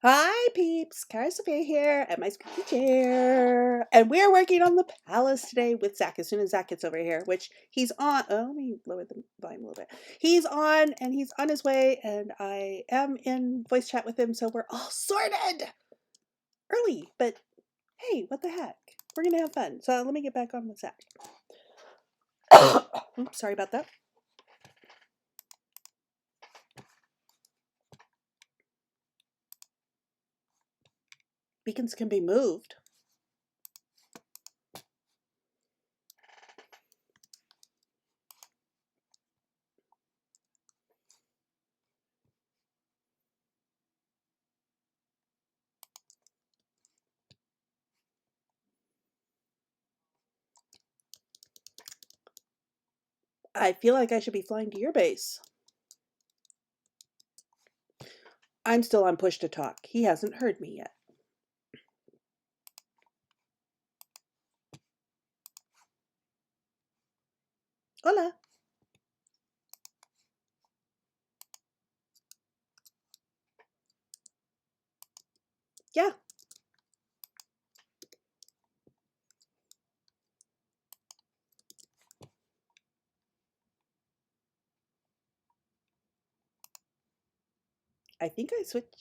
Hi peeps, Charis here at my squeaky chair, and we're working on the palace today with Zach. As soon as Zach gets over here, which he's on. Oh, let me lower the volume a little bit. He's on, and he's on his way, and I am in voice chat with him, so we're all sorted early. But hey, what the heck? We're gonna have fun. So let me get back on with Zach. Oops, sorry about that. Beacons can be moved. I feel like I should be flying to your base. I'm still on push to talk. He hasn't heard me yet. Hola. Yeah. I think I switched.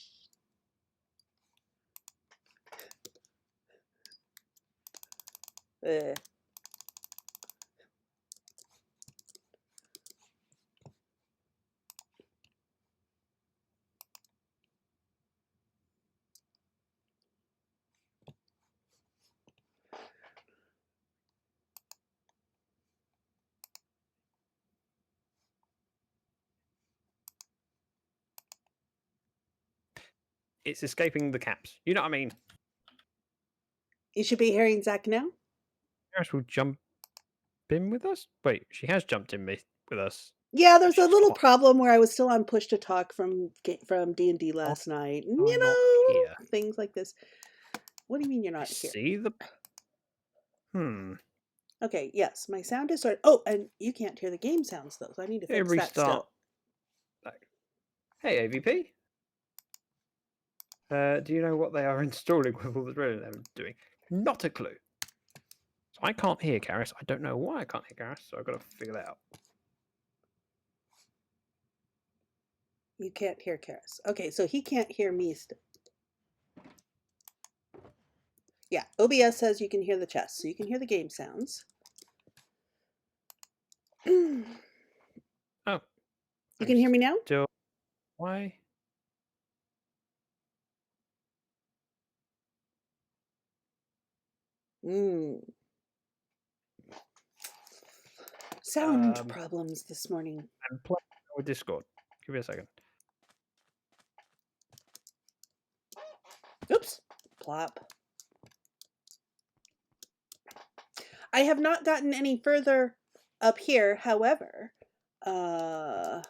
It's escaping the caps. You know what I mean? You should be hearing Zach now. Charis will jump in with us? Wait, she has jumped in with us. Yeah, there's a little problem where I was still on push to talk from D&D last night. And, you know, things like this. What do you mean you're not here? See the... Okay, yes, my sound is started. Oh, and you can't hear the game sounds, though, so I need to fix that still. Hey, AVP. Do you know what they are installing with all the drilling they're doing? Not a clue. So I can't hear Charis. I don't know why I can't hear Charis, so I've got to figure that out. You can't hear Charis. Okay, so he can't hear me still. Yeah, OBS says you can hear the chest, so you can hear the game sounds. Oh. You can hear me now? Still. Why? Sound problems this morning. I'm playing with Discord. Give me a second. Oops. Plop. I have not gotten any further up here, however. Yeah.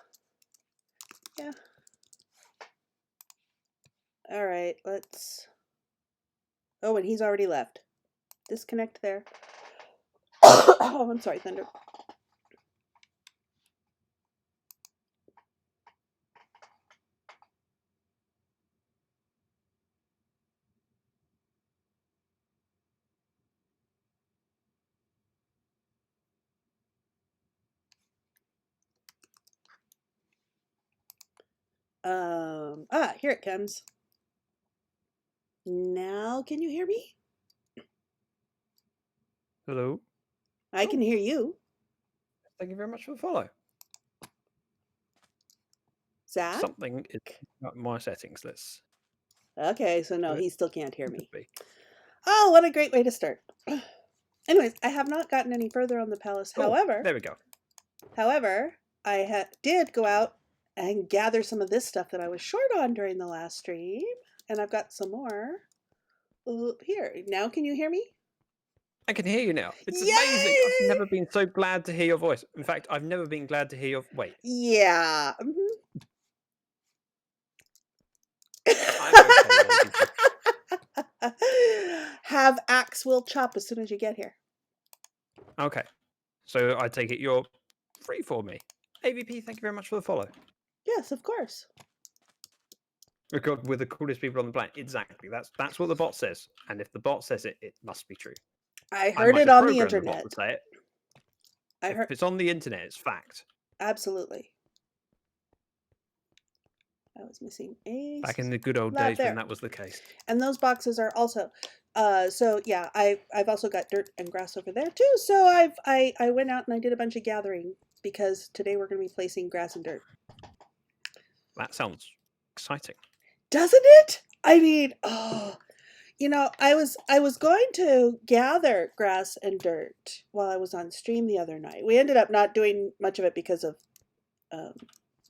All right, let's... Oh, and he's already left. Disconnect there. Oh, I'm sorry, Thunder. Here it comes. Now, can you hear me? Hello? I can hear you. Thank you very much for the follow. Zach? Something is not my settings. Let's. Okay, so no, Could he still can't hear me. be. Oh, what a great way to start. Anyways, I have not gotten any further on the palace. Oh, there we go. However, I did go out and gather some of this stuff that I was short on during the last stream, and I've got some more here. Now, can you hear me? I can hear you now. It's Yay! amazing. I've never been so glad to hear your voice. In fact, I've never been glad to hear your. Wait. Yeah. I'm okay. Have axe will chop as soon as you get here. Okay. So I take it you're free for me. AVP, thank you very much for the follow. Yes, of course. Record with the coolest people on the planet. Exactly. That's what the bot says. And if the bot says it, it must be true. I heard it on the internet. The bot to say it. If it's on the internet, it's fact. Absolutely. I was missing a back in the good old days when that was the case. And those boxes are also so yeah, I've also got dirt and grass over there too. So I went out and I did a bunch of gathering because today we're going to be placing grass and dirt. That sounds exciting. Doesn't it? I mean, oh, you know, I was going to gather grass and dirt while I was on stream the other night. We ended up not doing much of it because of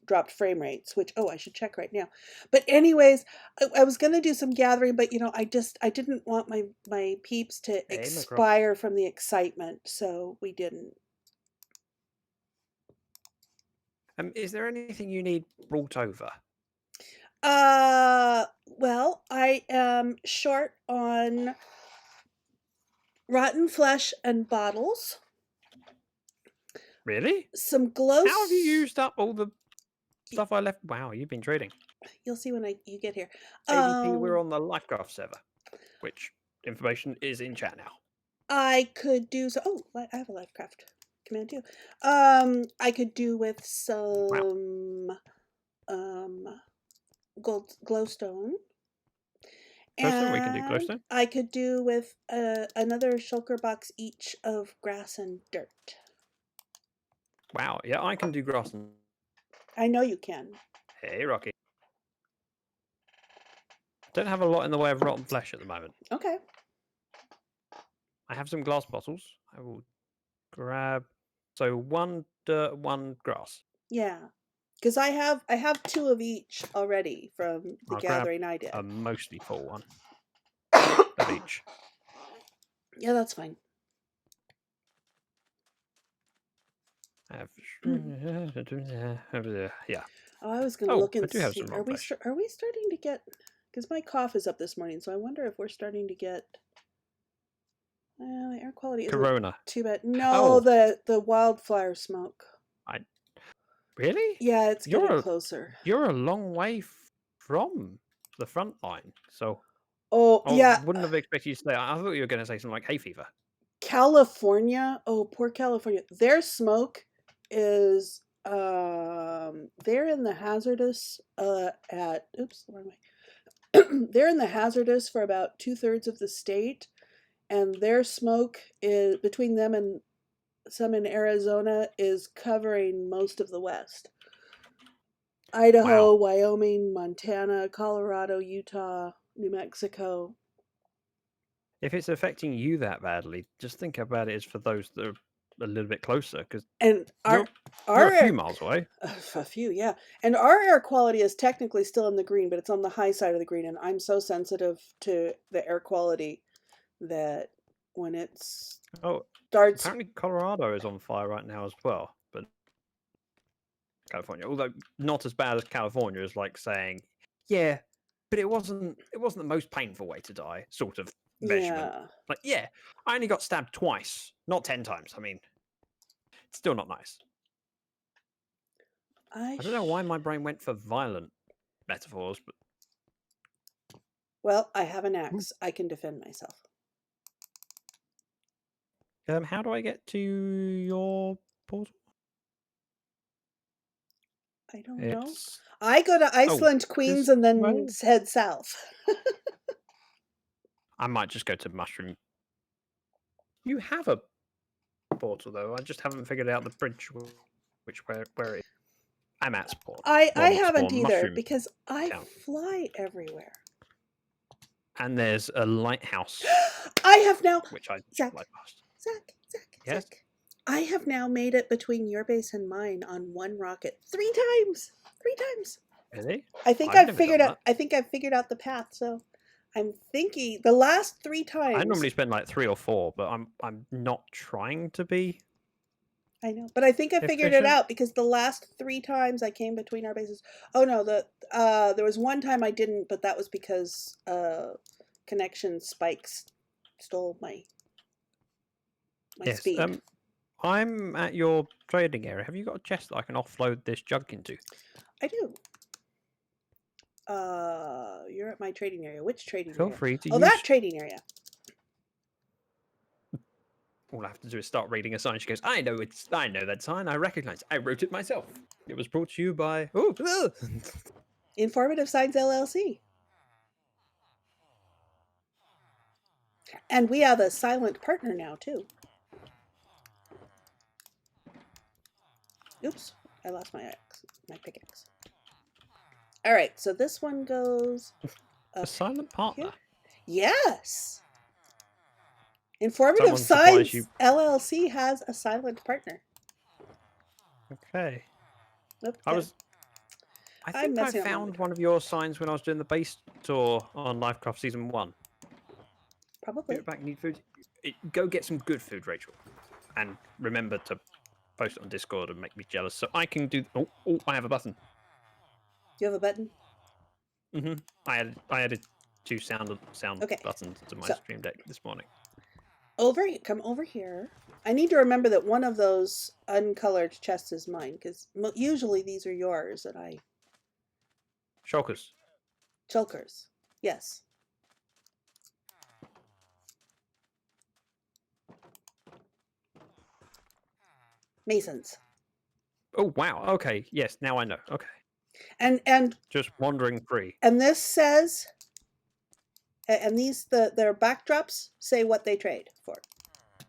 dropped frame rates, which, oh, I should check right now. But anyways, I was going to do some gathering, but you know, I didn't want my peeps to expire from the excitement, so we didn't. Is there anything you need brought over? Well, I am short on rotten flesh and bottles. Really? Some glow. How have you used up all the stuff I left? Wow, you've been trading. You'll see when you get here. AVP, we're on the LyfCraft server, which information is in chat now. I could do so. Oh, I have a LyfCraft command too. I could do with some gold glowstone. Glowstone, we can do glowstone. I could do with another shulker box each of grass and dirt. Wow, yeah, I can do grass and... I know you can. Hey, Rocky. Don't have a lot in the way of rotten flesh at the moment. Okay. I have some glass bottles. I will grab... So 1 dirt, 1 grass. Yeah. Because I have 2 of each already from the gathering I did. A mostly full one of each. Yeah, that's fine. Yeah. Oh, I was going to look and I do have see. some Are we starting to get? Because my cough is up this morning, so I wonder if we're starting to get. The air quality isn't Corona. too bad. No, the wildflower smoke. Really? Yeah, it's getting closer. You're a long way from the front line, so. Oh yeah. Wouldn't have expected you to say. I thought you were going to say something like hay fever. California. Oh, poor California. Their smoke is they're in the hazardous at oops, wrong way. They're in the hazardous for about 2/3 of the state, and their smoke is between them and some in Arizona is covering most of the West. Idaho, Wyoming, Montana, Colorado, Utah, New Mexico. If it's affecting you that badly, just think about it as for those that are a little bit closer, because you're a few miles away. A few, yeah. And our air quality is technically still in the green, but it's on the high side of the green, and I'm so sensitive to the air quality that when it starts... Apparently Colorado is on fire right now as well, but California, although not as bad as California, is like saying, yeah, but it wasn't the most painful way to die, sort of measurement. Yeah. Like, yeah, I only got stabbed twice, not 10 times. I mean, it's still not nice. I don't know why my brain went for violent metaphors, but... Well, I have an axe. I can defend myself. How do I get to your portal? I don't know. I go to Iceland, Queens, and then head south. I might just go to Mushroom. You have a portal, though. I just haven't figured out the bridge, where it is. I'm at spawn. I Well, not haven't spawn, either mushroom because I town. fly everywhere. And there's a lighthouse, I have now, which I Zach, fly past. Zach. Yes? I have now made it between your base and mine on one rocket 3 times. 3 times. Really? I think I've I've never figured done out. I think I've figured out the path. So I'm thinking the last 3 times. I normally spend like 3 or 4, but I'm not trying to be. I know, but I think I figured it efficient. out because the last 3 times I came between our bases. Oh no, there was one time I didn't, but that was because connection spikes stole my Yes. speed. I'm at your trading area. Have you got a chest that I can offload this jug into? I do. You're at my trading area. Which trading Feel area? free to Oh, use. that trading area. All I have to do is start reading a sign. She goes, I know that sign. I recognize it. I wrote it myself. It was brought to you by Informative Signs LLC. And we have a silent partner now too. Oops, I lost my pickaxe. All right, so this one goes a silent partner. Here? Yes. Informative Someone supplies Signs you. LLC has a silent partner. Okay. Nope, I think I messing up my found one of your signs when I was doing the base tour on LyfCraft Season 1. Probably. Get back, need food. Go get some good food, Rachel. And remember to post it on Discord and make me jealous so I can do. Oh, I have a button. Do you have a button? Mm-hmm. I added 2 sound buttons to my stream deck this morning. Come over here. I need to remember that one of those uncolored chests is mine because usually these are yours and I. Shulkers. Chokers. Yes. Masons. Oh wow. Okay. Yes. Now I know. Okay. And just wandering free. And this says, and their backdrops say what they trade for.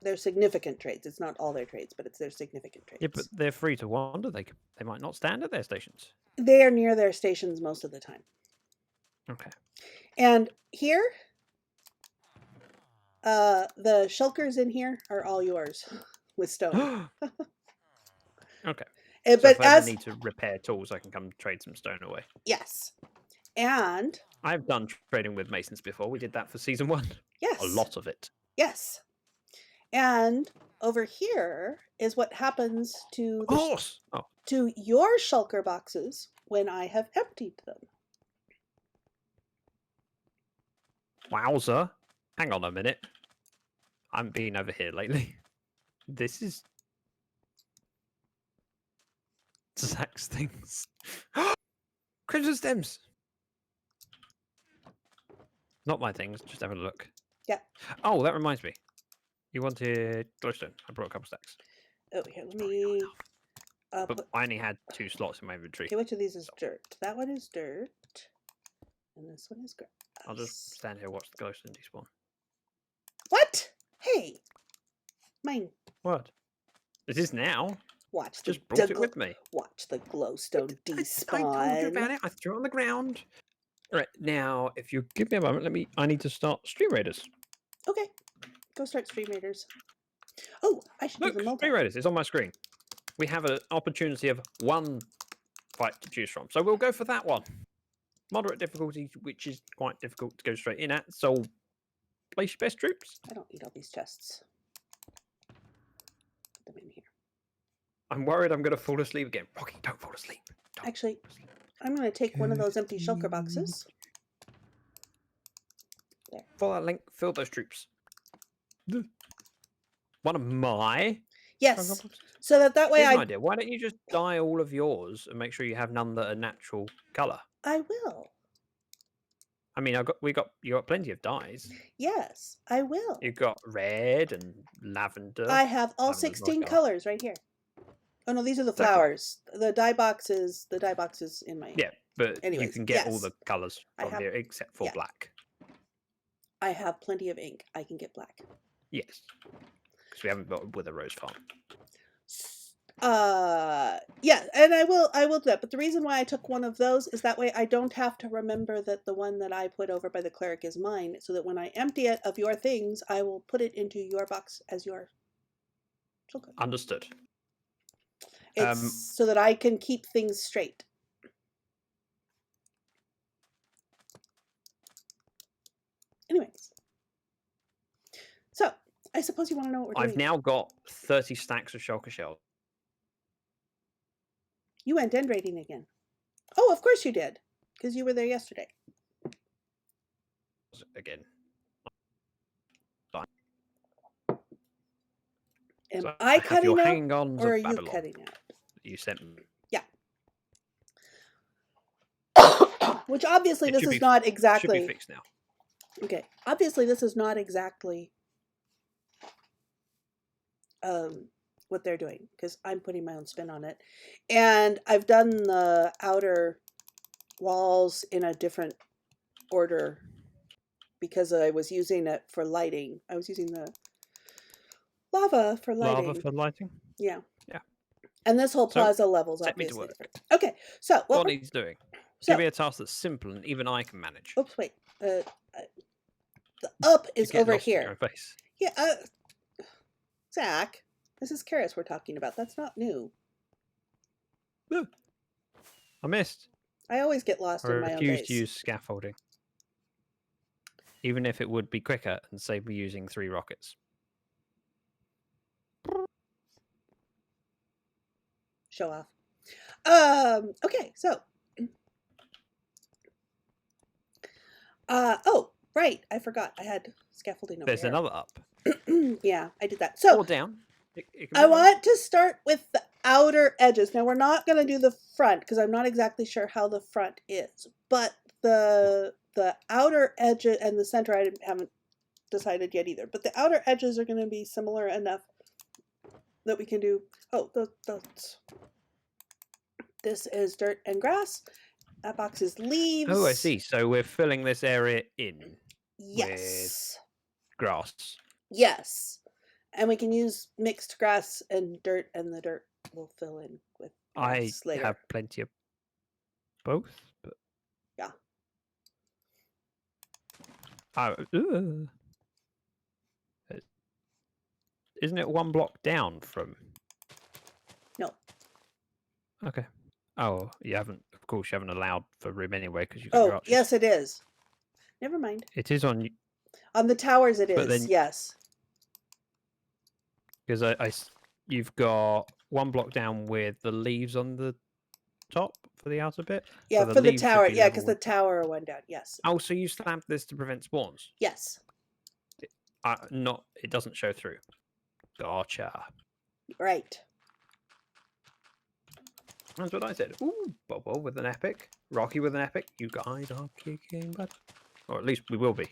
They're significant trades. It's not all their trades, but it's their significant trades. Yeah, but they're free to wander. They might not stand at their stations. They are near their stations most of the time. Okay. And here, the shulkers in here are all yours with stone. Okay. So but if I ever need to repair tools, I can come trade some stone away. Yes. And I've done trading with masons before. We did that for Season 1. Yes. A lot of it. Yes. And over here is what happens to to your shulker boxes when I have emptied them. Wowza. Hang on a minute. I'm being over here lately. This is Zach's things. Crimson stems. Not my things, just having a look. Yeah. Oh, that reminds me. You wanted glowstone. I brought a couple stacks. Oh, here, let me... but I only had 2 slots in my inventory. Okay, which of these is dirt? That one is dirt. And this one is grass. I'll just stand here and watch the glowstone despawn. What? Hey! Mine. What? It is now. Watch. Just brought it with me. Watch the glowstone despawn. I told you about it. I threw it on the ground. All right, now, if you give me a moment, I need to start Stream Raiders. Okay. Go start Stream Raiders. Oh, I should do the multi. Stream Raiders is on my screen. We have an opportunity of 1 fight to choose from. So we'll go for that one. Moderate difficulty, which is quite difficult to go straight in at. So place your best troops. I don't need all these chests. Put them in here. I'm worried I'm going to fall asleep again. Rocky, don't fall asleep. Actually, I'm going to take one of those empty shulker boxes. There. Follow that link. Fill those troops. One of my... Yes. So that way Here's an idea. Why don't you just dye all of yours and make sure you have none that are natural colour? I will. I mean, you got plenty of dyes. Yes, I will. You've got red and lavender. I have all 16 colors right here. Oh no, these are the flowers. The dye box is in my. Yeah, but anyways, you can get all the colours from here except for black. I have plenty of ink. I can get black. Yes, because we haven't got with a rose farm. Yeah, and I will do that. But the reason why I took one of those is that way I don't have to remember that the one that I put over by the cleric is mine, so that when I empty it of your things, I will put it into your box as yours. So good. Understood. It's so that I can keep things straight. Anyways. So, I suppose you want to know what we're doing. I've now got 30 stacks of shulker shells. You went end raiding again. Oh, of course you did, because you were there yesterday. Again. Am So I cutting out, hang-ons or of are you Babylon cutting out? that you sent me. Yeah. Which obviously It this should is be- not Should be exactly. fixed now. Okay. Obviously this is not exactly what they're doing, because I'm putting my own spin on it. And I've done the outer walls in a different order because I was using it for lighting. I was using the lava for lighting. Lava for lighting? Yeah. Yeah. And this whole So, plaza level's set me to obviously work. different. Okay, so What needs doing? so Give me a task that's simple and even I can manage. oops, wait. The up You is get over lost in your here. own face. Yeah, Zach, this is Charis we're talking about. That's not new. I missed. I always get lost I in my own refuse base. to use scaffolding. Even if it would be quicker and save me using 3 rockets. Show off. Okay, so oh, right, I forgot. I had scaffolding over There's here. another up. Yeah, I did that. So Or down. It can I be both. want to start with the outer edges. Now we're not going to do the front because I'm not exactly sure how the front is, but the outer edge and the center I haven't decided yet either. But the outer edges are going to be similar enough that we can do. Oh, this is dirt and grass. That box is leaves. Oh, I see. So we're filling this area in Yes. with grass. Yes. And we can use mixed grass and dirt, and the dirt will fill in with I later. have plenty of both. But... Yeah. Isn't it 1 block down from? No. Okay. Oh, you haven't. Of course, you haven't allowed for room anyway because you've got your archers. Yes, it is. Never mind. It is on. On the towers, it But is. then- Yes. Because you've got 1 block down with the leaves on the top for the outer bit. Yeah, so for the leaves should tower. be Yeah, level because the with- tower are one down. Yes. Oh, so you stamped this to prevent spawns? Yes. Not. It doesn't show through. Gotcha. Right. That's what I said. Ooh, Bobo with an epic. Rocky with an epic. You guys are kicking butt. Or at least we will be.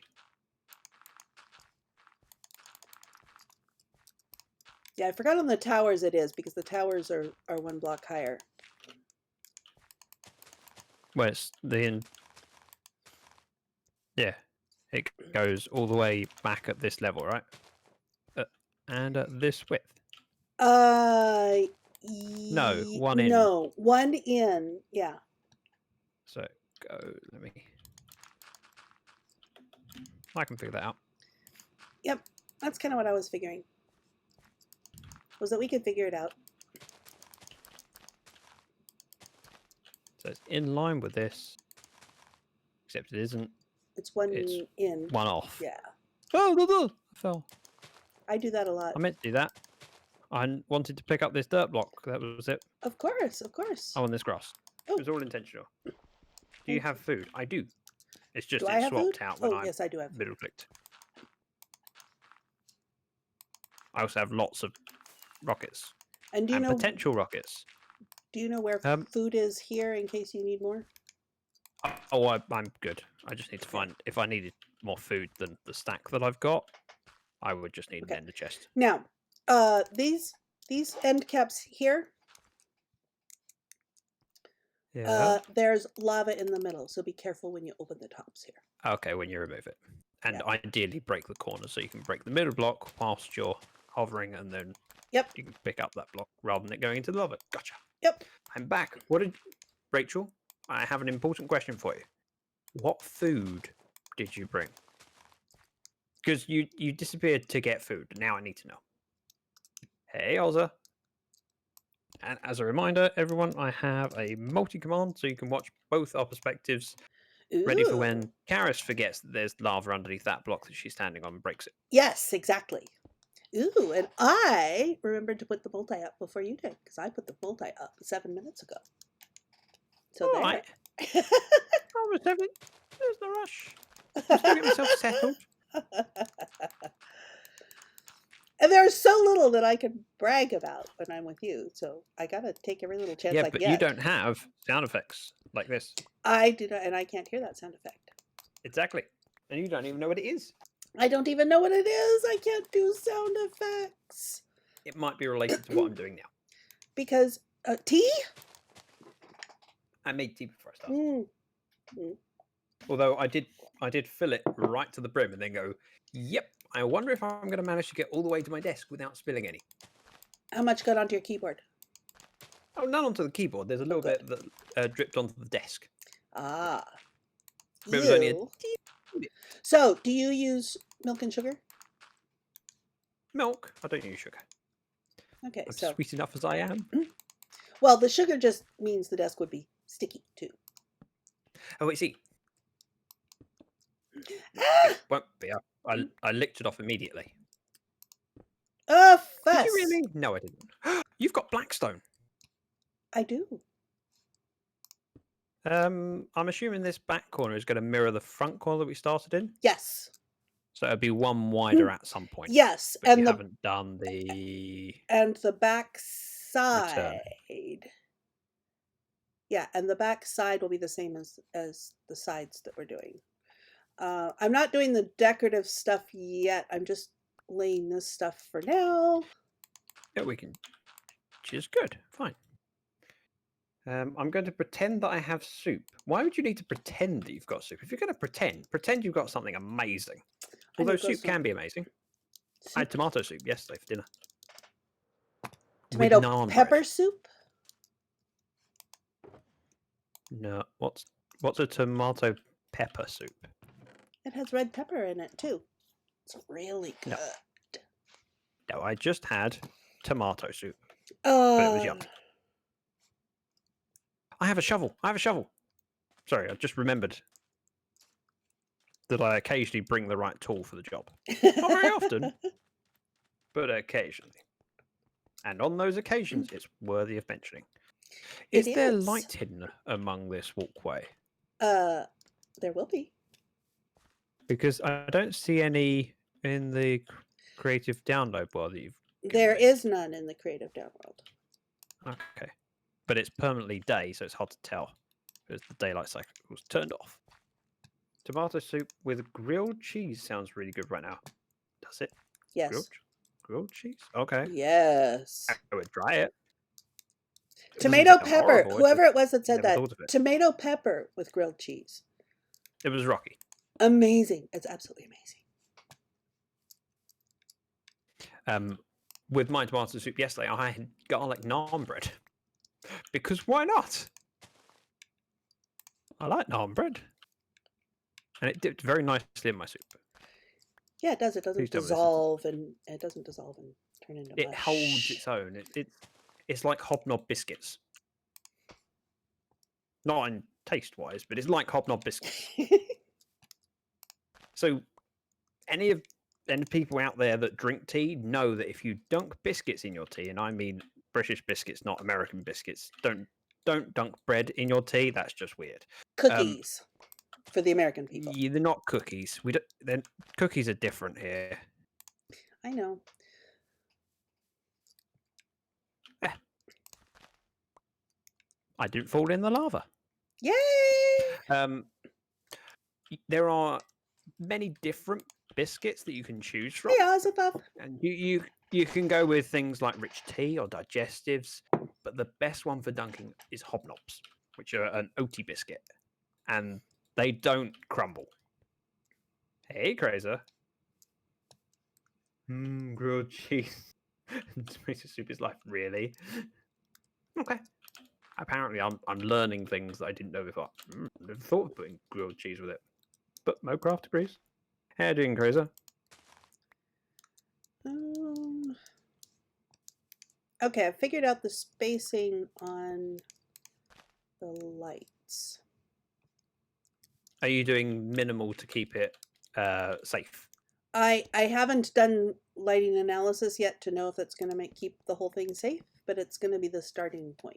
Yeah, I forgot on the towers it is because the towers are 1 block higher. Well, it's yeah, it goes all the way back at this level, right? And at this width. No, 1 in. No, 1 in. Yeah. So go. Let me. I can figure that out. Yep, that's kind of what I was figuring. Was that we could figure it out. So it's in line with this, except it isn't. It's 1 It's in. 1 off. Yeah. Oh, I fell. I do that a lot. I meant to do that. I wanted to pick up this dirt block. That was it. Of course, of course. Oh, and this grass. Oh. It was all intentional. Do you have food? I do. It's just Do I it's have swapped food? out when Oh, I yes, I do have food. middle clicked. I also have lots of rockets And do you and know potential rockets. where food is here in case you need more? Oh, I'm good. I just need to find if I needed more food than the stack that I've got. I would just need an ender chest. Now, these end caps here, Yeah. there's lava in the middle, so be careful when you open the tops here. Okay, when you remove it. And Yeah. ideally break the corner so you can break the middle block whilst you're hovering and then Yep. You can pick up that block rather than it going into the lava. Gotcha. Yep. I'm back. What did Rachel? I have an important question for you. What food did you bring? Because you disappeared to get food. Now I need to know. Hey, Ozza. And as a reminder, everyone, I have a multi-command so you can watch both our perspectives ready for Ooh. when Charis forgets that there's lava underneath that block that she's standing on and breaks it. Yes, exactly. Ooh, and I remembered to put the multi up before you did, because I put the multi up 7 minutes ago. So All there. right. Almost everything. There's no rush. I'll still get myself settled. And there's so little that I can brag about when I'm with you, so I gotta take every little chance Yeah, I but get. you don't have sound effects like this. I do not, and I can't hear that sound effect. Exactly. And you don't even know what it is. I don't even know what it is. I can't do sound effects. It might be related to what I'm doing now. Because, tea? I made tea before I started. Mm. Mm. Although I did fill it right to the brim and then go, yep, I wonder if I'm going to manage to get all the way to my desk without spilling any. How much got onto your keyboard? Oh, none onto the keyboard. There's a little good. bit that dripped onto the desk. Ah. But it was only a Ew. teeny bit. So, do you use milk and sugar? Milk. I don't use sugar. Okay, I'm so sweet enough as I am. well, the sugar just means the desk would be sticky too. Oh, wait, see. Ah! It won't be. I licked it off immediately. A fuss. Did you really? No, I didn't. You've got Blackstone. I do. I'm assuming this back corner is going to mirror the front corner that we started in. Yes. So it'll be one wider at some point. Yes, But and you the haven't done the back return. side. Yeah, and the back side will be the same as the sides that we're doing. I'm not doing the decorative stuff yet. I'm just laying this stuff for now. Yeah, we can. Which is good. Fine. I'm going to pretend that I have soup. Why would you need to pretend that you've got soup? If you're going to pretend you've got something amazing. Although soup can be amazing. I had tomato soup yesterday for dinner. Tomato naan pepper bread. soup? No, what's a tomato pepper soup? It has red pepper in it too. It's really good. No, I just had tomato soup. But it was yummy. I have a shovel. Sorry, I just remembered that I occasionally bring the right tool for the job. Not very often, but occasionally. And on those occasions, it's worthy of mentioning. Is there light hidden among this walkway? There will be. Because I don't see any in the creative download bar that you've There is none in the creative download. Okay. But it's permanently day, so it's hard to tell because the daylight cycle was turned off. Tomato soup with grilled cheese sounds really good right now. Does it? Yes. Grilled cheese? Okay. Yes. I would try it. Tomato pepper. Whoever it was that said that. Tomato pepper with grilled cheese. It was Rocky. Amazing. It's absolutely amazing. With my tomato soup yesterday, I had garlic naan bread. Because why not? I like naan bread. And it dipped very nicely in my soup. Yeah, it does. It doesn't dissolve and turn into mush. It holds its own. It's like hobnob biscuits. Not in taste-wise, but it's like hobnob biscuits. So any people out there that drink tea know that if you dunk biscuits in your tea, and I mean British biscuits, not American biscuits, don't dunk bread in your tea. That's just weird. Cookies for the American people. Yeah, they're not cookies. Cookies are different here. I know. I didn't fall in the lava. Yay! There are many different biscuits that you can choose from. Yeah, it's above. And you can go with things like rich tea or digestives, but the best one for dunking is hobnobs, which are an oaty biscuit, and they don't crumble. Hey, Crazer. Grilled cheese. Tomato soup is like, really? Okay. Apparently, I'm learning things that I didn't know before. Never thought of putting grilled cheese with it. But MoCraft agrees. How you doing, Crazer? Okay, I figured out the spacing on the lights. Are you doing minimal to keep it safe? I haven't done lighting analysis yet to know if it's going to keep the whole thing safe, but it's going to be the starting point.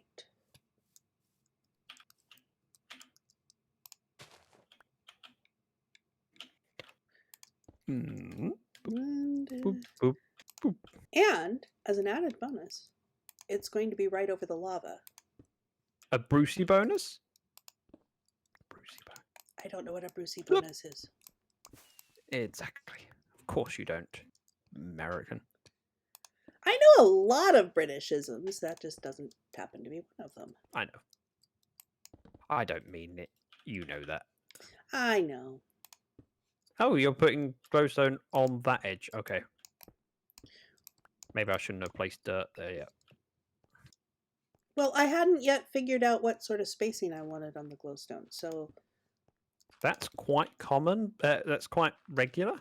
Mm. And, Boop, boop, boop. and as an added bonus, it's going to be right over the lava. A Brucey bonus? Brucey bonus. I don't know what a Brucey bonus is. Exactly. Of course you don't. American. I know a lot of Britishisms. That just doesn't happen to be one of them. I know. I don't mean it. You know that. I know. Oh, you're putting glowstone on that edge. Okay. Maybe I shouldn't have placed dirt there yet. Well, I hadn't yet figured out what sort of spacing I wanted on the glowstone, so... That's quite common. That's quite regular.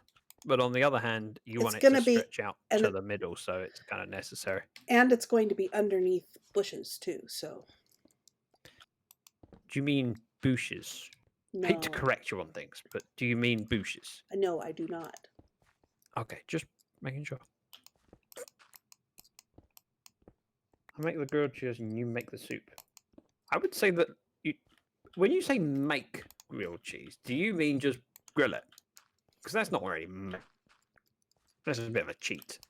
But on the other hand, you want it to stretch out to the middle, so it's kind of necessary. And it's going to be underneath bushes, too, so... Do you mean bushes? No. I hate to correct you on things, but do you mean bushes? No, I do not. Okay, just making sure. I make the grilled cheese and you make the soup. I would say that when you say make grilled cheese, do you mean just grill it? Because that's not really that's a bit of a cheat.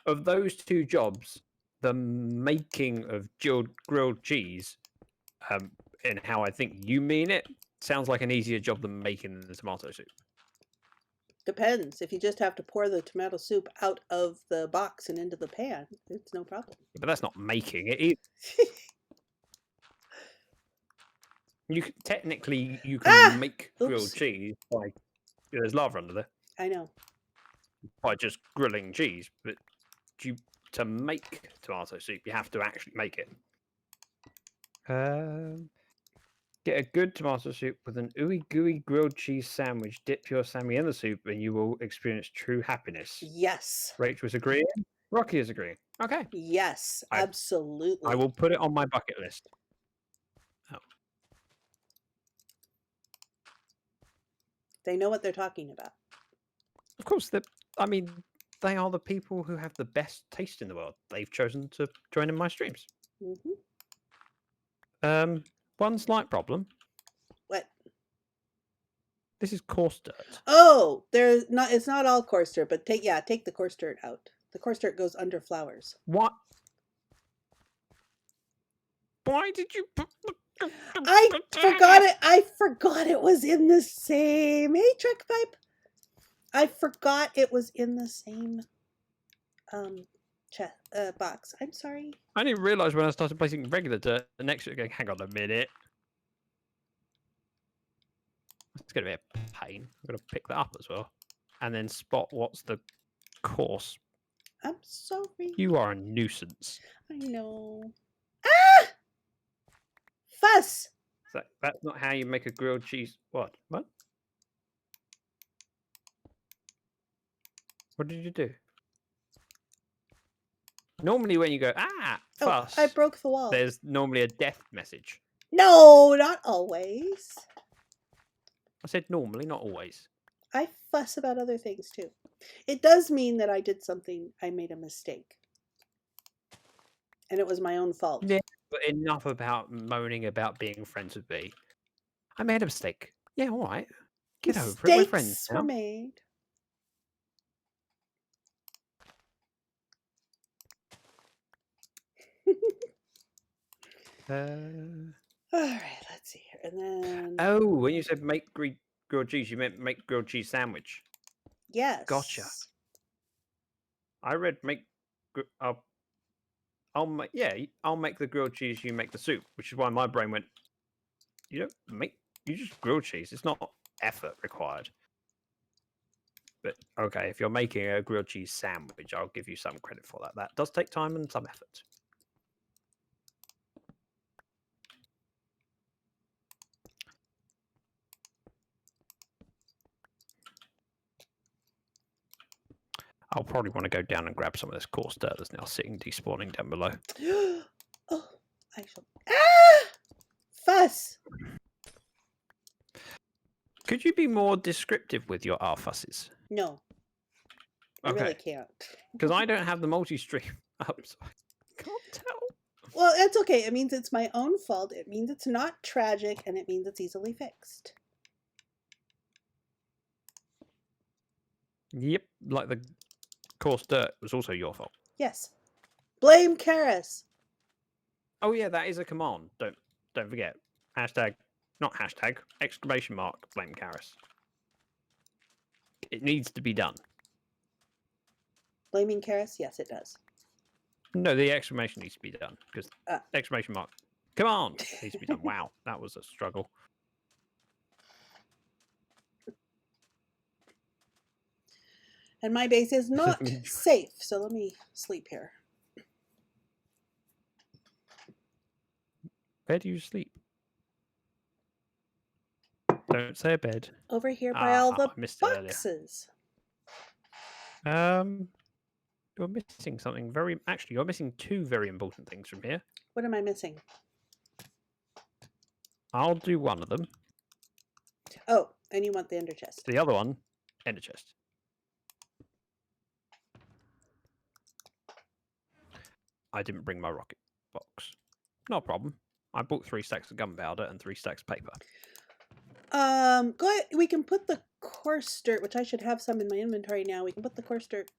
Of those two jobs, the making of grilled cheese, and how I think you mean it, sounds like an easier job than making the tomato soup. Depends. If you just have to pour the tomato soup out of the box and into the pan, it's no problem. But that's not making it either. You can, technically, you can make grilled cheese by... There's lava under there. I know. By just grilling cheese, but to make tomato soup, you have to actually make it. Get a good tomato soup with an ooey gooey grilled cheese sandwich. Dip your Sammy in the soup, and you will experience true happiness. Yes. Rachel is agreeing. Rocky is agreeing. Okay. Yes, absolutely. I will put it on my bucket list. Oh. They know what they're talking about. Of course, I mean, they are the people who have the best taste in the world. They've chosen to join in my streams. Mm-hmm. One slight problem. What? This is coarse dirt. Oh, it's not all coarse dirt, but take the coarse dirt out. The coarse dirt goes under flowers. What? Why did you put... I forgot it. I forgot it was in the same... Hey, Trek Pipe. I forgot it was in the same box. I'm sorry. I didn't realize when I started placing regular dirt next to it, going, hang on a minute. It's going to be a pain. I'm going to pick that up as well. And then spot what's the course. I'm sorry. You are a nuisance. I know. Ah! Fuss! That's not how you make a grilled cheese. What? What? What did you do? Normally when you go, fuss. Oh, I broke the wall. There's normally a death message. No, not always. I said normally, not always. I fuss about other things too. It does mean that I did something, I made a mistake. And it was my own fault. Yeah, but enough about moaning about being friends with me. I made a mistake. Yeah, all right. Get over it. We're friends now. Mistakes were made. All right, let's see here. And then... Oh, when you said make grilled cheese, you meant make grilled cheese sandwich. Yes. Gotcha. I read make... I'll make the grilled cheese, you make the soup, which is why my brain went, you just grill cheese. It's not effort required. But okay, if you're making a grilled cheese sandwich, I'll give you some credit for that. That does take time and some effort. I'll probably want to go down and grab some of this coarse dirt that's now sitting despawning down below. Oh, I shall. Ah! Fuss! Could you be more descriptive with your fusses? No. I really can't. Because I don't have the multi-stream up, so I can't tell. Well, it's okay. It means it's my own fault. It means it's not tragic, and it means it's easily fixed. Yep, like the coarse dirt was also your fault. Yes. Blame Charis. Oh yeah, that is a command. Don't forget. Hashtag, not hashtag, exclamation mark, blame Charis. It needs to be done. Blaming Charis? Yes, it does. No, the exclamation needs to be done because exclamation mark command needs to be done. Wow, that was a struggle. And my base is not safe, so let me sleep here. Where do you sleep? Don't say a bed. Over here by all the boxes. You're missing something very... Actually, you're missing two very important things from here. What am I missing? I'll do one of them. Oh, and you want the ender chest. The other one, ender chest. I didn't bring my rocket box. No problem. I bought 3 stacks of gunpowder and 3 stacks of paper. Go ahead. We can put the coarse dirt, which I should have some in my inventory now. We can put the coarse dirt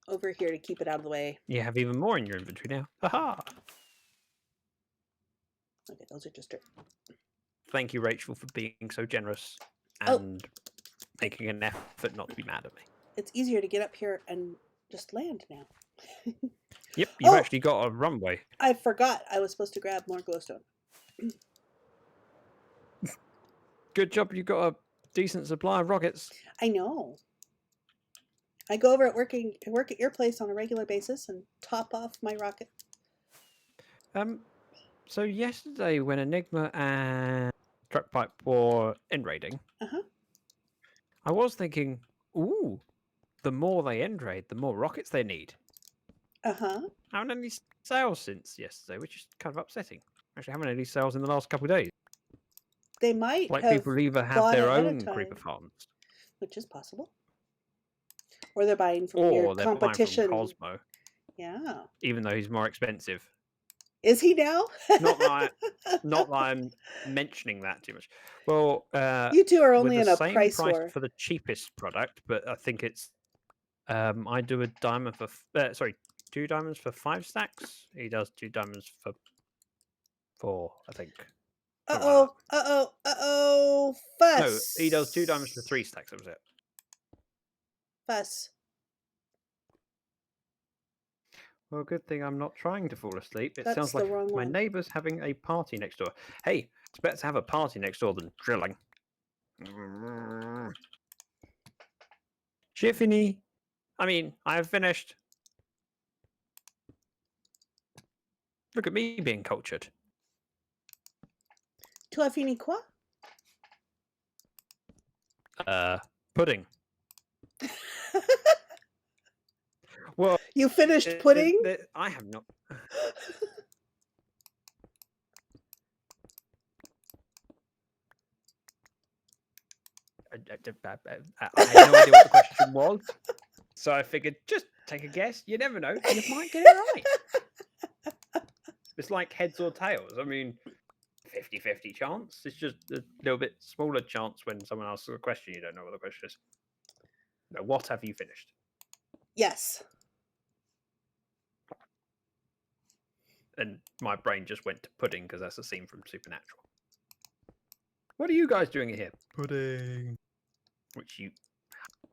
over here to keep it out of the way. You have even more in your inventory now. Haha! Okay, those are just dirt. Thank you, Rachel, for being so generous and making an effort not to be mad at me. It's easier to get up here and just land now. Yep, you've actually got a runway. I forgot I was supposed to grab more glowstone. Good job you got a decent supply of rockets. I know. I go over work at your place on a regular basis and top off my rocket. So yesterday when Enigma and Truckpipe were end raiding, I was thinking, ooh, the more they end raid, the more rockets they need. I haven't had any sales since yesterday, which is kind of upsetting. Actually, I haven't had any sales in the last couple of days. They might like have people either have their own creeper farms, which is possible, or they're buying from your competition. Buying from Cosmo. Yeah. Even though he's more expensive. Is he now? not that I'm mentioning that too much. Well, you two are only in a price war for the cheapest product, but I think it's I do a diamond for 2 diamonds for 5 stacks. He does 2 diamonds for 4, I think. Fuss. No, he does 2 diamonds for 3 stacks. That was it. Fuss. Well, good thing I'm not trying to fall asleep. It That's sounds like my neighbour's having a party next door. Hey, it's better to have a party next door than drilling. J'ai fini. I mean, I have finished. Look at me being cultured. Tu as fini quoi? Pudding. Well, you finished pudding? I have not. I had no idea what the question was, so I figured just take a guess. You never know, you might get it right. It's like heads or tails. I mean, 50-50 chance. It's just a little bit smaller chance when someone asks a question you don't know what the question is. Now, what have you finished? Yes. And my brain just went to pudding because that's a scene from Supernatural. What are you guys doing here? Pudding. Which you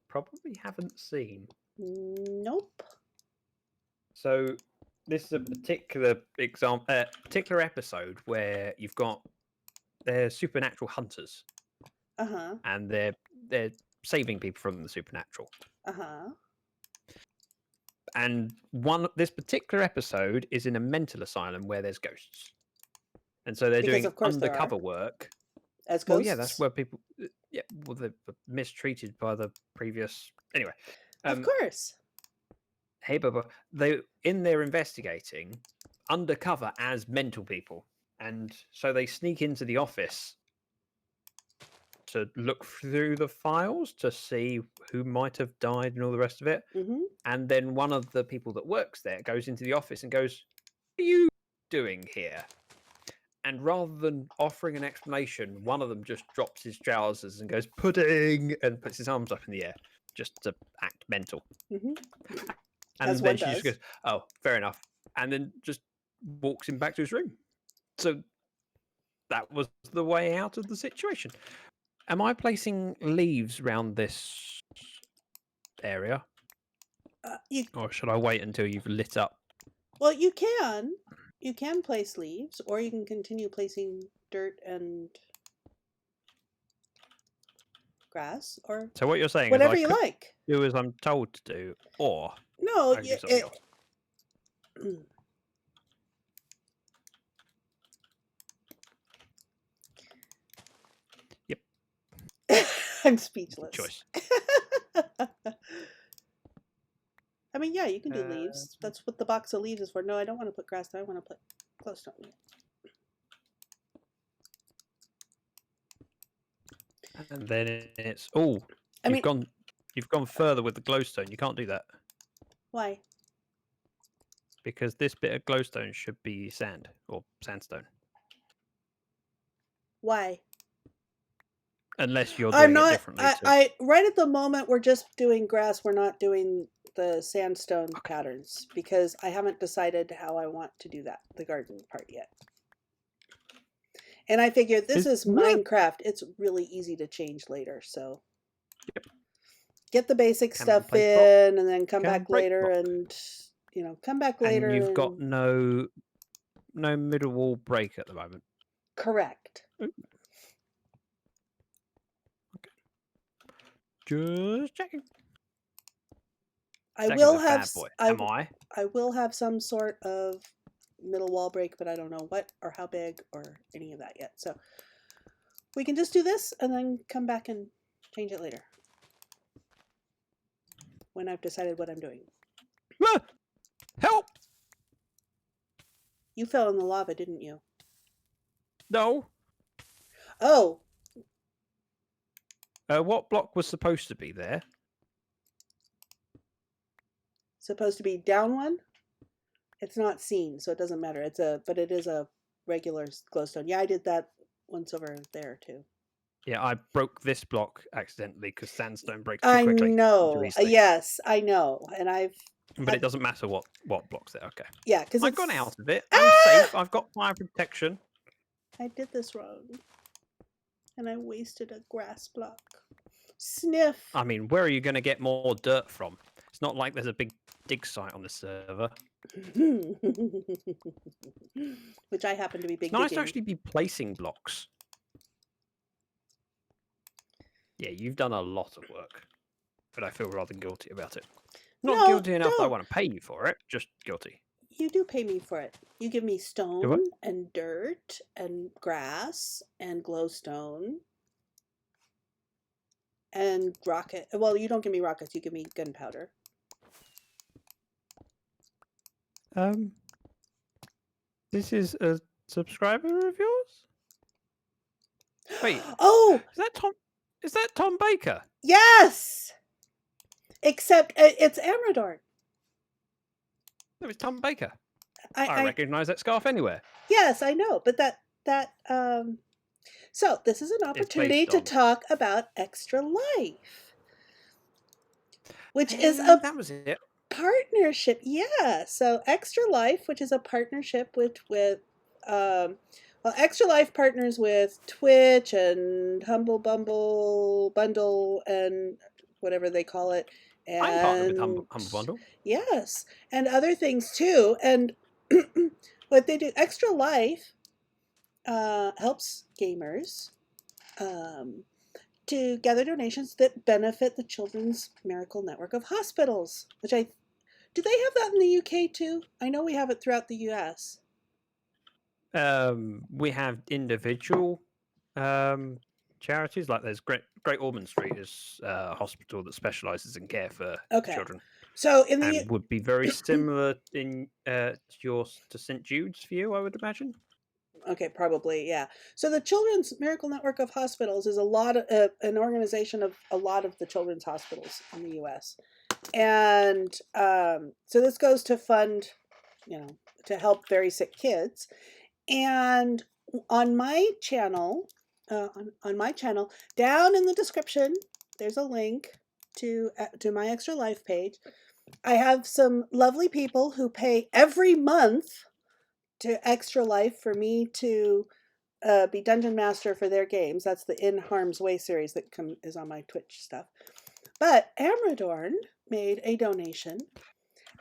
probably haven't seen. Nope. So this is a particular particular episode where you've got they're supernatural hunters. And they're saving people from the supernatural. Uh-huh. And this particular episode is in a mental asylum where there's ghosts. And so they're Because doing of course there undercover are. work. As Well, ghosts? yeah, that's where people... Yeah, well, they're mistreated by the previous... Anyway. Of course. Hey, Bubba. In their investigating undercover as mental people. And so they sneak into the office to look through the files to see who might have died and all the rest of it. Mm-hmm. And then one of the people that works there goes into the office and goes, "What are you doing here?" And rather than offering an explanation, one of them just drops his trousers and goes, "Pudding," and puts his arms up in the air just to act mental. Mm-hmm. And As then one she just does. goes, "Oh, fair enough." And then just walks him back to his room. So that was the way out of the situation. Am I placing leaves around this area? Or should I wait until you've lit up? Well, you can. You can place leaves, or you can continue placing dirt and grass, or So what you're saying whatever is you like. do as I'm told to do, or No, I can do something else. Yep. I'm speechless. Choice. I mean, yeah, you can do leaves. That's what the box of leaves is for. No, I don't want to put grass there. I want to put glowstone. And then it's you've gone further with the glowstone. You can't do that. Why? Because this bit of glowstone should be sand or sandstone. Why? Unless you're doing it differently. Right at the moment we're just doing grass. We're not doing the sandstone patterns because I haven't decided how I want to do that, the garden part yet. And I figured this is Minecraft. It's really easy to change later. So get the basic stuff in and then come back later and, come back later. And you've got no middle wall break at the moment. Correct. Okay. Just checking. I will have some sort of middle wall break, but I don't know what or how big or any of that yet. So we can just do this and then come back and change it later when I've decided what I'm doing. Help! You fell in the lava, didn't you? No. Oh. What block was supposed to be there? Supposed to be down one? It's not seen, so it doesn't matter. But it is a regular glowstone. Yeah, I did that once over there too. Yeah, I broke this block accidentally because sandstone breaks too quickly. I know. Yes, I know. And But it doesn't matter what block's there. Okay. Yeah, because I've gone out of it. I'm safe. I've got fire protection. I did this wrong. And I wasted a grass block. Sniff. I mean, where are you going to get more dirt from? It's not like there's a big dig site on the server. Which I happen to be big. It's nice to actually be placing blocks. Yeah, you've done a lot of work. But I feel rather guilty about it. Not guilty enough that I want to pay you for it, just guilty. You do pay me for it. You give me stone and dirt and grass and glowstone and rocket. Well, you don't give me rockets, you give me gunpowder. This is a subscriber of yours? Wait. Oh! Is that Tom Baker? Yes! Except it's Amadorn. No, it's Tom Baker. I recognize that scarf anywhere. Yes, I know, but so this is an opportunity to talk about Extra Life, which is a partnership. Yeah, so Extra Life, which is a partnership with Extra Life partners with Twitch and Humble Bundle and whatever they call it. And I'm partnered with Humble Bundle. Yes, and other things too. And what they do, Extra Life helps gamers to gather donations that benefit the Children's Miracle Network of Hospitals, which do they have that in the UK too? I know we have it throughout the US. We have individual charities, like there's Great Ormond Street is a hospital that specialises in care for children. So and would be very similar in to St Jude's for you, I would imagine. Okay, probably, yeah. So the Children's Miracle Network of Hospitals is an organization of a lot of the children's hospitals in the U.S. And so this goes to fund, to help very sick kids. And on my channel, down in the description, there's a link to my Extra Life page. I have some lovely people who pay every month to Extra Life for me to be Dungeon Master for their games. That's the In Harm's Way series that is on my Twitch stuff. But Amradorn made a donation,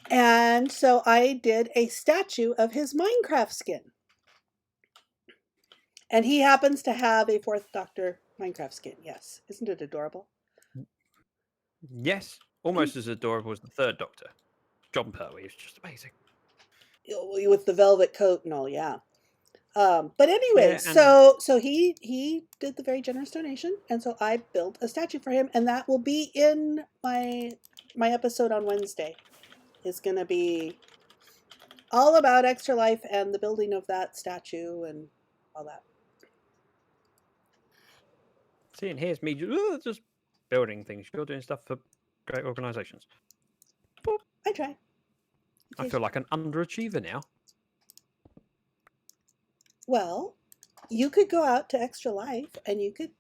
and so I did a statue of his Minecraft skin. And he happens to have a 4th Doctor Minecraft skin, yes. Isn't it adorable? Yes, almost as adorable as the 3rd Doctor. John Pertwee is just amazing. With the velvet coat and all, yeah. But anyway, so he did the very generous donation, and so I built a statue for him, and that will be in my episode on Wednesday. It's going to be all about Extra Life and the building of that statue and all that. See, and here's me just building things. You're doing stuff for great organisations. I try. I feel like an underachiever now. Well, you could go out to Extra Life and you could...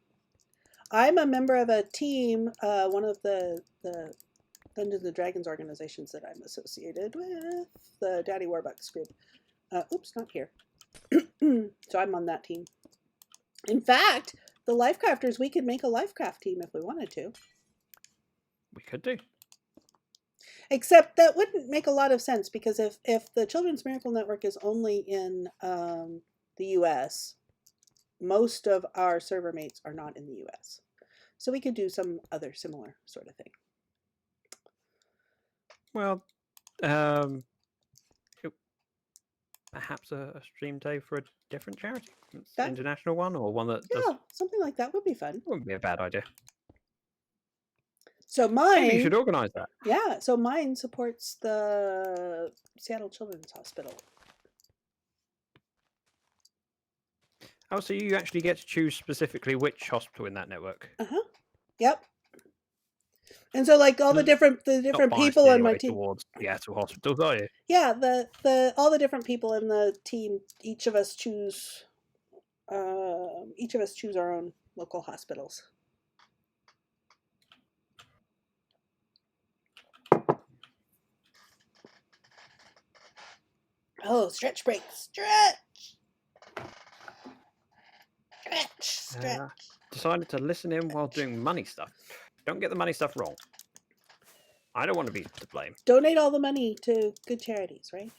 I'm a member of a team, one of the Dungeons and Dragons organizations that I'm associated with, the Daddy Warbucks group. Oops, not here. So I'm on that team. In fact, the LyfCrafters, we could make a LyfCraft team if we wanted to. We could do. Except that wouldn't make a lot of sense, because if the Children's Miracle Network is only in the US, most of our server mates are not in the US. So we could do some other similar sort of thing. Well, perhaps a stream day for a different charity, international one, or one that something like that would be fun. Wouldn't be a bad idea. So mine... Maybe you should organise that. Yeah, so mine supports the Seattle Children's Hospital. Oh, so you actually get to choose specifically which hospital in that network? Yep. And so, like, all the different people in my team towards Seattle hospitals, are you? Yeah, all the different people in the team, each of us choose our own local hospitals. Oh, stretch break. Stretch. Decided to listen in while doing money stuff. Don't get the money stuff wrong. I don't want to be to blame. Donate all the money to good charities, right?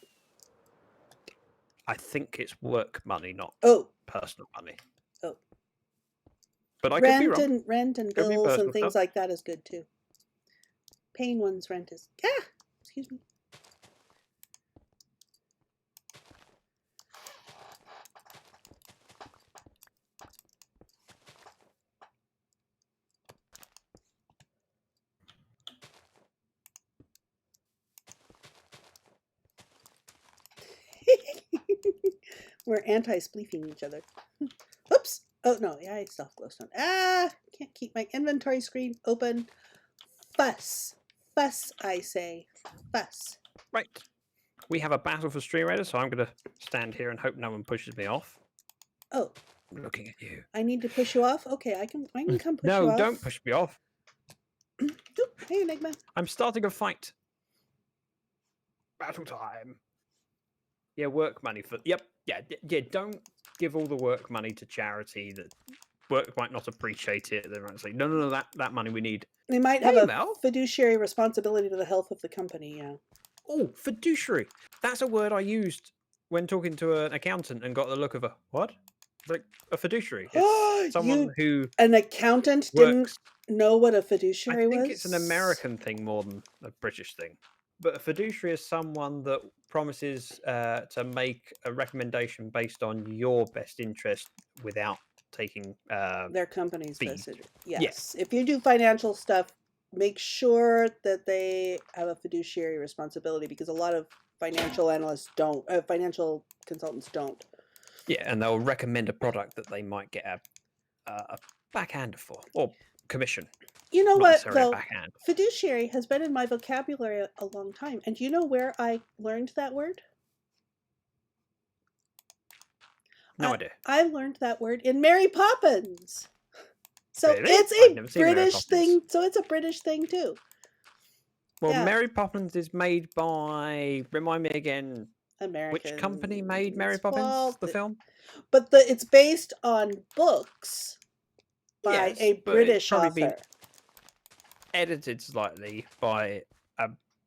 I think it's work money, not personal money. Oh. But I could be wrong. Rent and bills and things like that is good too. Paying one's rent is... excuse me. We're anti-spleefing each other. Oops. Oh, no. Yeah, I still have glowstone. Can't keep my inventory screen open. Fuss. Fuss, I say. Fuss. Right. We have a battle for Stream Raider, so I'm going to stand here and hope no one pushes me off. Oh. I'm looking at you. I need to push you off? Okay, I can come push you off. No, don't push me off. Hey, Enigma. I'm starting a fight. Battle time. Yeah, work money for... Yep. Yeah, don't give all the work money to charity that work might not appreciate it. They might say, no, that money we need. They might have a fiduciary responsibility to the health of the company, yeah. Oh, fiduciary. That's a word I used when talking to an accountant and got the look of a, what? like a fiduciary. It's someone who An accountant didn't works. know what a I fiduciary was? think it's an American thing more than a British thing. But a fiduciary is someone that promises to make a recommendation based on your best interest without taking Their company's fees. best interest. Yes. If you do financial stuff, make sure that they have a fiduciary responsibility, because a lot of financial analysts don't, financial consultants don't. Yeah, and they'll recommend a product that they might get a backhand for, or commission. You know Not what, necessarily a though? backhand. Fiduciary has been in my vocabulary a long time. And do you know where I learned that word? No idea. I learned that word in Mary Poppins. So Really? it's I've a never seen Mary British Poppins. thing. So it's a British thing too. Well, Yeah. Mary Poppins is made by, remind me again, Americans. which company made Mary Poppins, Well, the film? But it's based on books by Yes, a but it's British probably author. been edited slightly by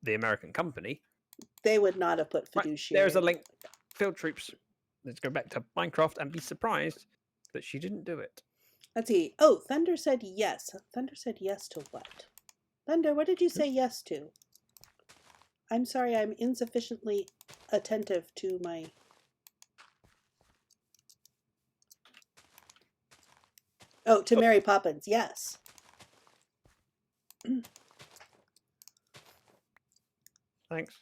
the American company. They would not have put Right, fiduciary. there's a link. Field troops. Let's go back to Minecraft and be surprised that she didn't do it. Let's see. Oh, Thunder said yes. Thunder said yes to what? Thunder, what did you say yes to? I'm sorry, I'm insufficiently attentive to my... Oh, to Mary Poppins, yes. Thanks.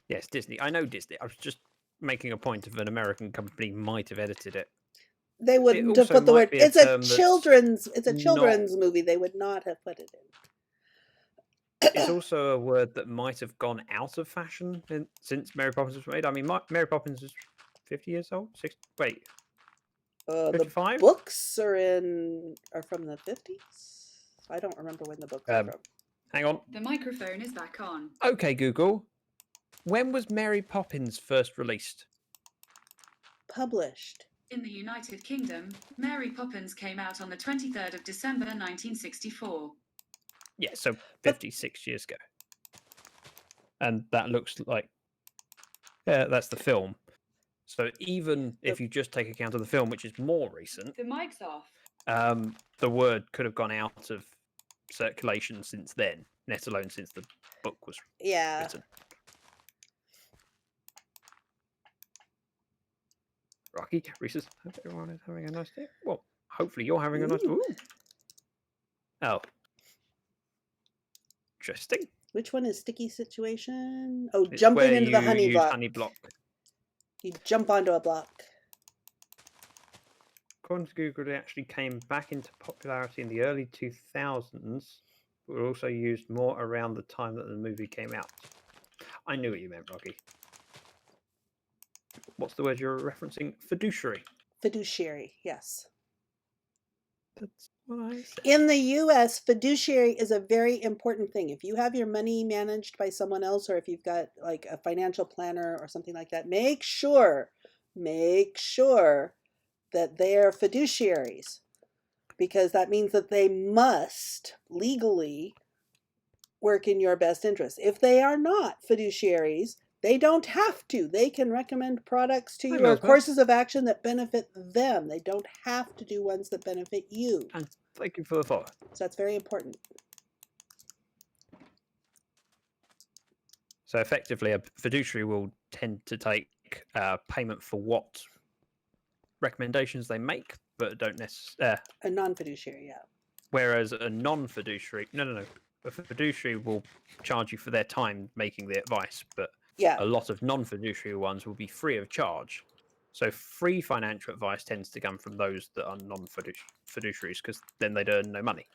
Yes, Disney. I know Disney. I was just making a point of an American company might have edited it. They wouldn't have put the word. It's a children's movie. They would not have put it in. It's also a word that might have gone out of fashion since Mary Poppins was made. I mean, Mary Poppins is 50 years old. 60. Wait. 55? The books are from the 50s. I don't remember when the books are from. Hang on. The microphone is back on. Okay, Google. When was Mary Poppins first released? Published. In the United Kingdom, Mary Poppins came out on the 23rd of December 1964. Yeah, so 56 years ago. And that looks like... Yeah, that's the film. So even if you just take account of the film, which is more recent... The mic's off. The word could have gone out of circulation since then, let alone since the book was written. Rocky, Reese's, hope everyone is having a nice day. Well, hopefully you're having a nice... Ooh. Oh. Interesting. Which one is sticky situation? Oh, it's jumping into the honey block. Honey block. You jump onto a block. According to Google, it actually came back into popularity in the early 2000s, but were also used more around the time that the movie came out. I knew what you meant, Rocky. What's the word you're referencing? Fiduciary. Fiduciary, yes. That's what I said. In the US, fiduciary is a very important thing. If you have your money managed by someone else, or if you've got like a financial planner or something like that, make sure that they are fiduciaries, because that means that they must legally work in your best interest. If they are not fiduciaries, they don't have to. They can recommend products to you or courses of action that benefit them. They don't have to do ones that benefit you. And thank you for the follow. So that's very important. So effectively, a fiduciary will tend to take payment for what recommendations they make, but don't necessarily... a non-fiduciary, yeah. Whereas a non-fiduciary... No. A fiduciary will charge you for their time making the advice, but... Yeah. A lot of non-fiduciary ones will be free of charge. So free financial advice tends to come from those that are non-fiduciaries, because then they'd earn no money.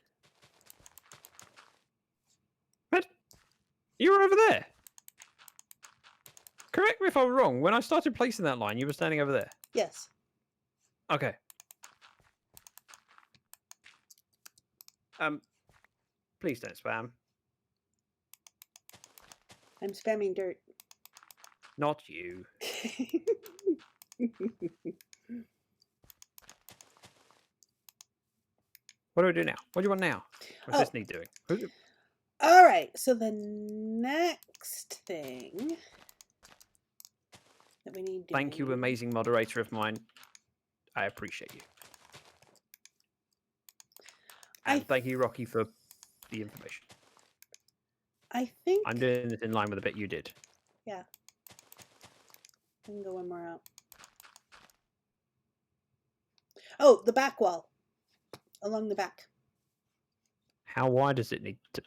But you were over there. Correct me if I'm wrong. When I started placing that line, you were standing over there. Yes. Okay. Please don't spam. I'm spamming dirt. Not you. What do we do now? What do you want now? What's this need doing? All right. So the next thing that we need Thank you, doing. amazing moderator of mine. I appreciate you. And thank you, Rocky, for the information. I think I'm doing this in line with the bit you did. Yeah. I can go one more out. Oh, the back wall. Along the back. How wide does it need to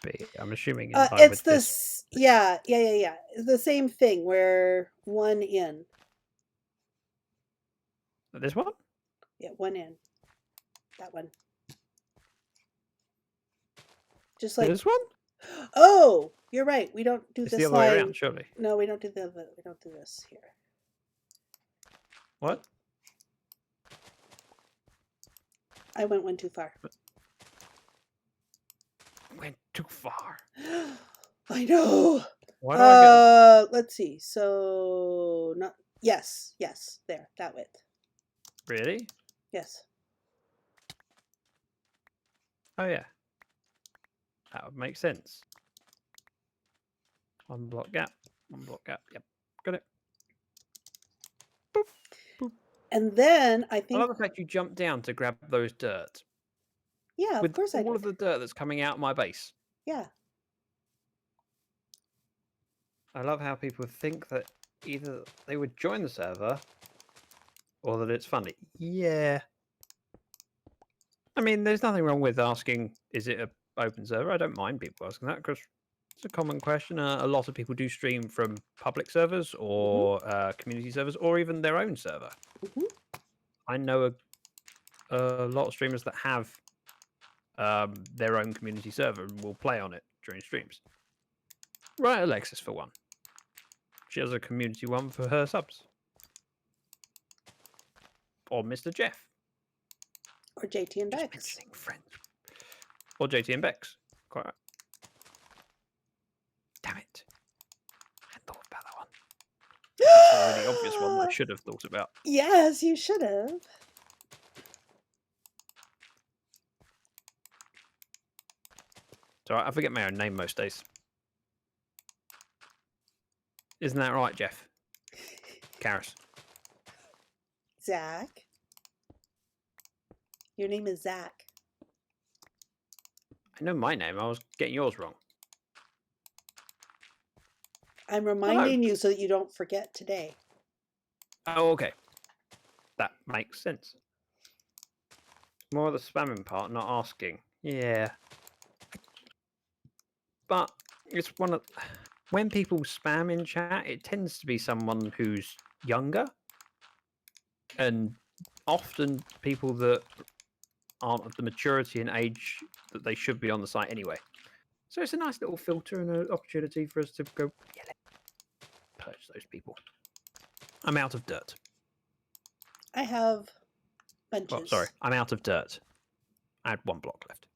be? I'm assuming in line It's with this. Yeah. It's the same thing where one in. This one? Yeah, one in. That one. Just like This one? Oh, you're right. We don't do It's this the other way line. around, surely. No, we don't do the other. We don't do this here. What? I went one too far. Went too far. I know. Why do I Let's see. So not yes, there, that width. get... Really? Yes. Oh, yeah. That would make sense. One block gap. Yep, got it. Boop, boop. And then I I think love the fact you jumped down to grab those dirt. yeah, with of course I all did. of the dirt that's coming out of my base. Yeah. I love how people think that either they would join the server or that it's funny. Yeah. I mean, there's nothing wrong with asking, is it an open server? I don't mind people asking that because it's a common question. A lot of people do stream from public servers or community servers or even their own server. I know a lot of streamers that have their own community server and will play on it during streams. Right, Alexis, for one. She has a community one for her subs. Or Mr. Jeff. Or JT and Just Bex. mentioning friends. Or JT and Bex. Quite right. Damn it. I hadn't thought about that one. That's a really obvious one that I should have thought about. Yes, you should have. It's alright, I forget my own name most days. Isn't that right, Jeff? Charis. Zach. Your name is Zach. I know my name, I was getting yours wrong. I'm reminding you so that you don't forget today. Oh, okay. That makes sense. More of the spamming part, not asking. Yeah. But it's one of... When people spam in chat, it tends to be someone who's younger. And often people that aren't of the maturity and age that they should be on the site anyway. So it's a nice little filter and an opportunity for us to go, yeah, let's purge those people. I'm out of dirt. I have bunches. Oh, sorry, I'm out of dirt. I had one block left.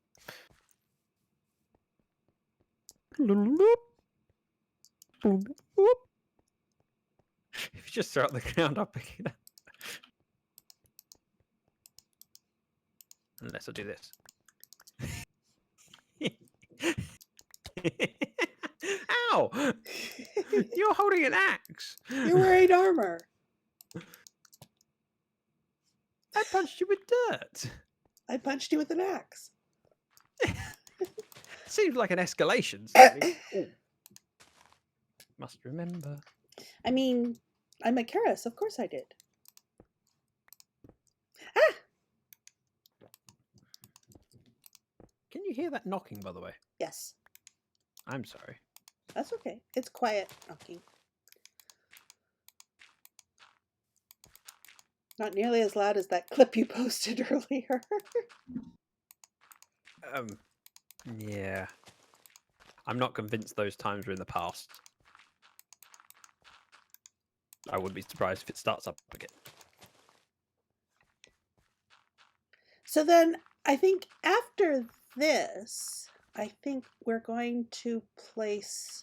If you just throw it on the ground, I'll pick it up. Unless I do this. Ow! You're holding an axe. You're wearing armor. I punched you with dirt. I punched you with an axe. Seems like an escalation. Certainly. Must remember. I mean, I'm a Charis. Of course I did. Ah! Can you hear that knocking, by the way? Yes. I'm sorry. That's okay. It's quiet knocking. Not nearly as loud as that clip you posted earlier. Yeah. I'm not convinced those times were in the past. I wouldn't be surprised if it starts up again. So then I think after this, I think we're going to place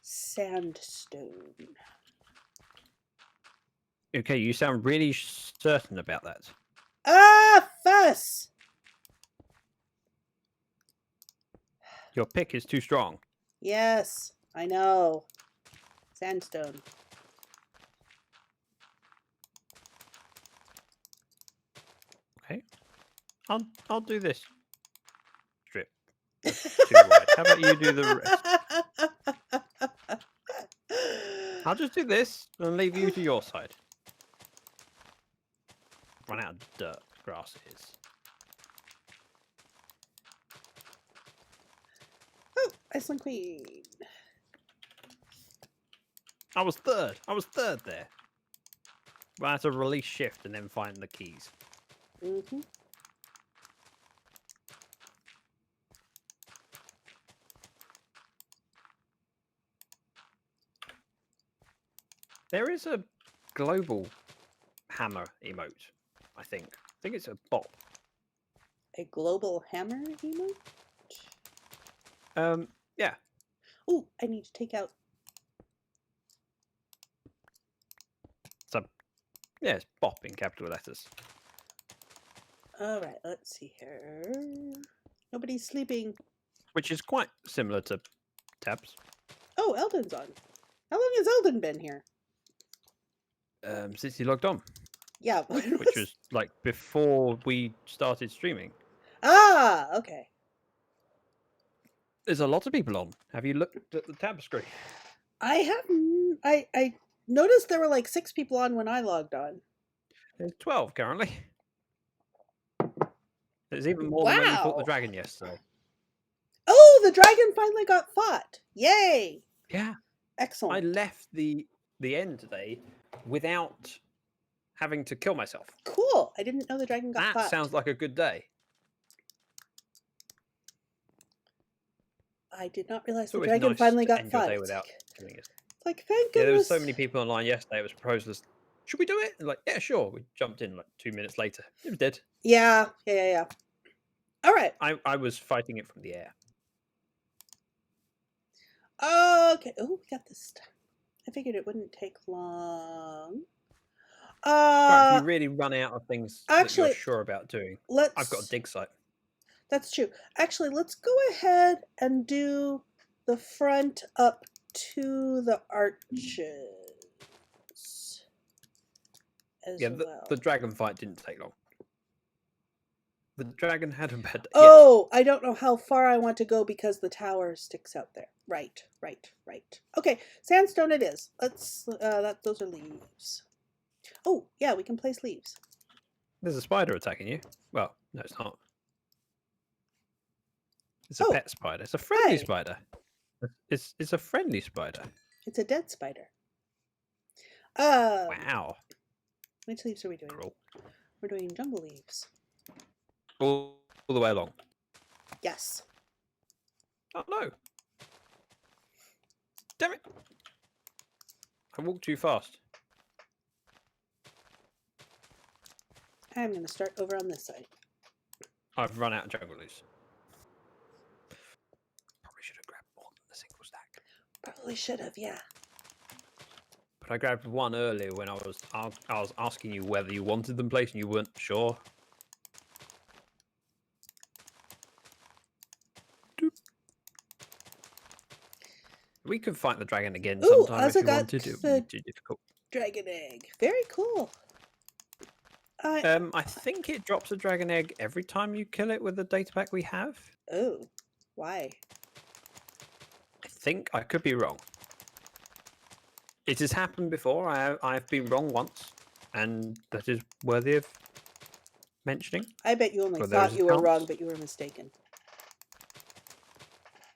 sandstone. Okay, you sound really certain about that. Ah, fuss! Your pick is too strong. Yes, I know. Sandstone. I'll do this strip. That's too wide. How about you do the rest? I'll just do this and leave you to your side. Run out of dirt. Grass it is. Oh, Iceland Queen. I was third. I was third there. I had to release shift and then find the keys. Mm-hmm. There is a global hammer emote, I think. I think it's a bot. A global hammer emote? Yeah. Oh, I need to take out. Yeah, it's bop in capital letters. All right, let's see here. Nobody's sleeping. Which is quite similar to tabs. Oh, Eldon's on. How long has Eldon been here? Since he logged on. Yeah. Which was like before we started streaming. Ah, okay. There's a lot of people on. Have you looked at the tab screen? I haven't. I noticed there were like 6 people on when I logged on. There's 12 currently. There's even more than when you fought the Wow. dragon yesterday. Oh, the dragon finally got fought. Yay. Yeah. Excellent. I left the end today without having to kill myself. Cool. I didn't know the dragon got That fought. sounds like a good day. I did not realize It's the always dragon nice finally to got end your fought. day It's without like, killing yourself. thank goodness. Yeah, there was so many people online yesterday. It was proposed as, should we do it? And like, yeah, sure. We jumped in like 2 minutes later. It was dead. Yeah. All right. I was fighting it from the air. Okay. Oh, we got this stuff. I figured it wouldn't take long. Right, if you really run out of things that actually, you're sure about doing, let's. I've got a dig site. That's true. Actually, let's go ahead and do the front up to the arches as Yeah, well. the dragon fight didn't take long. The dragon had a bad day. Oh, I don't know how far I want to go because the tower sticks out there. Right. Okay, sandstone it is. Let's. Those are leaves. Oh, yeah, we can place leaves. There's a spider attacking you. Well, no, it's not. It's a Oh, pet spider. It's a friendly hi. spider. It's a friendly spider. It's a dead spider. Wow. Which leaves are we doing? Cool. We're doing jungle leaves. All the way along. Yes. Oh no. Damn it. I walked too fast. I'm going to start over on this side. I've run out of jungle leaves. Probably should have grabbed more than the single stack. Probably should have, yeah. But I grabbed one earlier when I was asking you whether you wanted them placed and you weren't sure. Doop. We could fight the dragon again Ooh, sometime also if you got wanted. It the would be too difficult. dragon egg. Very cool. I think it drops a dragon egg every time you kill it with the data pack we have. Oh, why? I think I could be wrong. It has happened before. I've been wrong once, and that is worthy of mentioning. I bet you only Well, there thought is you were accounts. wrong, but you were mistaken.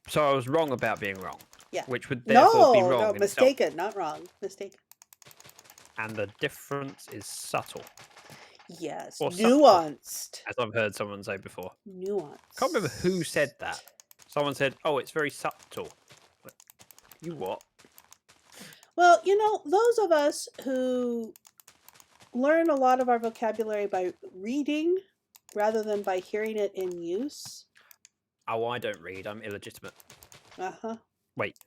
So I was wrong about being wrong. Yeah. Which would therefore be wrong. No, in mistaken, itself. not wrong. Mistaken. And the difference is subtle, Yes, Or subtle. nuanced. as I've heard someone say before. Nuanced. Can't remember who said that. Someone said, "Oh, it's very subtle." Like, you what? Well, you know, those of us who learn a lot of our vocabulary by reading rather than by hearing it in use. Oh, I don't read. I'm illegitimate. Uh-huh. Wait,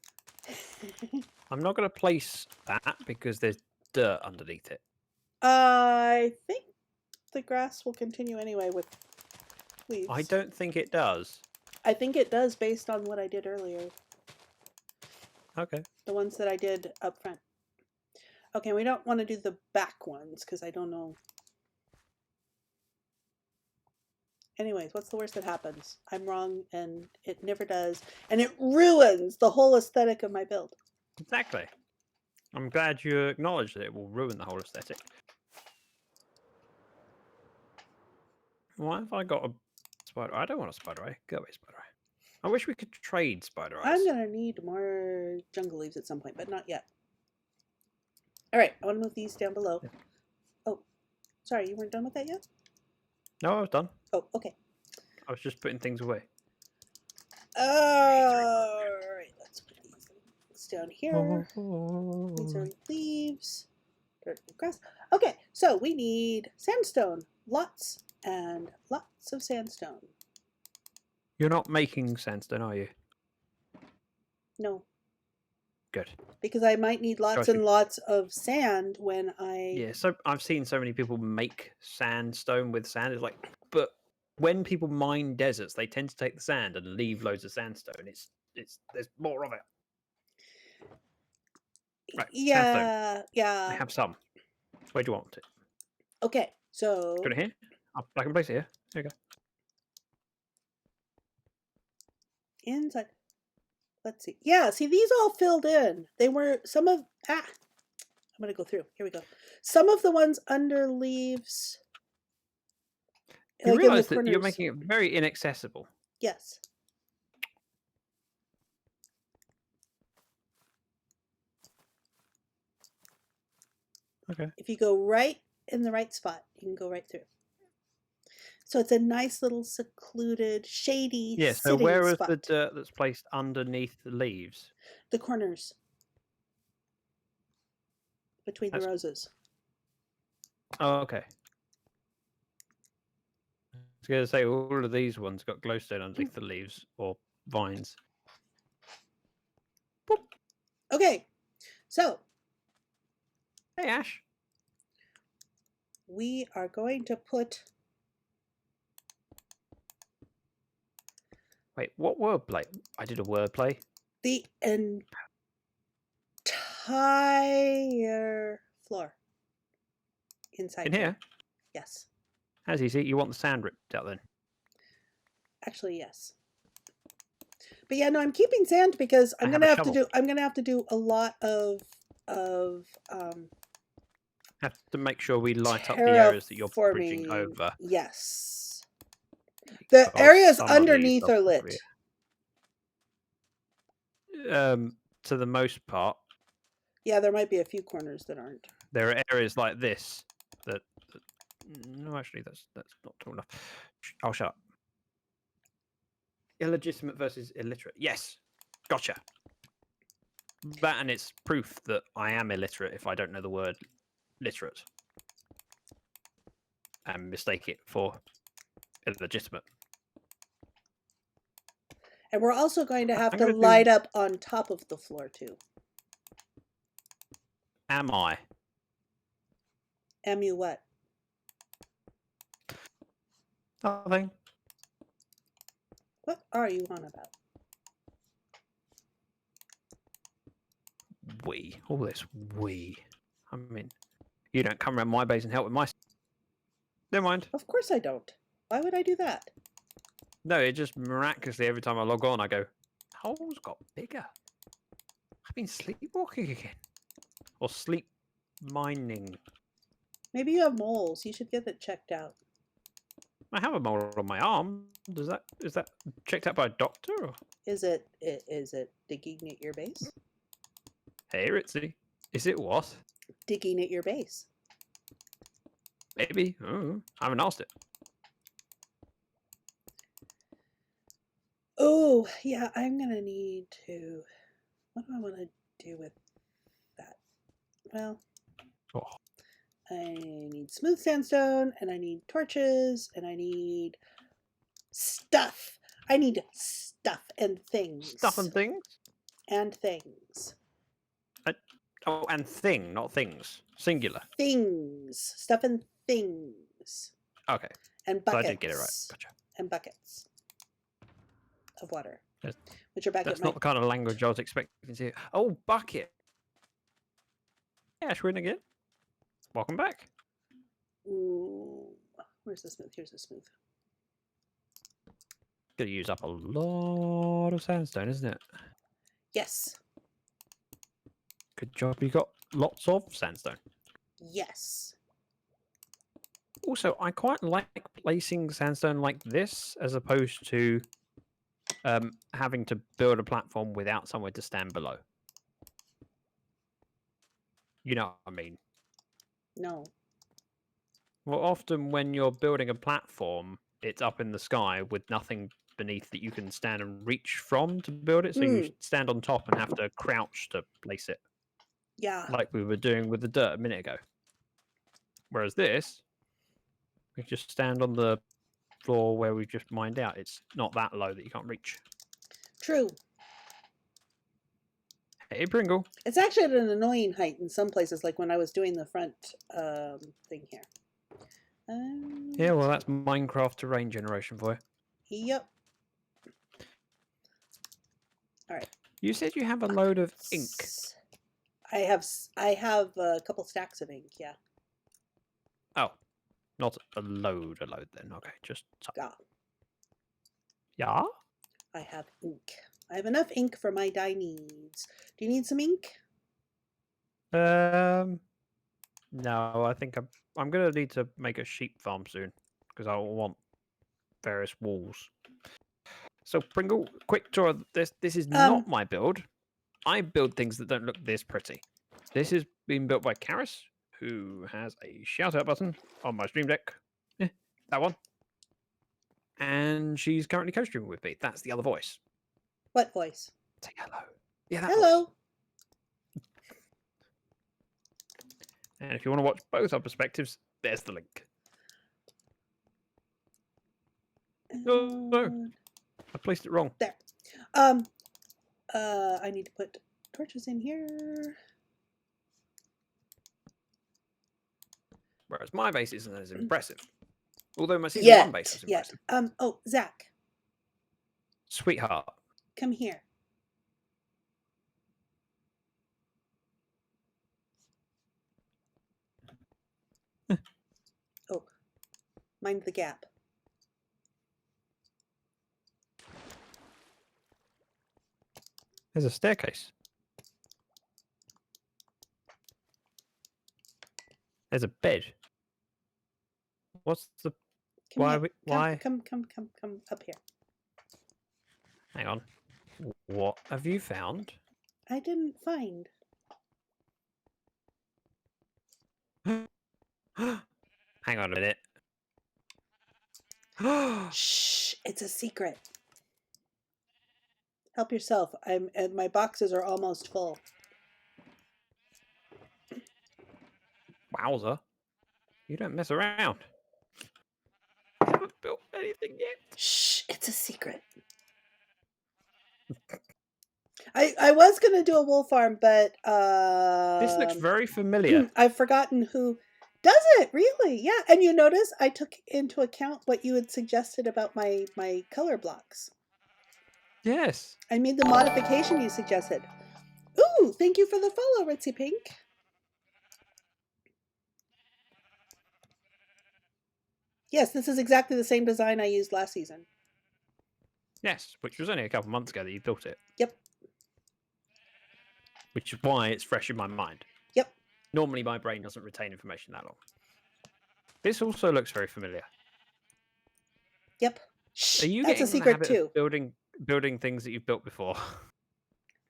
I'm not going to place that because there's dirt underneath it. I think the grass will continue anyway with leaves. I don't think it does. I think it does based on what I did earlier. Okay. The ones that I did up front. Okay, we don't want to do the back ones because I don't know. Anyways, what's the worst that happens? I'm wrong, and it never does, and it ruins the whole aesthetic of my build. Exactly. I'm glad you acknowledge that it will ruin the whole aesthetic. Why have I got a spider? I don't want a spider eye. Go away, spider eye. I wish we could trade spider eyes. I'm gonna need more jungle leaves at some point, but not yet. All right, I want to move these down below. Yeah. Oh, sorry, you weren't done with that yet? No, I was done. Oh, okay. I was just putting things away. All right, let's put these down here. These are leaves, dirt and grass. Okay, so we need sandstone. Lots and lots of sandstone. You're not making sandstone, are you? No, Good. because I might need lots Gotcha. and lots of sand when I... Yeah, so I've seen so many people make sandstone with sand. It's like, but when people mine deserts, they tend to take the sand and leave loads of sandstone. It's there's more of it. Right, sandstone. I Yeah. have some. Where do you want it? Okay, so... Got it here? I can place it here. There you go. Inside. Let's see. Yeah, see, these all filled in. They were some of... I'm going to go through. Here we go. Some of the ones under leaves... You like in the realise that you're corners. making it very inaccessible. Yes. Okay. If you go right in the right spot, you can go right through. So it's a nice little secluded, shady Yeah, so sitting where is spot. the dirt that's placed underneath the leaves? The corners. Between the roses. Oh, okay. I was going to say, all of these ones got glowstone underneath the leaves or vines. Boop. Okay, so Hey, Ash. we are going to put... Wait, what wordplay? I did a wordplay. the entire floor inside In here? Yes, As you see, you want the sand ripped out then? actually yes. But yeah, no, I'm keeping sand because I'm I gonna have a have to shovel. do. I'm gonna have to do a lot of Have to make sure we light up the areas that you're bridging terraforming. over. Yes, the because areas some of these underneath are probably- lit. To the most part, Yeah, there might be a few corners that aren't. there are areas like this that no, actually, that's not tall enough. I'll shut up. Illegitimate versus illiterate. Yes, gotcha. That and it's proof that I am illiterate if I don't know the word literate and mistake it for illegitimate. And we're also going to have I'm to gonna do- light up on top of the floor too. Am I? Am you what? Nothing. What are you on about? We. All this we. I mean, you don't come around my base and help with my... Never mind. Of course I don't. Why would I do that? No, it just miraculously, every time I log on, I go, holes got bigger. I've been sleepwalking again. Or sleep mining. Maybe you have moles. You should get that checked out. I have a mole on my arm. Is that checked out by a doctor? Or... Is it digging at your base? Hey, Ritzy. Is it what? Digging at your base. Maybe. I haven't asked it. Oh, yeah, I'm going to need to... What do I want to do with that? Well, Oh. I need smooth sandstone, and I need torches, and I need stuff. I need stuff and things. Stuff and things? And things. Oh, and thing, not things. Singular. Things. Stuff and things. Okay. And So I buckets. did get it right. Gotcha. And buckets of water. That's- Which are back That's at my... not the kind of language I was expecting to hear. Oh, bucket. Yeah, Ashwin again. Welcome back. Ooh, where's the smooth? Here's the smooth. Gonna use up a lot of sandstone, isn't it? Yes. Good job, you got lots of sandstone. Yes. Also, I quite like placing sandstone like this as opposed to having to build a platform without somewhere to stand below. You know what I mean? No. Well, often when you're building a platform, it's up in the sky with nothing beneath that you can stand and reach from to build it. So you stand on top and have to crouch to place it, Yeah. like we were doing with the dirt a minute ago. Whereas this, we just stand on the floor where we've just mined out. It's not that low that you can't reach. True. Hey, Pringle. It's actually at an annoying height in some places, like when I was doing the front thing here. Yeah, well, that's Minecraft terrain generation for you. Yep. All right. You said you have a load of ink. I have a couple stacks of ink. Yeah. Oh, not a load then. Okay, just Yeah. Yeah. I have ink. I have enough ink for my dye needs. Do you need some ink? No, I think I'm gonna need to make a sheep farm soon because I want various walls. So Pringle, quick tour of this. This is not my build. I build things that don't look this pretty. This is being built by Charis, who has a shout out button on my stream deck. That one. And she's currently co-streaming with me. That's the other voice. What voice? Say hello. Yeah, that Hello. voice. And if you want to watch both our perspectives, there's the link. No. I placed it wrong. There. I need to put torches in here. Whereas my base isn't as impressive. Although my season 1 base is impressive. Oh, Zach. Sweetheart. Come here. Oh, mind the gap. There's a staircase. There's a bed. What's the... Why? Come up here. Hang on. What have you found? I didn't find. Hang on a minute. Shh, it's a secret. Help yourself. My boxes are almost full. Wowza. You don't mess around. I haven't built anything yet. Shh, it's a secret. I was gonna do a wool farm, but this looks very familiar. I've forgotten who does it. Really? Yeah. And you notice I took into account what you had suggested about my color blocks. Yes. I made the modification you suggested. Ooh, thank you for the follow, Ritzy Pink. Yes, this is exactly the same design I used last season. Yes, which was only a couple months ago that you built it. Yep. Which is why it's fresh in my mind. Yep. Normally my brain doesn't retain information that long. This also looks very familiar. Yep. Shh, Are you that's getting a secret in the habit too. Of building things that you've built before?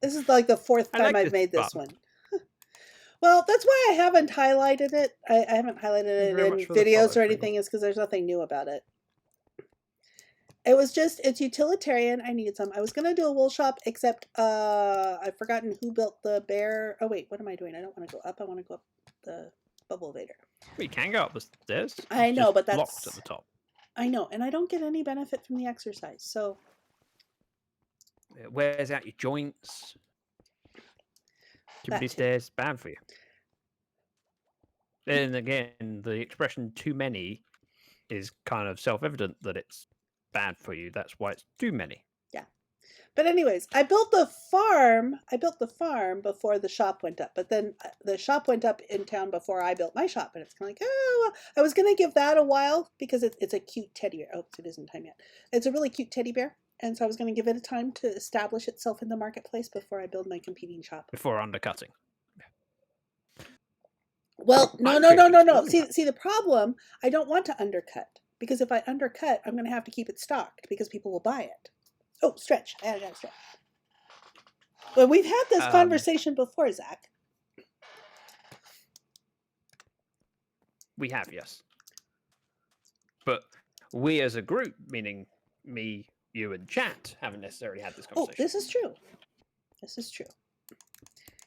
This is like the fourth time I've made this one. Well, that's why I haven't highlighted it. I haven't highlighted it in videos or anything, is because there's nothing new about it. It was just, it's utilitarian. I needed some. I was going to do a wool shop, except I've forgotten who built the bear. Oh, wait, what am I doing? I don't want to go up. I want to go up the bubble evader. We can go up the stairs. I know, but that's locked at the top. I know, and I don't get any benefit from the exercise, so. It wears out your joints. Too many stairs, bad for you. Then again, the expression too many is kind of self-evident that it's bad for you. That's why it's too many. Yeah. But anyways, I built the farm. I built the farm before the shop went up. But then the shop went up in town before I built my shop, and it's kind of like, oh, well, I was gonna give that a while because it's a cute teddy bear. Oh, it isn't time yet. It's a really cute teddy bear, and so I was gonna give it a time to establish itself in the marketplace before I build my competing shop. Before undercutting. Well, no. See, the problem. I don't want to undercut because if I undercut, I'm gonna have to keep it stocked because people will buy it. Oh, stretch. I gotta stretch. Well, we've had this conversation before, Zach. We have, yes. But we as a group, meaning me, you, and chat, haven't necessarily had this conversation. Oh, this is true. This is true.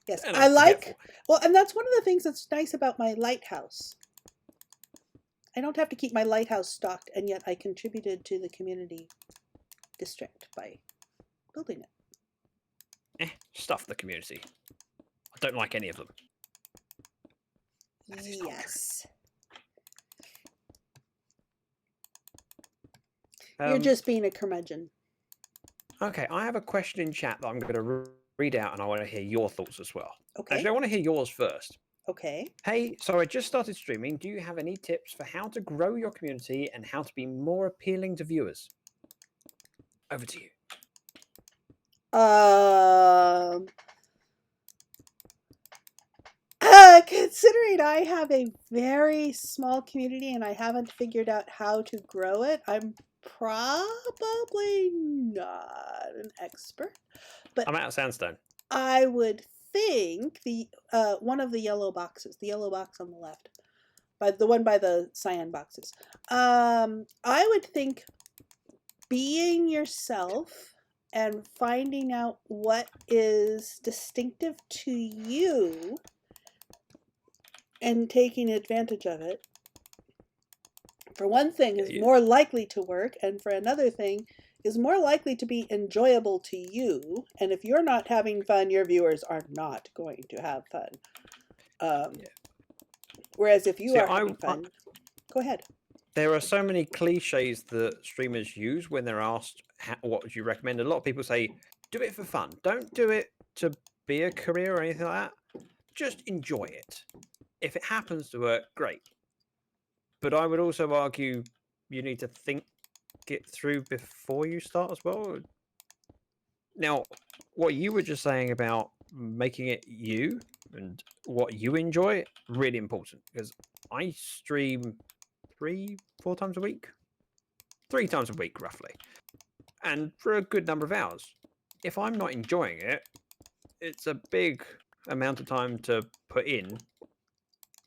Yes, And I like... forgetful. Well, and that's one of the things that's nice about my lighthouse. I don't have to keep my lighthouse stocked, and yet I contributed to the community district by building it. Stuff the community. I don't like any of them. That is not Yes. true. You're just being a curmudgeon. Okay, I have a question in chat that I'm going to read out, and I want to hear your thoughts as well. Okay. Actually, I want to hear yours first. Okay. Hey, so I just started streaming. Do you have any tips for how to grow your community and how to be more appealing to viewers? Over to you. Considering I have a very small community and I haven't figured out how to grow it, I'm probably not an expert. But I'm out of sandstone. I would think the one of the yellow boxes, the yellow box on the left, by the one by the cyan boxes. I would think being yourself and finding out what is distinctive to you and taking advantage of it, for one thing, is more likely to work, and for another thing, is more likely to be enjoyable to you. And if you're not having fun, your viewers are not going to have fun. Whereas if you are having fun, go ahead. There are so many cliches that streamers use when they're asked, what would you recommend? A lot of people say, do it for fun. Don't do it to be a career or anything like that. Just enjoy it. If it happens to work, great. But I would also argue you need to think it through before you start as well. Now, what you were just saying about making it you and what you enjoy, really important, because I stream 3-4 times a week, 3 times a week roughly, and for a good number of hours. If I'm not enjoying it, it's a big amount of time to put in,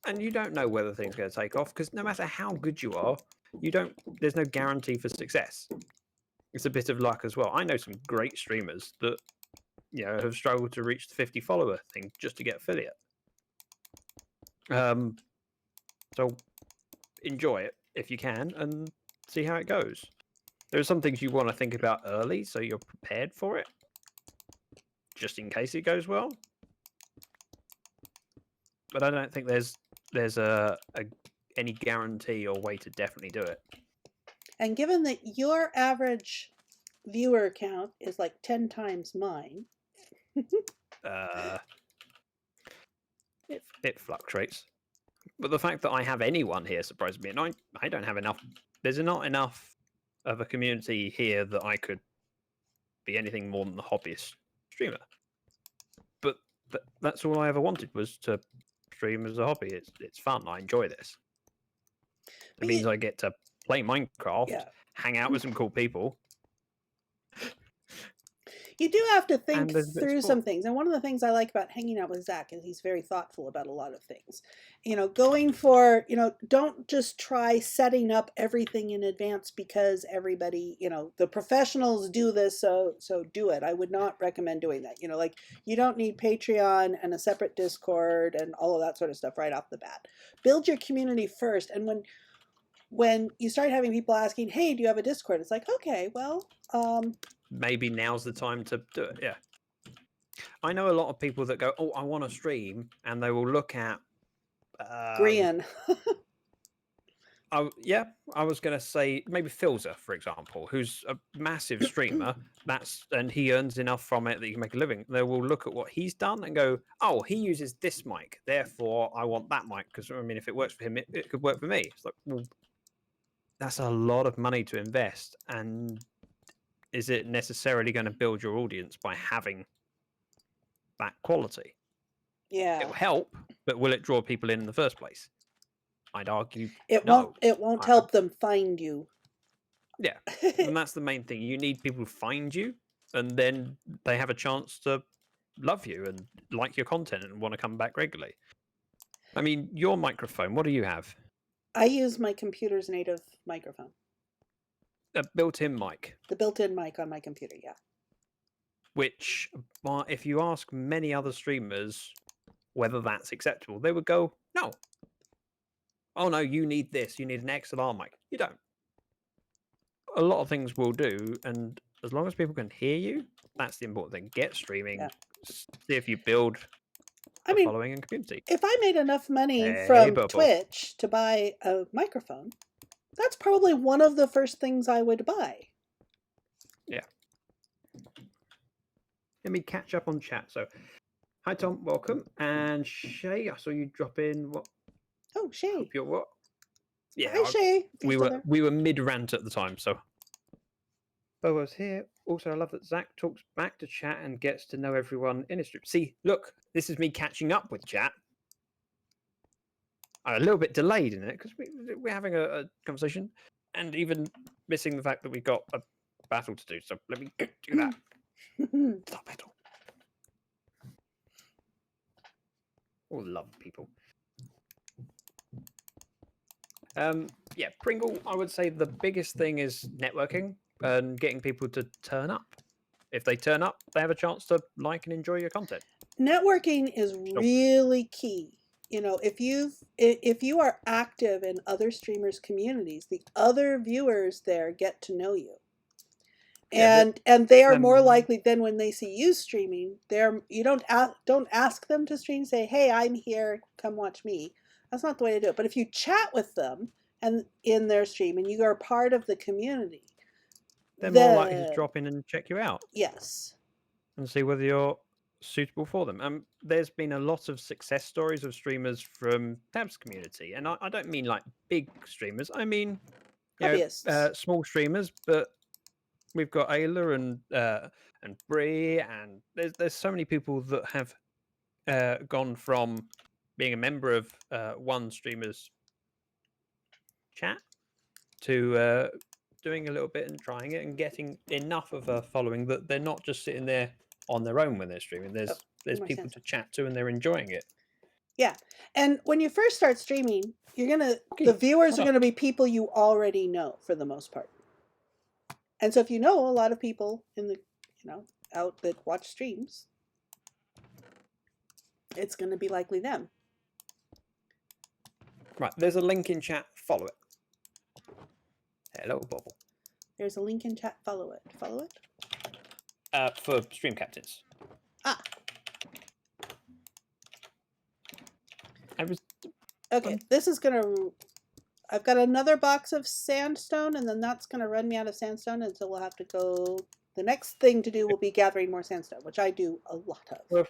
and you don't know whether things are going to take off, because no matter how good you are, there's no guarantee for success. It's a bit of luck as well. I know some great streamers that have struggled to reach the 50 follower thing just to get affiliate. So enjoy it if you can and see how it goes. There are some things you want to think about early so you're prepared for it, just in case it goes well. But I don't think there's any guarantee or way to definitely do it. And given that your average viewer count is like 10 times mine. It fluctuates. But the fact that I have anyone here surprises me. And I don't have enough. There's not enough of a community here that I could be anything more than a hobbyist streamer. But that's all I ever wanted, was to stream as a hobby. It's fun. I enjoy this. It means I get to play Minecraft, hang out with some cool people. You do have to think through some things. And one of the things I like about hanging out with Zach is he's very thoughtful about a lot of things. Going for, don't just try setting up everything in advance because everybody, the professionals do this, so do it. I would not recommend doing that. Like, you don't need Patreon and a separate Discord and all of that sort of stuff right off the bat. Build your community first. And when you start having people asking, hey, do you have a Discord? It's like, okay, well, maybe now's the time to do it. Yeah. I know a lot of people that go, oh, I want to stream, and they will look at Grian. Yeah, I was going to say maybe Filzer, for example, who's a massive streamer. And he earns enough from it that he can make a living. They will look at what he's done and go, "Oh, he uses this mic, therefore I want that mic." Because I mean, if it works for him, it could work for me. It's like, well, that's a lot of money to invest, and is it necessarily going to build your audience by having that quality? Yeah. It will help, but will it draw people in the first place? I'd argue It no. won't help them find you. Yeah, and that's the main thing. You need people to find you, and then they have a chance to love you and like your content and want to come back regularly. I mean, your microphone, what do you have? I use my computer's native microphone. A built-in mic. The built-in mic on my computer, yeah. Which, if you ask many other streamers whether that's acceptable, they would go, no. Oh, no, you need this. You need an XLR mic. You don't. A lot of things will do, and as long as people can hear you, that's the important thing. Get streaming. Yeah. See if you build a following and community. If I made enough money from Twitch to buy a microphone, that's probably one of the first things I would buy. Yeah. Let me catch up on chat. So, hi Tom, welcome. And Shay, I saw you drop in. What? Oh, Shay. Hope you're what? Yeah. Hi, Shay. We were mid rant at the time, so. Bobo's here. Also, I love that Zach talks back to chat and gets to know everyone in his stream. See, look, this is me catching up with chat. I'm a little bit delayed in it because we're having a conversation, and even missing the fact that we've got a battle to do. So let me do that. Stop battle. Oh, love people. Yeah, Pringle, I would say the biggest thing is networking and getting people to turn up. If they turn up, they have a chance to like and enjoy your content. Networking is really key. You know, if you are active in other streamers' communities, the other viewers there get to know you. And they are more likely then when they see you streaming, you don't ask them to stream, say, "Hey, I'm here, come watch me." That's not the way to do it. But if you chat with them and in their stream and you are part of the community, they're more likely to drop in and check you out. Yes. And see whether you're suitable for them. There's been a lot of success stories of streamers from Tab's community, and I don't mean like big streamers. I mean, small streamers. But we've got Ayla and Bree, and there's so many people that have gone from being a member of one streamer's chat to doing a little bit and trying it and getting enough of a following that they're not just sitting there on their own when they're streaming. There's people to chat to and they're enjoying it. Yeah. And when you first start streaming, the viewers are gonna be people you already know for the most part. And so if you know a lot of people in the out that watch streams, it's gonna be likely them. Right, there's a link in chat, follow it. Hello, Bobble. There's a link in chat, follow it. Follow it? For stream captains. Okay, this is I've got another box of sandstone, and then that's gonna run me out of sandstone, and so we'll have to go. The next thing to do will be gathering more sandstone, which I do a lot of. Well,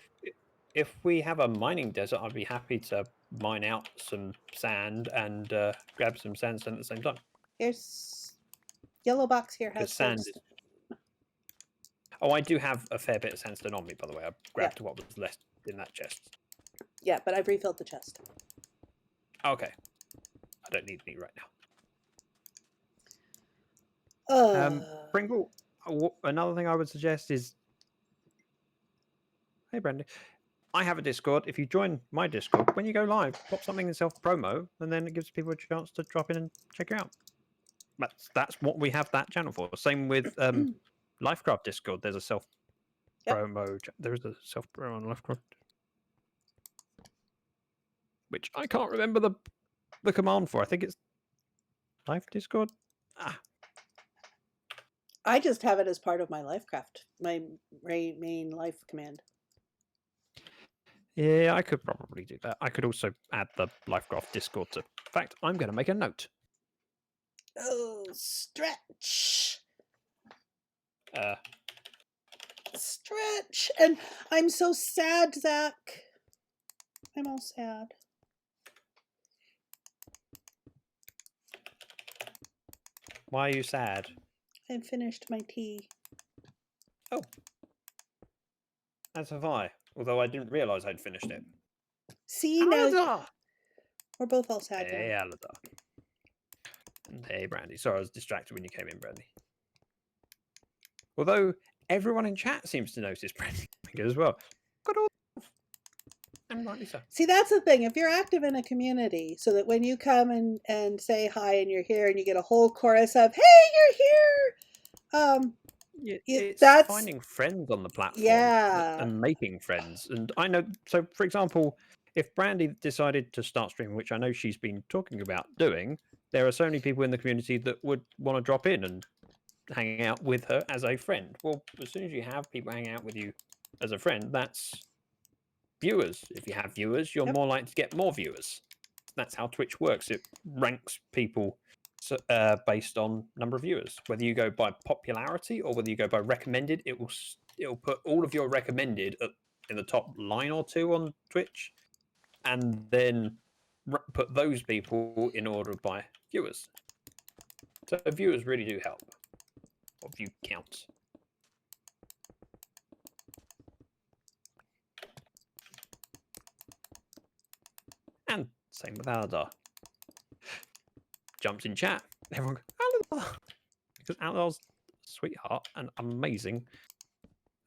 if we have a mining desert, I'd be happy to mine out some sand and grab some sandstone at the same time. Here's yellow box here has sandstone. Oh, I do have a fair bit of sandstone on me, by the way. I grabbed what was left in that chest. Yeah, but I've refilled the chest. Okay. I don't need any right now. Pringle, another thing I would suggest is... Hey, Brandy. I have a Discord. If you join my Discord, when you go live, pop something in self-promo, and then it gives people a chance to drop in and check you out. That's what we have that channel for. Same with LyfCraft Discord. There's a self-promo. There is a self-promo on LyfCraft. Which I can't remember the command for. I think it's Live Discord. I just have it as part of my LyfCraft, my main life command. Yeah, I could probably do that. I could also add the LyfCraft Discord to... In fact, I'm going to make a note. Oh, stretch. Stretch. And I'm so sad, Zach. I'm all sad. Why are you sad? I finished my tea. Oh. As have I. Although I didn't realise I'd finished it. See, now Aladar! we're both all sad Hey, now. Aladar. And hey, Brandy. Sorry, I was distracted when you came in, Brandy. Although everyone in chat seems to notice Brandy as well. Good old. And rightly so. See, that's the thing. If you're active in a community, so that when you come and say hi and you're here and you get a whole chorus of, hey, you're here. It's That's finding friends on the platform. Yeah. And making friends. And I know, so for example, if Brandy decided to start streaming, which I know she's been talking about doing, there are so many people in the community that would want to drop in and hang out with her as a friend. Well, as soon as you have people hang out with you as a friend, that's viewers. If you have viewers, you're Yep. more likely to get more viewers. That's how Twitch works. It ranks people based on number of viewers. Whether you go by popularity or whether you go by recommended, it'll put all of your recommended in the top line or two on Twitch, and then put those people in order by viewers. So viewers really do help. Or view counts. And same with Aladar. Jumps in chat. Everyone goes, Aladar! Because Aladar's a sweetheart and amazing.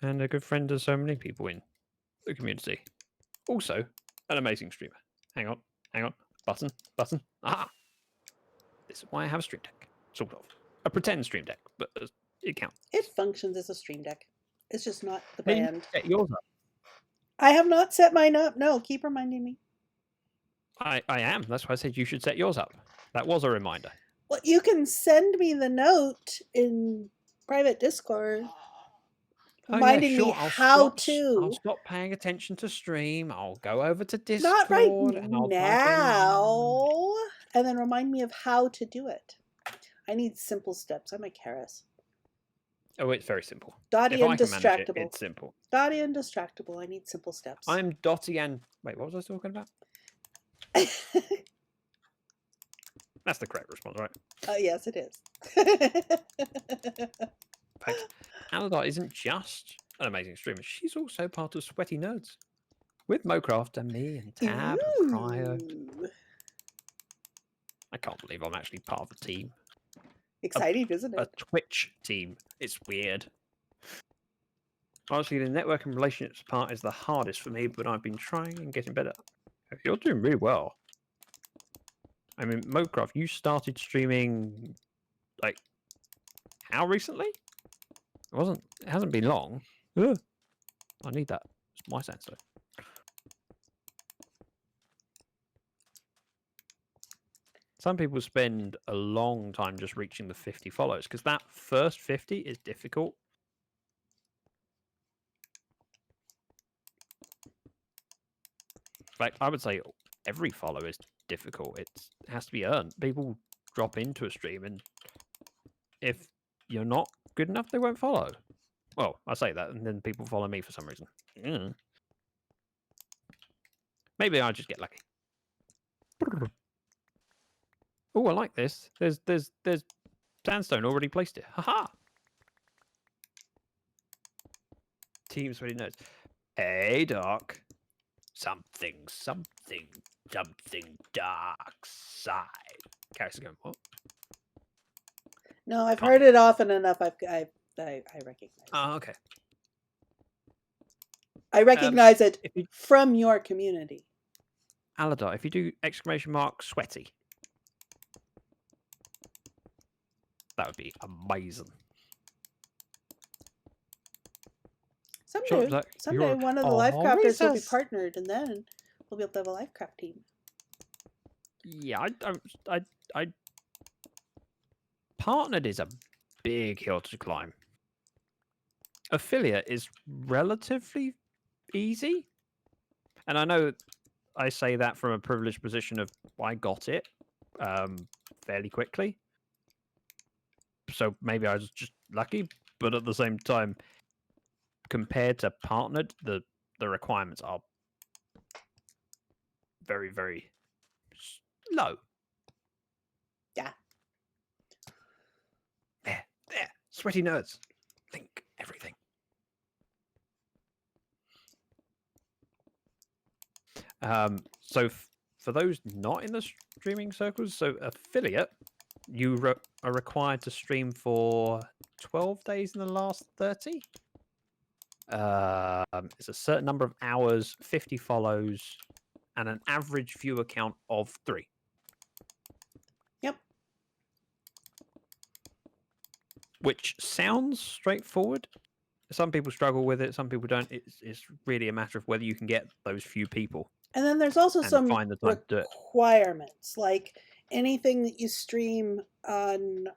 And a good friend to so many people in the community. Also, an amazing streamer. Hang on. Button. Ah! This is why I have a stream deck. Sort of. A pretend stream deck, but it counts. It functions as a stream deck. It's just not the Hey, band. set yours up. I have not set mine up. No, keep reminding me. I am. That's why I said you should set yours up. That was a reminder. Well, you can send me the note in private Discord. Reminding me how to. I'll stop paying attention to stream. I'll go over to Discord. Not right and I'll now. And then remind me of how to do it. I need simple steps. I'm a Charis. Oh, it's very simple. Dotty If and I can manage it, distractible. it's simple. Dotty and distractible. I need simple steps. I'm Dotty and... Wait, what was I talking about? That's the correct response, right? Yes, it is. Aladar isn't just an amazing streamer. She's also part of Sweaty Nerds. With Mocraft and me and Tab and Cryo. Ooh. I can't believe I'm actually part of a team. Exciting, isn't A it? Twitch team. It's weird. Honestly, the network and relationships part is the hardest for me, but I've been trying and getting better. You're doing really well. I mean, Mocraft, you started streaming, like, how recently? It hasn't been long. Ugh. I need that. It's my sense, though. Some people spend a long time just reaching the 50 follows, because that first 50 is difficult. In fact, I would say every follow is difficult. It has to be earned. People drop into a stream, and if you're not good enough, they won't follow. Well, I say that, and then people follow me for some reason. Maybe I just get lucky. Oh, I like this. There's sandstone already placed here. Haha. Team Sweaty Nerds. Hey, Doc. Something dark side. Charis is going, what? No, I've heard it often enough. I recognize. Oh, okay. I recognize it If you, from your community. Aladar, if you do ! sweaty, that would be amazing. Someday, Zach, someday you're one of the all LyfCrafters will be racist. partnered, and then we'll be able to have a LyfCraft team. Yeah, I partnered is a big hill to climb. Affiliate is relatively easy, and I know I say that from a privileged position of I got it fairly quickly. So maybe I was just lucky, but at the same time, compared to partnered, the requirements are very, very low. Yeah. There, sweaty nerds. Think everything. So for those not in the streaming circles, so affiliate, you are required to stream for 12 days in the last 30. It's a certain number of hours, 50 follows, and an average viewer count of 3. Yep. Which sounds straightforward. Some people struggle with it, some people don't. It's really a matter of whether you can get those few people. And then there's also And some find the time to do it. requirements, like anything that you stream on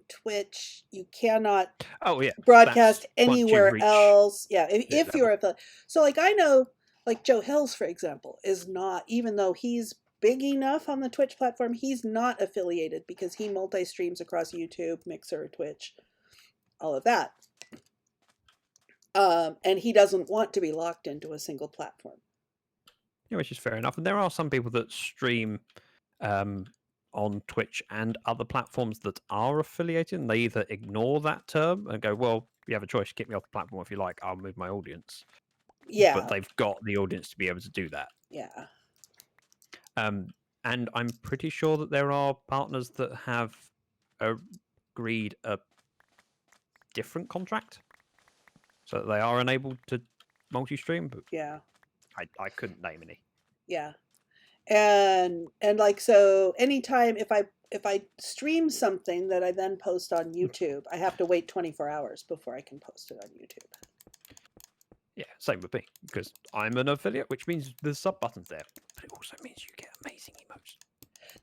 Twitch, you cannot Oh yeah, broadcast that's once you anywhere reach else. Yeah, if level. you're affiliate. So like I know, like Joe Hills, for example, is not, even though he's big enough on the Twitch platform, he's not affiliated because he multi-streams across YouTube, Mixer, Twitch, all of that. And he doesn't want to be locked into a single platform. Yeah, which is fair enough. And there are some people that stream on Twitch and other platforms that are affiliated, and they either ignore that term and go, well, you have a choice, kick me off the platform if you like, I'll move my audience. Yeah. But they've got the audience to be able to do that. Yeah. And I'm pretty sure that there are partners that have agreed a different contract, so that they are enabled to multi-stream, but Yeah. I couldn't name any. Yeah. And like, so anytime if I stream something that I then post on YouTube, I have to wait 24 hours before I can post it on YouTube. Yeah, same with me, because I'm an affiliate, which means there's sub buttons there, but it also means you get amazing emotes.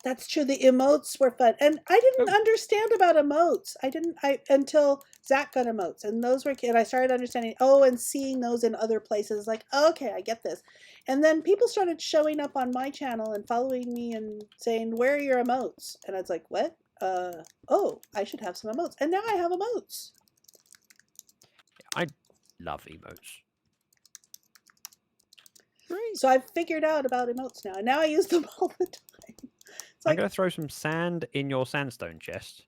That's true. The emotes were fun, and I didn't understand about emotes. I until Zach got emotes, and those were, and I started understanding. Oh, and seeing those in other places, like, okay, I get this. And then people started showing up on my channel and following me and saying, "Where are your emotes?" And I was like, "What? Oh, I should have some emotes." And now I have emotes. I love emotes. Great. So I've figured out about emotes now, and now I use them all the time. It's I'm like, going to throw some sand in your sandstone chest.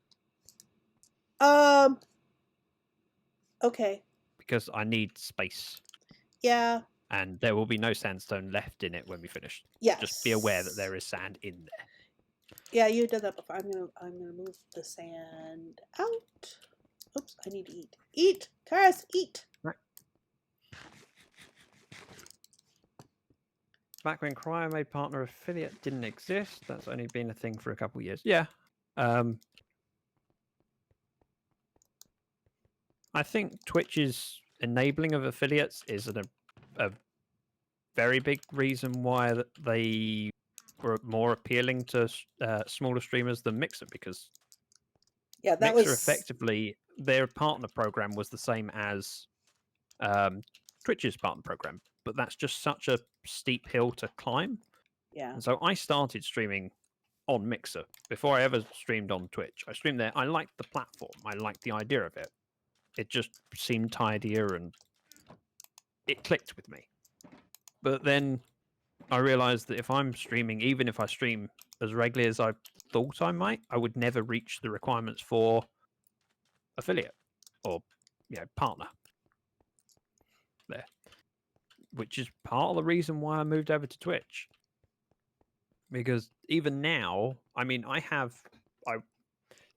Okay. Because I need space. Yeah. And there will be no sandstone left in it when we finish. Yes. Just be aware that there is sand in there. Yeah, you did that before. I'm gonna move the sand out. Oops, I need to eat. Eat! Charis, eat! Right. Back when Cryo made partner affiliate didn't exist, that's only been a thing for a couple of years. Yeah. I think Twitch's enabling of affiliates is a very big reason why they were more appealing to smaller streamers than Mixer, because yeah, that Mixer was effectively, their partner program was the same as Twitch's partner program, but that's just such a steep hill to climb. Yeah. And so I started streaming on Mixer before I ever streamed on Twitch. I streamed there. I liked the platform. I liked the idea of it. It just seemed tidier and it clicked with me. But then I realized that if I'm streaming, even if I stream as regularly as I thought I might, I would never reach the requirements for affiliate or partner there, which is part of the reason why I moved over to Twitch. Because even now, I mean, I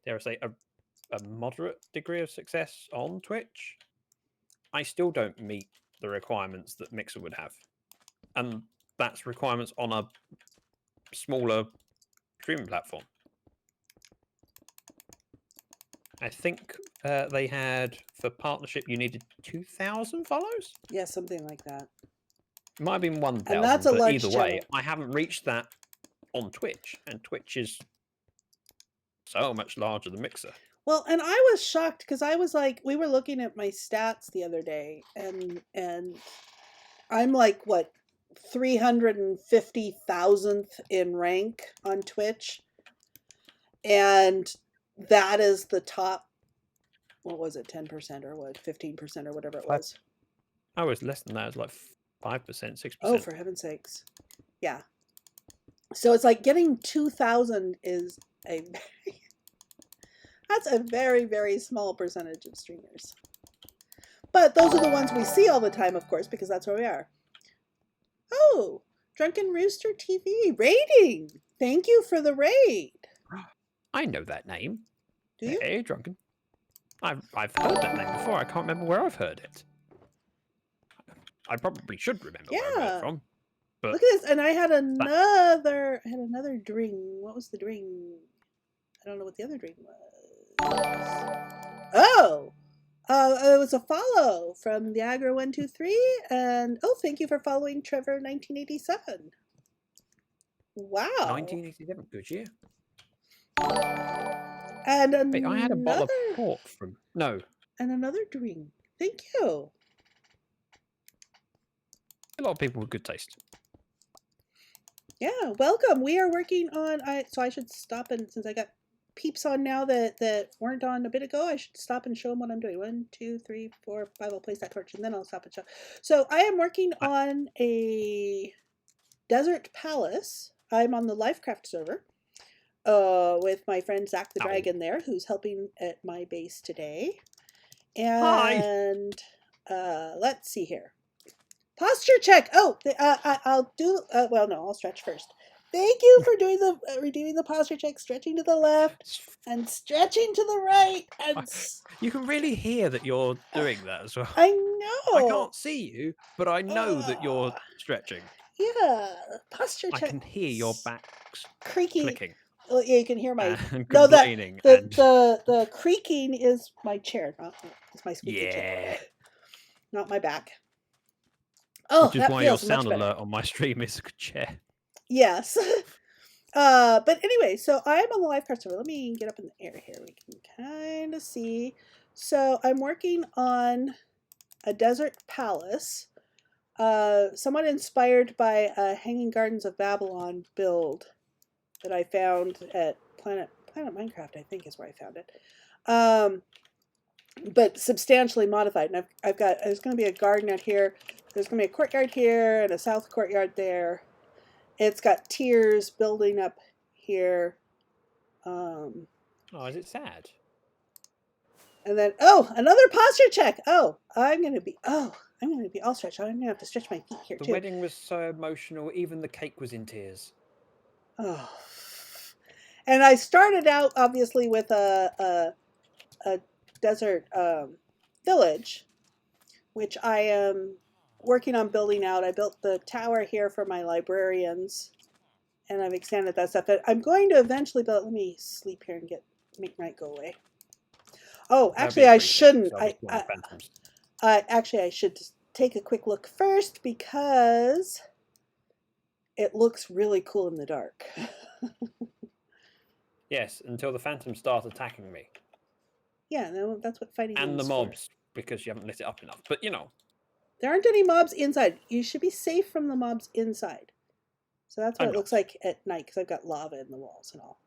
dare I say, a moderate degree of success on Twitch. I still don't meet the requirements that Mixer would have. And that's requirements on a smaller streaming platform. I think they had, for partnership, you needed 2,000 follows? Yeah, something like that. It might have been 1,000, And that's a but large either way, channel. I haven't reached that on Twitch, and Twitch is so much larger than Mixer. Well, and I was shocked because I was like, we were looking at my stats the other day, and I'm like, what, 350,000th in rank on Twitch, and that is the top, what was it, 10% or what, 15% or whatever it was. Oh, it's less than that. It's like 5%, 6%. Oh, for heaven's sakes. Yeah. So it's like getting 2,000 is a that's a very, very small percentage of streamers. But those are the ones we see all the time, of course, because that's where we are. Oh, Drunken Rooster TV raiding. Thank you for the raid. I know that name. Do you? Hey, Drunken. I've heard that name before. I can't remember where I've heard it. I probably should remember where I heard it from. But look at this, and I had another dream. What was the dream? I don't know what the other dream was. Oh, it was a follow from the Aggro 123, and oh, thank you for following Trevor 1987. Wow. 1987, good year. And another, hey, I had a bottle of port from no. And another dream. Thank you. A lot of people with good taste. Yeah, welcome. We are working on. So I should stop, and since I got peeps on now that weren't on a bit ago, I should stop and show them what I'm doing. 1, 2, 3, 4, 5. I'll place that torch, and then I'll stop and show. So I am working on a desert palace. I'm on the LyfCraft server with my friend ZactheDragon there, who's helping at my base today. And let's see here. Posture check. Oh, I'll do. Well, no, I'll stretch first. Thank you for doing the redoing the posture check, stretching to the left and stretching to the right. And you can really hear that you're doing that as well. I know. I can't see you, but I know that you're stretching. Yeah, posture check. I can hear your back clicking. Well, yeah, you can hear my complaining. The creaking is my chair, not it's my squeaky chair, not my back. Oh, which is why your sound alert on my stream is a chair. Yes. But anyway, so I'm on the LyfCraft server. Let me get up in the air here. We can kind of see. So I'm working on a desert palace, somewhat inspired by a Hanging Gardens of Babylon build that I found at Planet Minecraft, I think is where I found it. But substantially modified. And there's going to be a garden out here. There's going to be a courtyard here and a south courtyard there. It's got tiers building up here. Oh, is it sad? And then, another posture check. I'm going to be all stretched. I'm going to have to stretch my feet here too. The wedding was so emotional. Even the cake was in tears. Oh. And I started out, obviously, with a desert village, which I am working on building out. I built the tower here for my librarians, and I've extended that stuff. But I'm going to eventually build. Let me sleep here and make night go away. Oh, actually, I shouldn't. I should just take a quick look first because it looks really cool in the dark. Yes, until the phantoms start attacking me. Yeah, that's what fighting is. And the mobs, because you haven't lit it up enough. But, you know. There aren't any mobs inside. You should be safe from the mobs inside. So that's what it looks like at night, because I've got lava in the walls and all.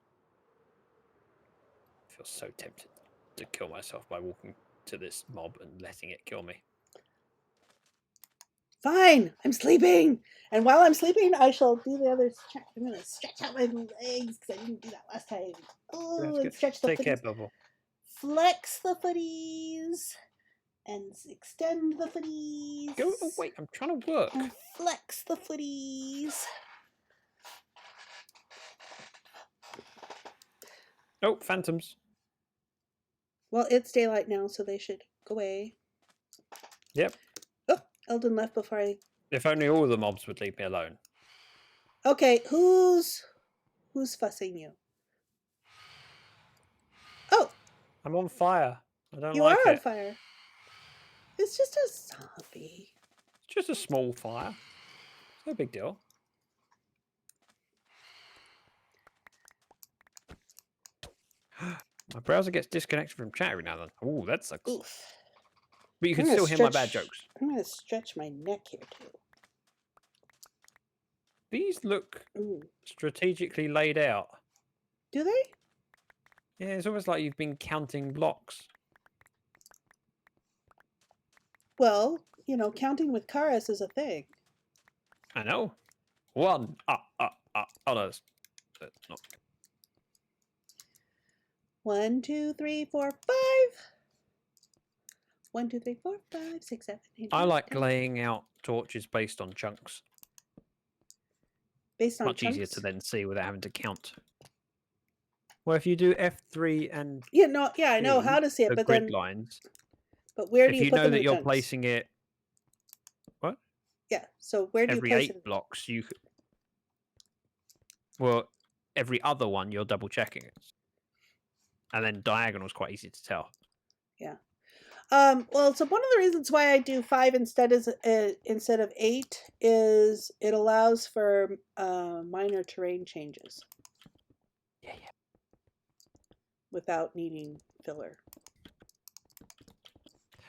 I feel so tempted to kill myself by walking to this mob and letting it kill me. Fine, I'm sleeping. And while I'm sleeping, I shall do the other stretch. I'm going to stretch out my legs, because I didn't do that last time. Oh, and stretch the footies. Take care, Bubble. Flex the footies. And extend the footies. Oh, wait, I'm trying to work. And flex the footies. Oh, phantoms. Well, it's daylight now, so they should go away. Yep. Oh, Eldon left before I... If only all the mobs would leave me alone. Okay, who's fussing you? Oh! I'm on fire. I don't like it. You are on fire. It's just a zombie. It's just a small fire. It's no big deal. My browser gets disconnected from chat every now and then. Oh, that sucks. Oof. But you can still hear my bad jokes. I'm going to stretch my neck here, too. These look strategically laid out. Do they? Yeah, it's almost like you've been counting blocks. Well, you know, counting with Charis is a thing. I know. 1. Oh, no, that's not. 1, 2, 3, 4, 5. 1, 2, 3, 4, 5, 6, 7, 8, I 9, like 10. laying out torches based on chunks. Based on Much easier chunks. to then see without having to count. Well, if you do F3 and Yeah, no, yeah, I know 2, how to see it, the but grid then, lines. but where do If you you put know them in that the you're chunks? placing it, what? Yeah, so where do you Every place 8 it? blocks, you. Well, every other one you're double checking it, and then diagonal is quite easy to tell. Yeah. Well, so one of the reasons why I do 5 instead of 8 is it allows for minor terrain changes Yeah. without needing filler.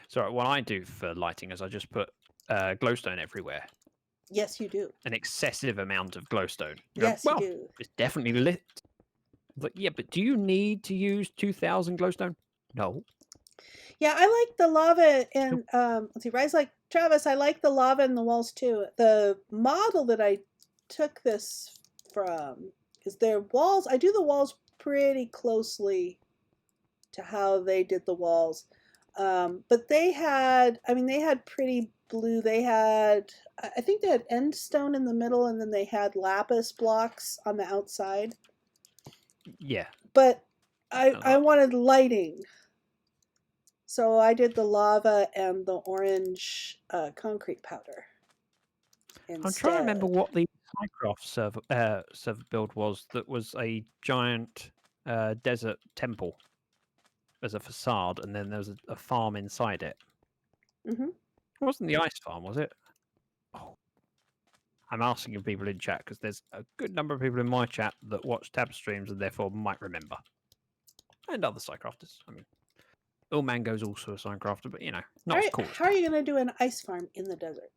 So what I do for lighting is I just put glowstone everywhere. Yes, you do. An excessive amount of glowstone. Yes, well, you do. it's definitely lit. But yeah, but do you need to use 2,000 glowstone? No. Yeah, I like the lava and let's see, Rise like Travis, I like the lava in the walls too. The model that I took this from is their walls. I do the walls pretty closely to how they did the walls. But they had, I mean, they had pretty blue. They had, I think they had end stone in the middle, and then they had lapis blocks on the outside. Yeah. But I wanted lighting. So I did the lava and the orange concrete powder instead. I'm trying to remember what the LyfCraft server build was that was a giant desert temple as a facade, and then there was a farm inside it. Mm-hmm. It wasn't the ice farm, was it? Oh. I'm asking you people in chat because there's a good number of people in my chat that watch tab streams and therefore might remember. And other sidecrafters. I mean, Bill Mango's also a sidecrafter, but you know, not as cool as How are you going to do an ice farm in the desert?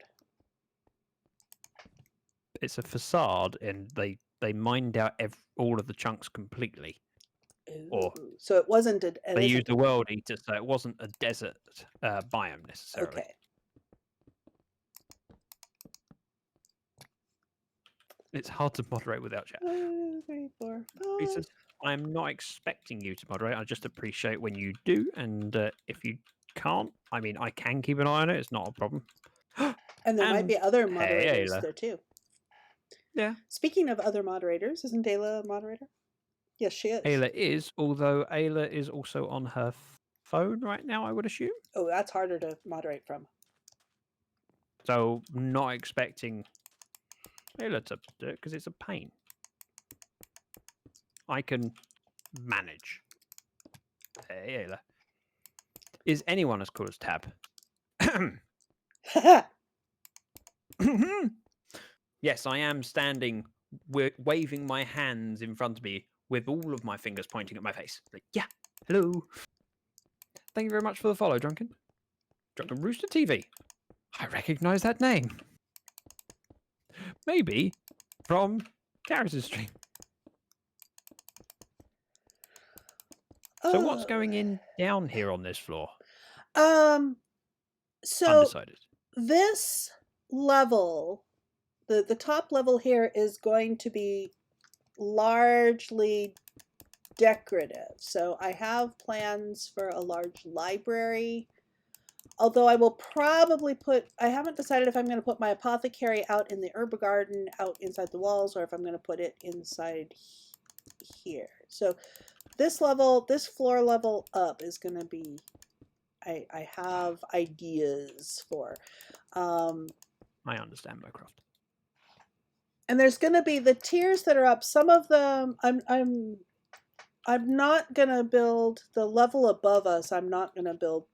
It's a facade, and they mined out all of the chunks completely. Or so it wasn't a. they used a world eater, so it wasn't a desert biome necessarily. Okay. It's hard to moderate without chat. 1, 2, 3, 4, 5. I'm not expecting you to moderate. I just appreciate when you do, and if you can't, I mean, I can keep an eye on it. It's not a problem. And there might be other moderators Ayla. there too. Yeah. Speaking of other moderators, isn't Ayla a moderator? Yes, she is. Ayla is, although Ayla is also on her phone right now, I would assume. Oh, that's harder to moderate from. So not expecting Ayla to do it because it's a pain. I can manage. Hey, Ayla. Is anyone as cool as Tab? Yes, I am standing, waving my hands in front of me with all of my fingers pointing at my face. Like, yeah, hello. Thank you very much for the follow, Drunken. Drunken Rooster TV. I recognise that name. Maybe from Charis' stream. So what's going in down here on this floor? So Undecided. this level, the top level here is going to be largely decorative. So I have plans for a large library. Although I will probably I haven't decided if I'm going to put my apothecary out in the herb garden, out inside the walls, or if I'm going to put it inside here. So this floor level up is going to be, I have ideas for. I understand Minecraft. And there's going to be the tiers that are up. Some of them, I'm not going to build the level above us. I'm not going to build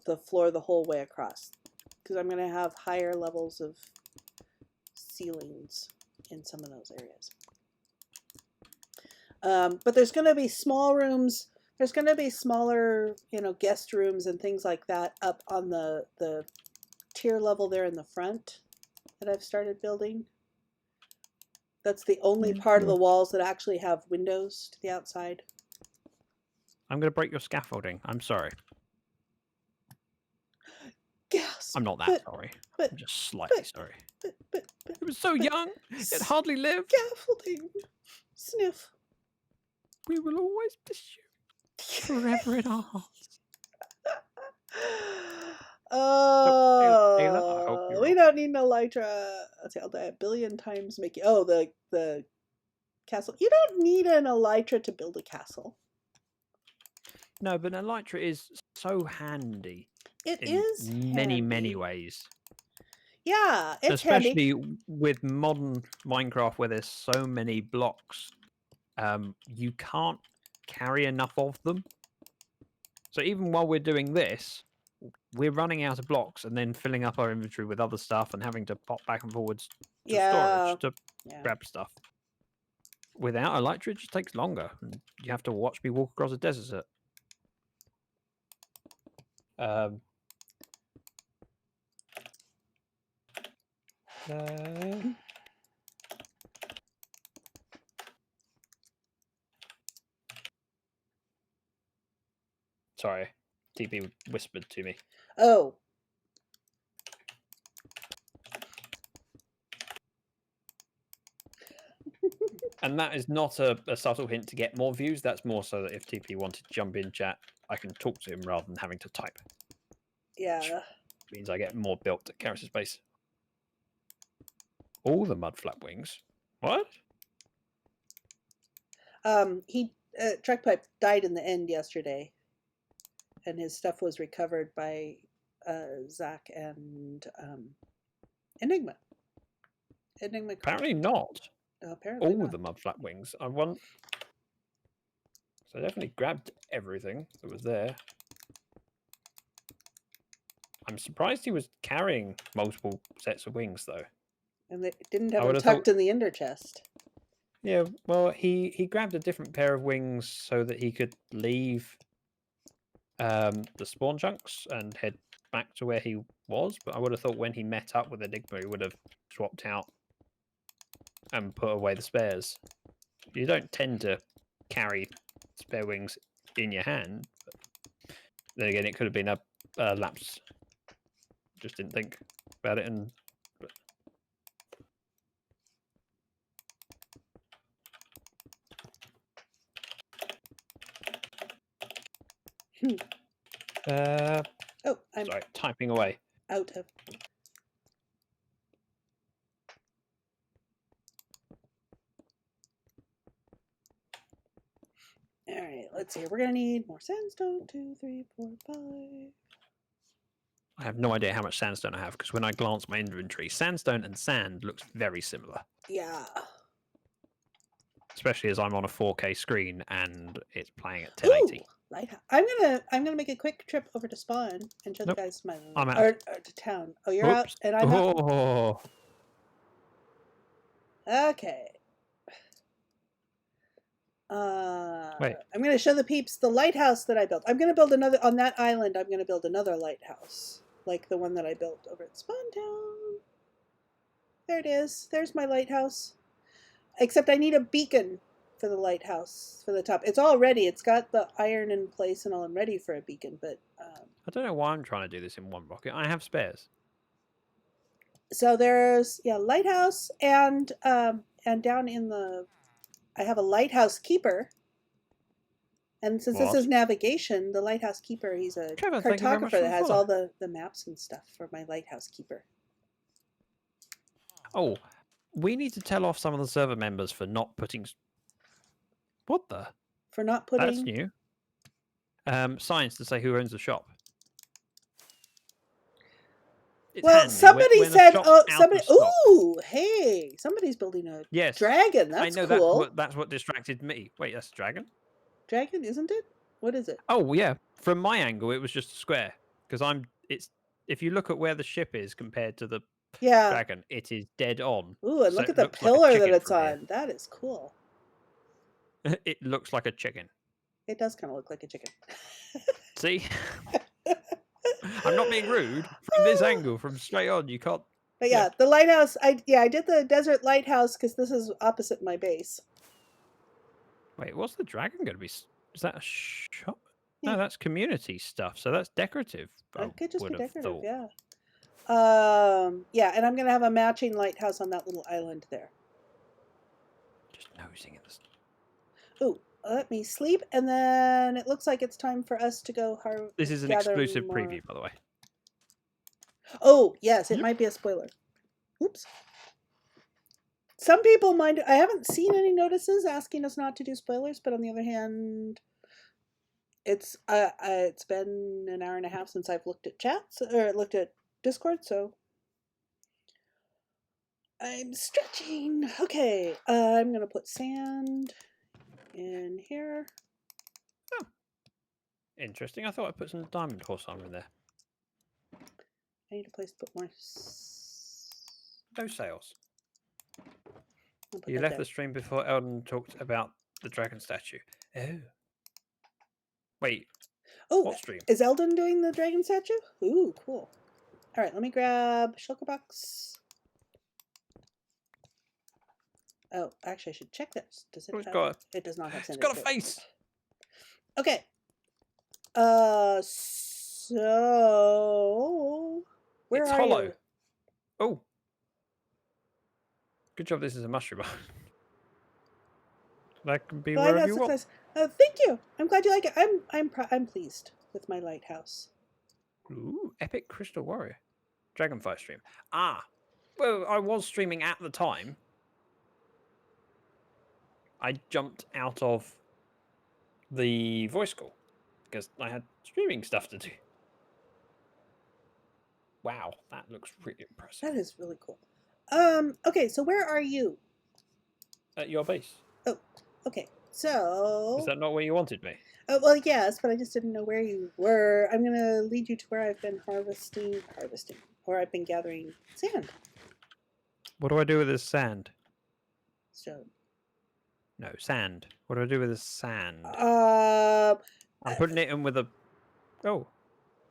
the floor the whole way across, because I'm going to have higher levels of ceilings in some of those areas. But there's going to be small rooms. There's going to be smaller, guest rooms and things like that up on the tier level there in the front that I've started building. That's the only part of the walls that actually have windows to the outside. I'm going to break your scaffolding. I'm sorry. Gasp. I'm not that sorry. but- I'm just slightly sorry. But It was so young. It hardly lived. scaffolding. Sniff. We will always miss you forever in our hearts. Ayla, I hope you're We okay. don't need an elytra. I'll die a billion times making. Oh, the castle. You don't need an elytra to build a castle. No, but an elytra is so handy. It in is many handy. ways. Yeah, it's Especially handy. with modern Minecraft, where there's so many blocks, you can't carry enough of them. So even while we're doing this, we're running out of blocks and then filling up our inventory with other stuff and having to pop back and forwards to storage to grab stuff. Without elytra, it just takes longer. And you have to watch me walk across a desert. Sorry, TP whispered to me. Oh. And that is not a subtle hint to get more views. That's more so that if TP wanted to jump in chat, I can talk to him rather than having to type. Yeah. Which means I get more built at Charis' base. All the mud flap wings. What? Truckpipe died in the end yesterday, and his stuff was recovered by Zach and Enigma. Apparently not. Apparently all not. the mud flap wings. I want. So I definitely grabbed everything that was there. I'm surprised he was carrying multiple sets of wings, though. And they didn't have I them would've tucked thought- in the ender chest. Yeah, well, he grabbed a different pair of wings so that he could leave the spawn chunks and head back to where he was. But I would have thought when he met up with Enigma, he would have swapped out and put away the spares. You don't tend to carry spare wings in your hand. But then again, it could have been a lapse. Just didn't think about it and. Oh, I'm Sorry, typing away. out of. All right, let's see. We're gonna need more sandstone. 2, 3, 4, 5. I have no idea how much sandstone I have because when I glance at my inventory, sandstone and sand looks very similar. Yeah. Especially as I'm on a 4K screen and it's playing at 1080. Ooh, lighthouse. I'm gonna make a quick trip over to spawn and show Nope. the guys my I'm out. or to town. Oh, you're out Oops. and I'm out. Oh, Okay. Wait. I'm gonna show the peeps the lighthouse that I built. I'm gonna build another on that island. I'm gonna build another lighthouse, like the one that I built over at Spawn Town. There it is. There's my lighthouse. Except I need a beacon for the lighthouse for the top. It's all ready. It's got the iron in place and all. I'm ready for a beacon, but I don't know why I'm trying to do this in one rocket. I have spares. so there's lighthouse and down in the I have a lighthouse keeper. And since this What? is navigation, the lighthouse keeper, he's a Trevor, thank you very much cartographer for that the has follow. all the maps and stuff for my lighthouse keeper. Oh, we need to tell off some of the server members for not putting. What the? For not That's putting new. Signs to say who owns the shop. It's well, handy somebody when a said, shop's "Oh, out somebody! of stock. Ooh, hey, somebody's building a Yes, dragon. That's I know cool. that's what distracted me. Wait, that's a dragon? Dragon, isn't it? What is it? Oh yeah. From my angle, it was just a square because it's. If you look at where the ship is compared to the Yeah. dragon, it is dead on. Ooh, and So look it at the looks like a pillar that chicken it's from here. on. That is cool. It looks like a chicken. It does kind of look like a chicken. See, I'm not being rude. From this angle, from straight on, you can't. But yeah, the lighthouse. I did the desert lighthouse because this is opposite my base. Wait, what's the dragon going to be? Is that a shop? No, that's community stuff. So that's decorative. I That could just be would have decorative, thought. yeah. Yeah, and I'm gonna have a matching lighthouse on that little island there. Just nosing at this. Ooh, let me sleep, and then it looks like it's time for us to go This is an gather exclusive more. preview, by the way. Oh, yes, it Yep. might be a spoiler. Oops. Some people mind. I haven't seen any notices asking us not to do spoilers, but on the other hand, it's been an hour and a half since I've looked at chats or looked at Discord, so I'm stretching. Okay, I'm gonna put sand in here. Interesting. I thought I put some diamond horse armor in there. I need a place to put more. No sales. I'll put You that left there. the stream before Eldon talked about the dragon statue. Oh. Wait, Oh, what stream? is Eldon doing the dragon statue? Ooh, cool. All right, let me grab shulker box. Oh, actually, I should check this. Does it Oh, it's have? got It does not have It's send. got a face. Okay. So where It's are hollow. you? Oh. Good job this is a mushroom. That can be wherever Lighthouse you looks want. nice. Thank you. I'm glad you like it. I'm pleased with my lighthouse. Ooh, epic crystal warrior. Dragonfire stream. Ah. Well, I was streaming at the time. I jumped out of the voice call because I had streaming stuff to do. Wow, that looks really impressive. That is really cool. Okay, so where are you? At your base. Oh, okay. So Is that not where you wanted me? well, yes, but I just didn't know where you were. I'm gonna lead you to where I've been harvesting, or I've been gathering sand. What do I do with this sand? So, No, sand. What do I do with this sand? I'm putting it in with a... Oh,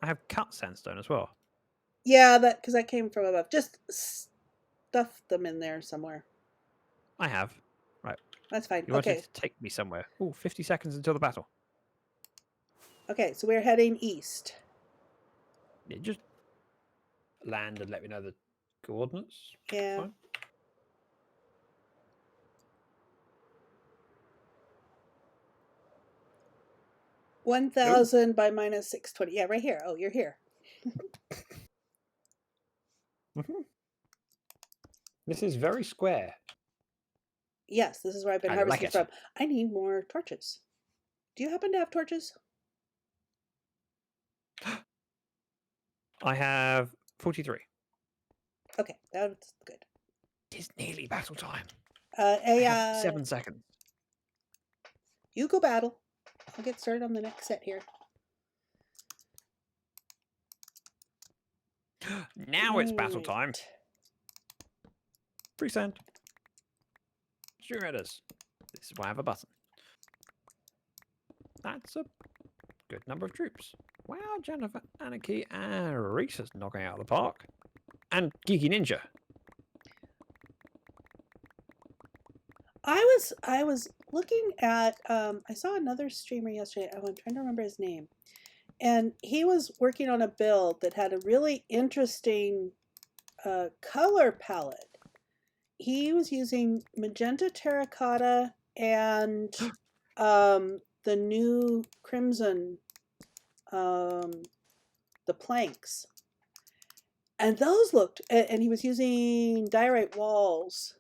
I have cut sandstone as well. yeah, because that came from above. Just stuff them in there somewhere. I have. Right. That's fine. You wanted Okay. to take me somewhere. Oh, 50 seconds until the battle. Okay, so we're heading east. Yeah, just land and let me know the coordinates. Yeah. Fine. Ooh. 1,000 by minus 620. Yeah, right here. Oh, you're here. This is very square. Yes, this is where I've been I harvesting like it. from. I need more torches. Do you happen to have torches? I have 43. Okay, that's good. It's nearly battle time. I have 7 seconds. You go battle. I'll get started on the next set here. Now it's battle time. Right. Free sand. Stream headers. This is why I have a button. That's a good number of troops. Wow, Jennifer, Anarchy, and Reese is knocking out of the park. And Geeky Ninja. I was looking at I saw another streamer yesterday. Oh, I'm trying to remember his name. And he was working on a build that had a really interesting color palette. He was using magenta terracotta and the new crimson, the planks. And those looked, and he was using diorite walls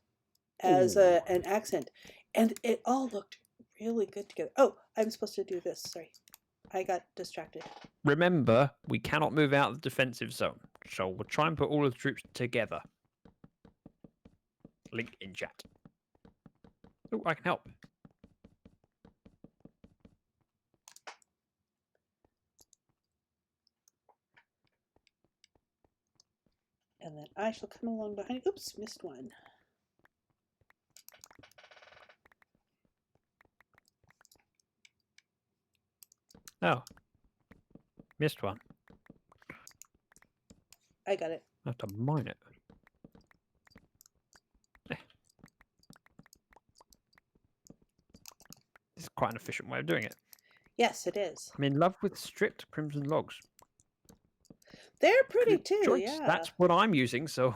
as an accent. And it all looked really good together. Oh, I'm supposed to do this. Sorry. I got distracted. Remember, we cannot move out of the defensive zone. So we'll try and put all of the troops together. Link in chat. Oh, I can help. And then I shall come along behind. Oops, missed one. Oh. Missed one. I got it. I have to mine it. This is quite an efficient way of doing it. Yes, it is. I'm in love with stripped crimson logs. They're pretty Good too, choice. yeah. That's what I'm using, so...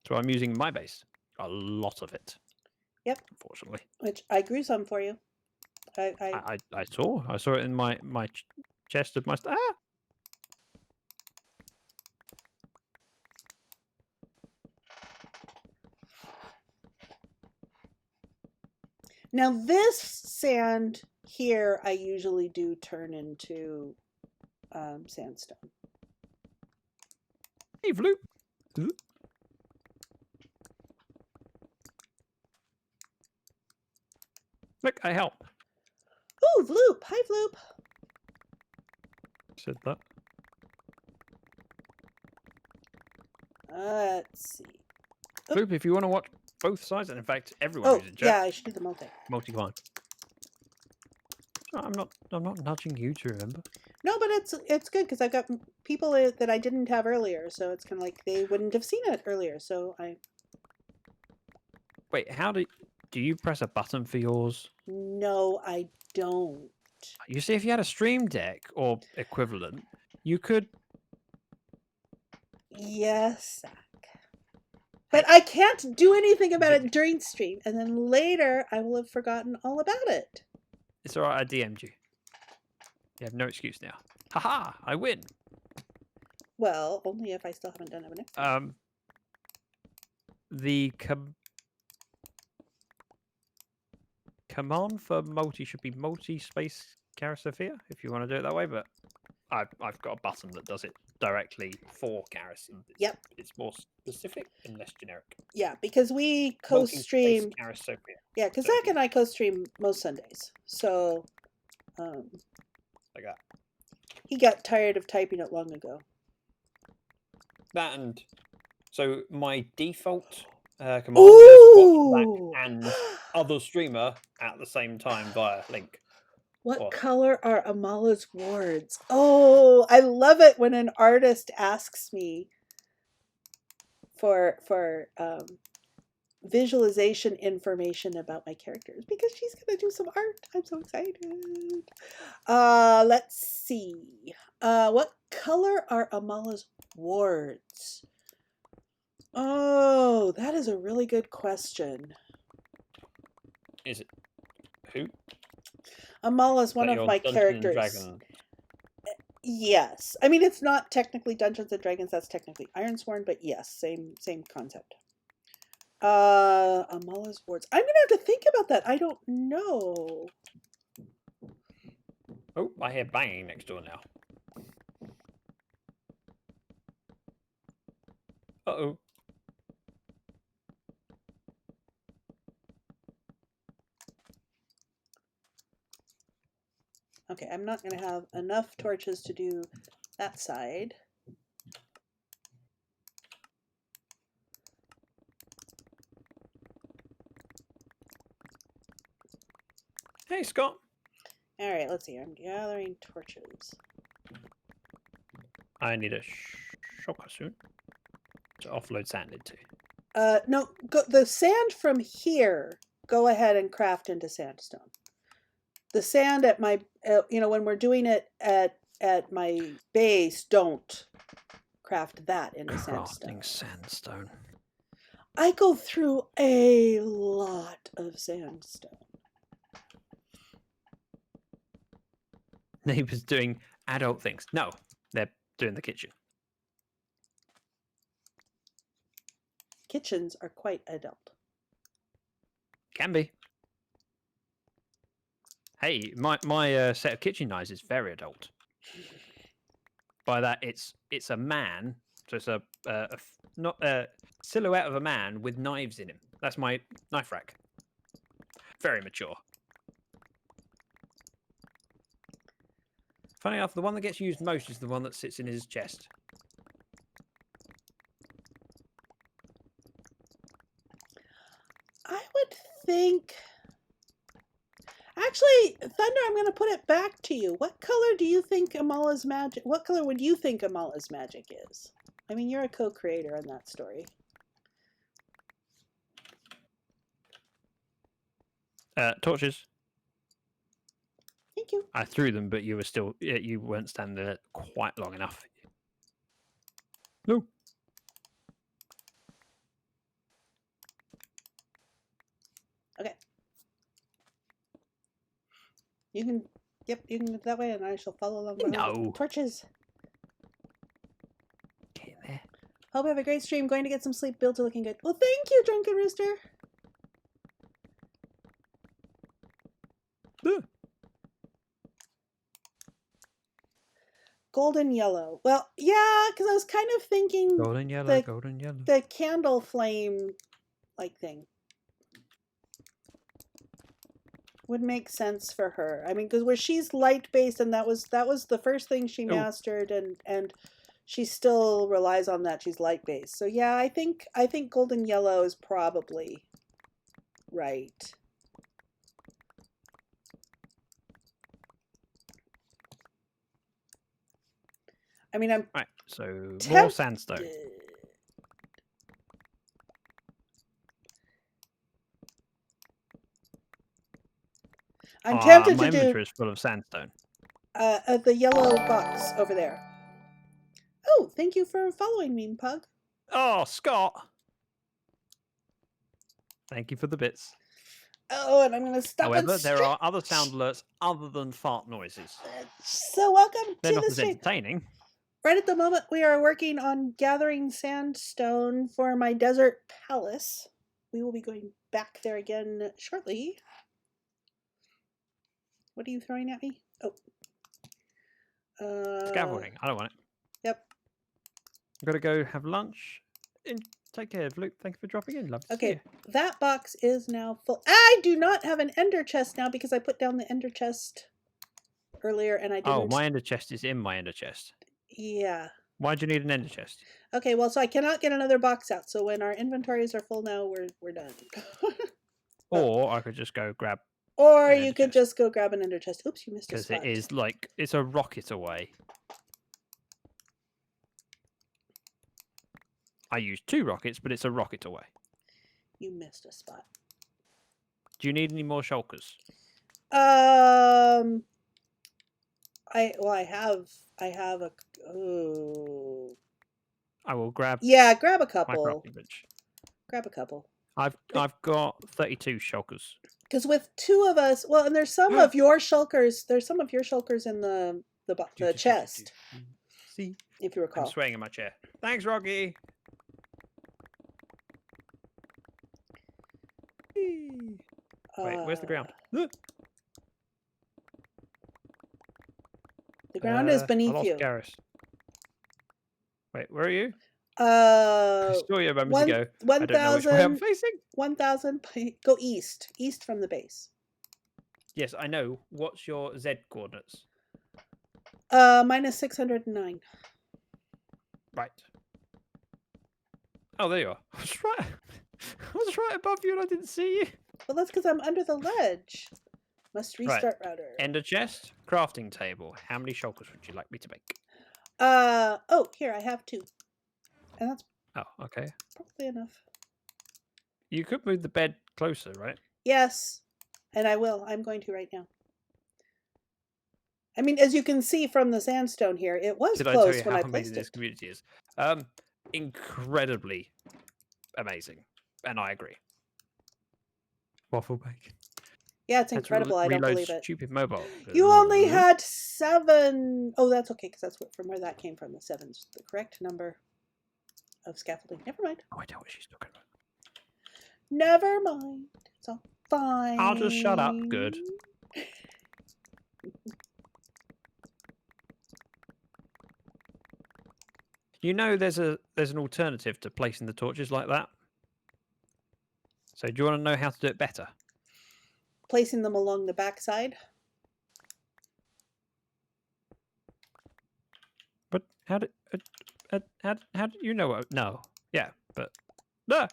So I'm using my base. A lot of it. Yep. Unfortunately. Which I grew some for you. I saw it in my chest of my... Ah! Now this sand here, I usually do turn into sandstone. Hey, Vloop. Look, I help. Oh, Vloop! Hi, Vloop! Said that. Let's see. Vloop, if you want to watch both sides, and in fact, everyone who's in chat, yeah, I should do the multi-climb. I'm not nudging you to remember. No, but it's good because I've got people that I didn't have earlier, so it's kind of like they wouldn't have seen it earlier. So I. Wait, how do you press a button for yours? No, I don't. You see, if you had a stream deck or equivalent, you could. Yes, Zach. But I can't do anything about it during stream, and then later I will have forgotten all about it. It's alright, I DM'd you. You have no excuse now. Haha, I win. Well, only if I still haven't done it. The command for multi should be multi-space Charis, if you want to do it that way, but I've got a button that does it directly for Charis. Yep. It's more specific and less generic. Yeah, because we co-stream. Yeah, because Zach and I co-stream most Sundays. So, like that. He got tired of typing it long ago. That and so my default command Ooh! is watch Zach and other streamer at the same time via link. What color are Amala's wards? Oh, I love it when an artist asks me for visualization information about my characters because she's gonna do some art. I'm so excited. Let's see. What color are Amala's wards? Oh, that is a really good question. Is it who? Amala's one of my characters. Dragon? Yes. I mean, it's not technically Dungeons and Dragons, that's technically Ironsworn, but yes, same concept. Amala's wards. I'm gonna have to think about that. I don't know. Oh, I hear banging next door now. Uh-oh. Okay, I'm not going to have enough torches to do that side. Hey, Scott. All right, let's see. I'm gathering torches. I need a shotgun soon to offload sand into. No, the sand from here, go ahead and craft into sandstone. The sand at my, when we're doing it at my base, don't craft that into Crafting sandstone. sandstone. I go through a lot of sandstone. Neighbors doing adult things. No, they're doing the kitchen. Kitchens are quite adult. Can be. Hey, my set of kitchen knives is very adult. By that, it's a man, so it's not a silhouette of a man with knives in him. That's my knife rack. Very mature. Funny enough, the one that gets used most is the one that sits in his chest. I would think... Actually, Thunder, I'm going to put it back to you. What color do you think Amala's magic... What color would you think Amala's magic is? I mean, you're a co-creator on that story. Torches. Thank you. I threw them, but you were still you weren't standing there quite long enough. No. Okay. You can. Yep, you can go that way, and I shall follow along. behind you. No. Torches. Get in there. Hope you have a great stream. Going to get some sleep. Builds are looking good. Well, thank you, Drunken Rooster. Golden yellow. Well, yeah, because I was kind of thinking Golden yellow, the, golden yellow. the candle flame like thing would make sense for her. I mean, because where she's light based, and that was the first thing she mastered, and she still relies on that. She's light based. So yeah, I think golden yellow is probably right. I mean, I'm Right, so more tempted. sandstone. I'm tempted my to do inventory is full of sandstone. the yellow box over there. Oh, thank you for following me, Pug. Oh, Scott! Thank you for the bits. Oh, and I'm going to stop. However, and there are other sound alerts other than fart noises. So welcome They're to not the as stream. entertaining. Right at the moment, we are working on gathering sandstone for my desert palace. We will be going back there again shortly. What are you throwing at me? Oh. Scaffolding. I don't want it. Yep. I've got to go have lunch. Take care, Luke. Thank you for dropping in. Love to see Okay, you. that box is now full. I do not have an ender chest now because I put down the ender chest earlier and I didn't. Oh, my ender chest is in my ender chest. Yeah. Why do you need an ender chest? Okay, well, so I cannot get another box out. So when our inventories are full now, we're done. Or I could just go grab. Or an you ender could chest. just go grab an ender chest. Oops, you missed a Because spot. it is like, it's a rocket away. I used 2 rockets, but it's a rocket away. You missed a spot. Do you need any more shulkers? I have a. Oh. I will grab Yeah, grab a my couple. crafting bench. Grab a couple. I've got 32 shulkers. Because with 2 of us, well, and there's some of your shulkers. There's some of your shulkers in the chest, See, if you recall. I'm swaying in my chair. Thanks, Rocky. Wait, where's the ground? The ground is I beneath lost you. Charis. Wait, where are you? I saw you a moment ago. I don't know which way I'm 1,000. facing. 1,000. Go east. East from the base. Yes, I know. What's your Z coordinates? Minus 609. Right. Oh, there you are. I was right above you and I didn't see you. Well, that's because I'm under the ledge. Must restart router. Ender chest, crafting table. How many shulkers would you like me to make? Oh, here, I have 2. And that's Oh, okay. probably enough. You could move the bed closer, right? Yes, and I will. I'm going to right now. I mean, as you can see from the sandstone here, it was Did I tell close you when how I amazing placed this it. community is? Incredibly amazing, and I agree. Waffle bacon. Yeah, it's Had to incredible. I don't reload believe it. Stupid mobile. You only had 7. Oh, that's okay, because that's from where that came from. The 7's the correct number of scaffolding. Never mind. Oh, I know what she's talking about. Never mind. It's all fine. I'll just shut up. Good. You know, there's an alternative to placing the torches like that. So, do you want to know how to do it better? Placing them along the backside. But how did you know what? No, yeah, but no,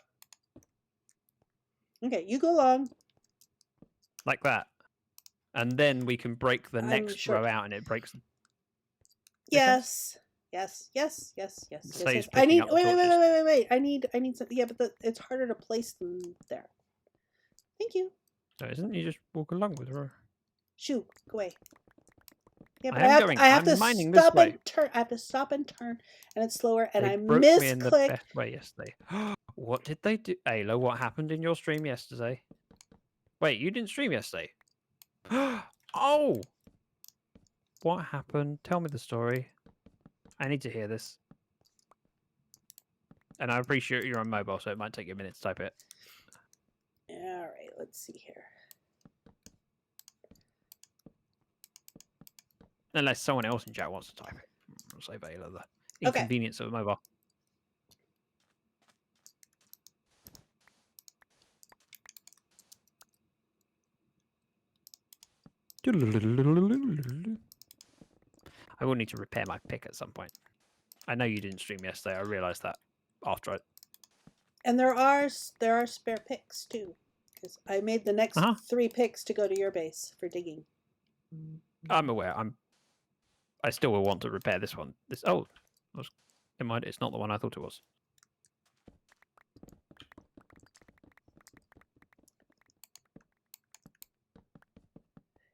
Okay, you go along. like that, and then we can break the I'm next sure. row out, and it breaks. Yes. Yes. Saves I need. picking up the Wait. torches. I need some. Yeah, but it's harder to place them there. Thank you. So isn't you just walk along with her? Shoo, go away. Yeah, but I am going. I have I'm to mining this stop way. and turn. I have to stop and turn, and it's slower. And They I broke me in the misclick. best way yesterday. What did they do? Ayla, what happened in your stream yesterday? Wait, you didn't stream yesterday? Oh! What happened? Tell me the story. I need to hear this. And I appreciate you're on mobile, so it might take you a minute to type it. All right, let's see here. Unless someone else in chat wants to type it. I'll save Ayla the Okay. inconvenience of mobile. I will need to repair my pick at some point. I know you didn't stream yesterday. I realised that after I... And there are spare picks too, because I made the next 3 picks to go to your base for digging. I'm aware. I still will want to repair this one. Never mind. It's not the one I thought it was.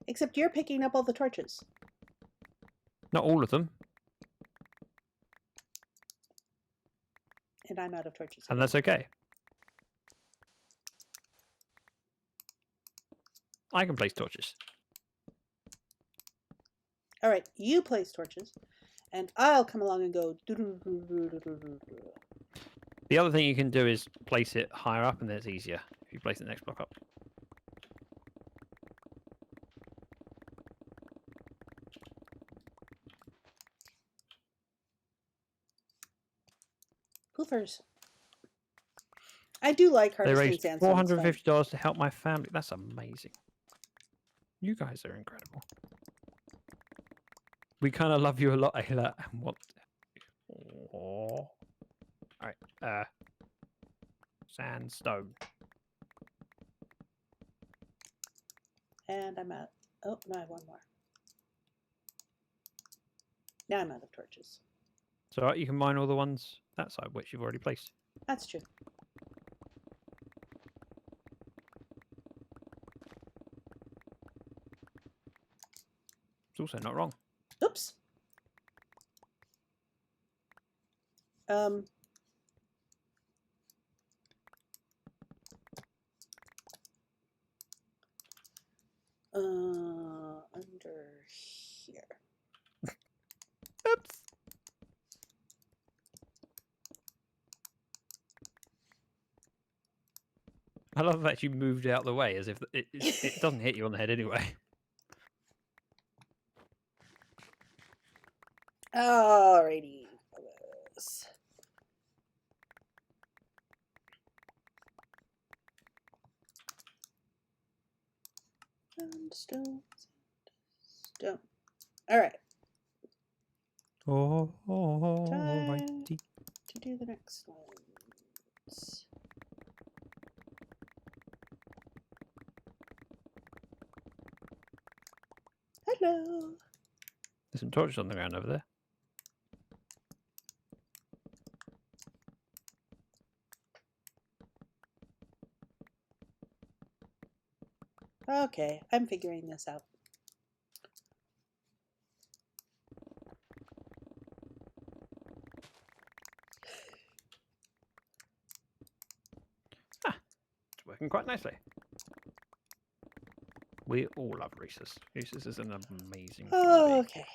Except you're picking up all the torches. Not all of them. And I'm out of torches. And that's okay. I can place torches. All right, you place torches, and I'll come along and go. The other thing you can do is place it higher up, and then it's easier if you place the next block up. Poofers. I do like They harvesting raised sandstone. It's fun. $450 to help my family. That's amazing. You guys are incredible. We kind of love you a lot, Ayla. And what? Oh. Alright, sandstone. And I'm out. Oh, no, I have one more. Now I'm out of torches. So you can mine all the ones that side, which you've already placed. That's true. It's also not wrong. Oops. Under here. Oops. I love that you moved out the way as if it doesn't hit you on the head anyway. Alrighty, fellas. Stone. All right. Oh, Time righty. to do the next ones. Hello. There's some torches on the ground over there. Okay, I'm figuring this out. It's working quite nicely. We all love Reese's. Reese's is an amazing human being. Okay.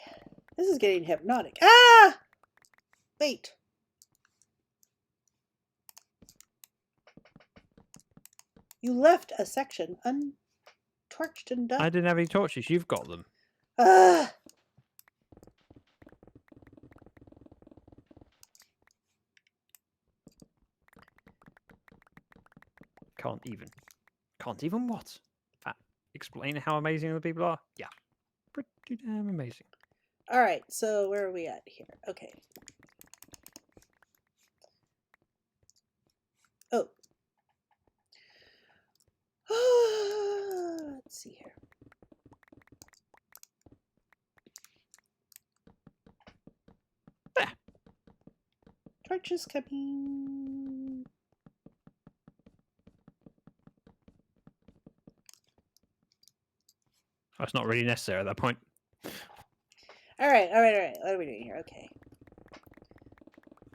This is getting hypnotic. Ah! Wait. You left a section untorched and done. I didn't have any torches. You've got them. Ah! Can't even what? Explain how amazing the people are? Yeah. Pretty damn amazing. All right, so where are we at here? Okay. Oh. Let's see here. There. Torches coming. That's not really necessary at that point. All right. What are we doing here? Okay.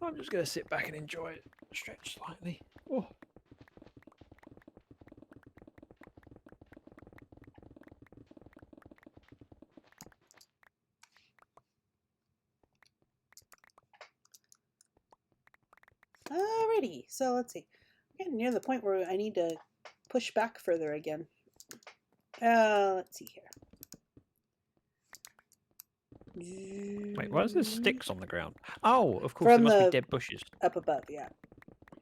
I'm just going to sit back and enjoy it. Stretch slightly. Oh. Alrighty. So let's see. We're getting near the point where I need to push back further again. Let's see here. Wait, why is there sticks on the ground? Oh, of course, From there must the- be dead bushes. Up above, yeah. I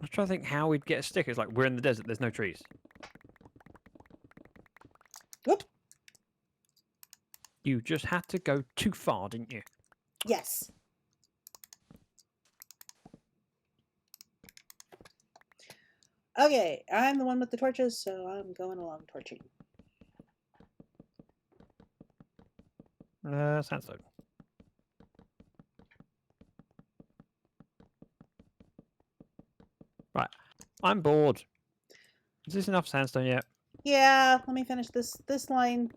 was trying to think how we'd get a stick. It's like we're in the desert, there's no trees. Whoop. You just had to go too far, didn't you? Yes. Okay, I'm the one with the torches, so I'm going along torching. Sandstone. Right, I'm bored. Is this enough sandstone yet? Yeah, let me finish this line.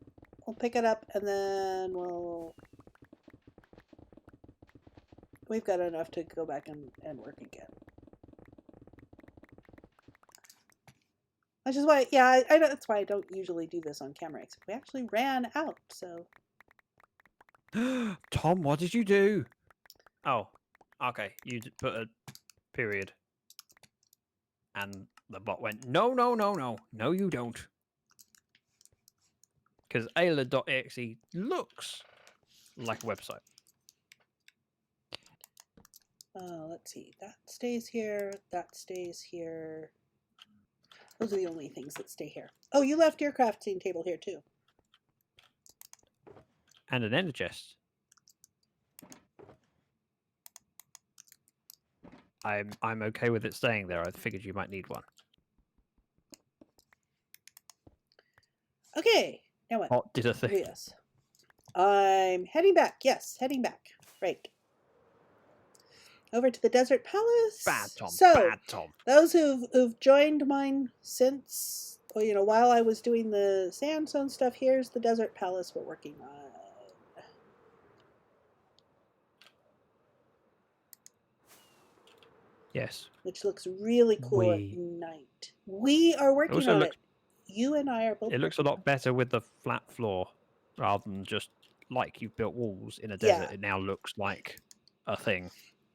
We'll pick it up and then we've got enough to go back and work again. Which is why, yeah, I know that's why I don't usually do this on camera. Except we actually ran out, so. Tom, what did you do? Oh, okay. You put a period. And the bot went, no, you don't. Because Ayla.exe looks like a website. Let's see. That stays here. That stays here. Those are the only things that stay here. Oh, you left your crafting table here too. And an ender chest. I'm okay with it staying there. I figured you might need one. Okay. Now what? What did I think? Yes. I'm heading back. Yes, heading back. Right. Over to the Desert Palace. Bad Tom. So, Bad Tom. those who've joined mine since, well, you know, while I was doing the sandstone stuff, here's the Desert Palace we're working on. Yes. Which looks really cool at night. We are working on it. You and I are both. It looks a lot better with the flat floor rather than just like you've built walls in a desert. Yeah. It now looks like a thing.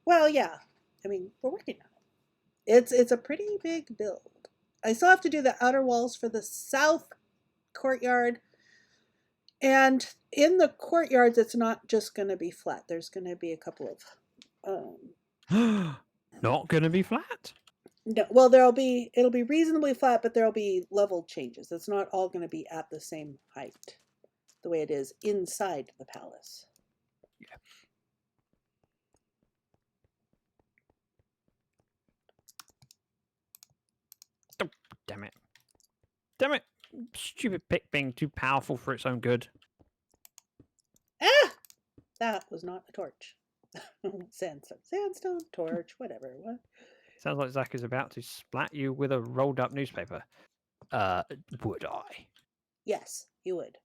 Well, yeah. I mean, we're working on it. It's a pretty big build. I still have to do the outer walls for the south courtyard. And in the courtyards, it's not just going to be flat. There's going to be a couple of... Not going to be flat? No, well, it'll be reasonably flat, but there'll be level changes. It's not all going to be at the same height, the way it is inside the palace. Yeah. Oh, damn it. Damn it. Stupid pick being too powerful for its own good. Ah! That was not a torch. Sandstone, torch, whatever. What? Sounds like Zach is about to splat you with a rolled up newspaper. Would I? Yes, you would.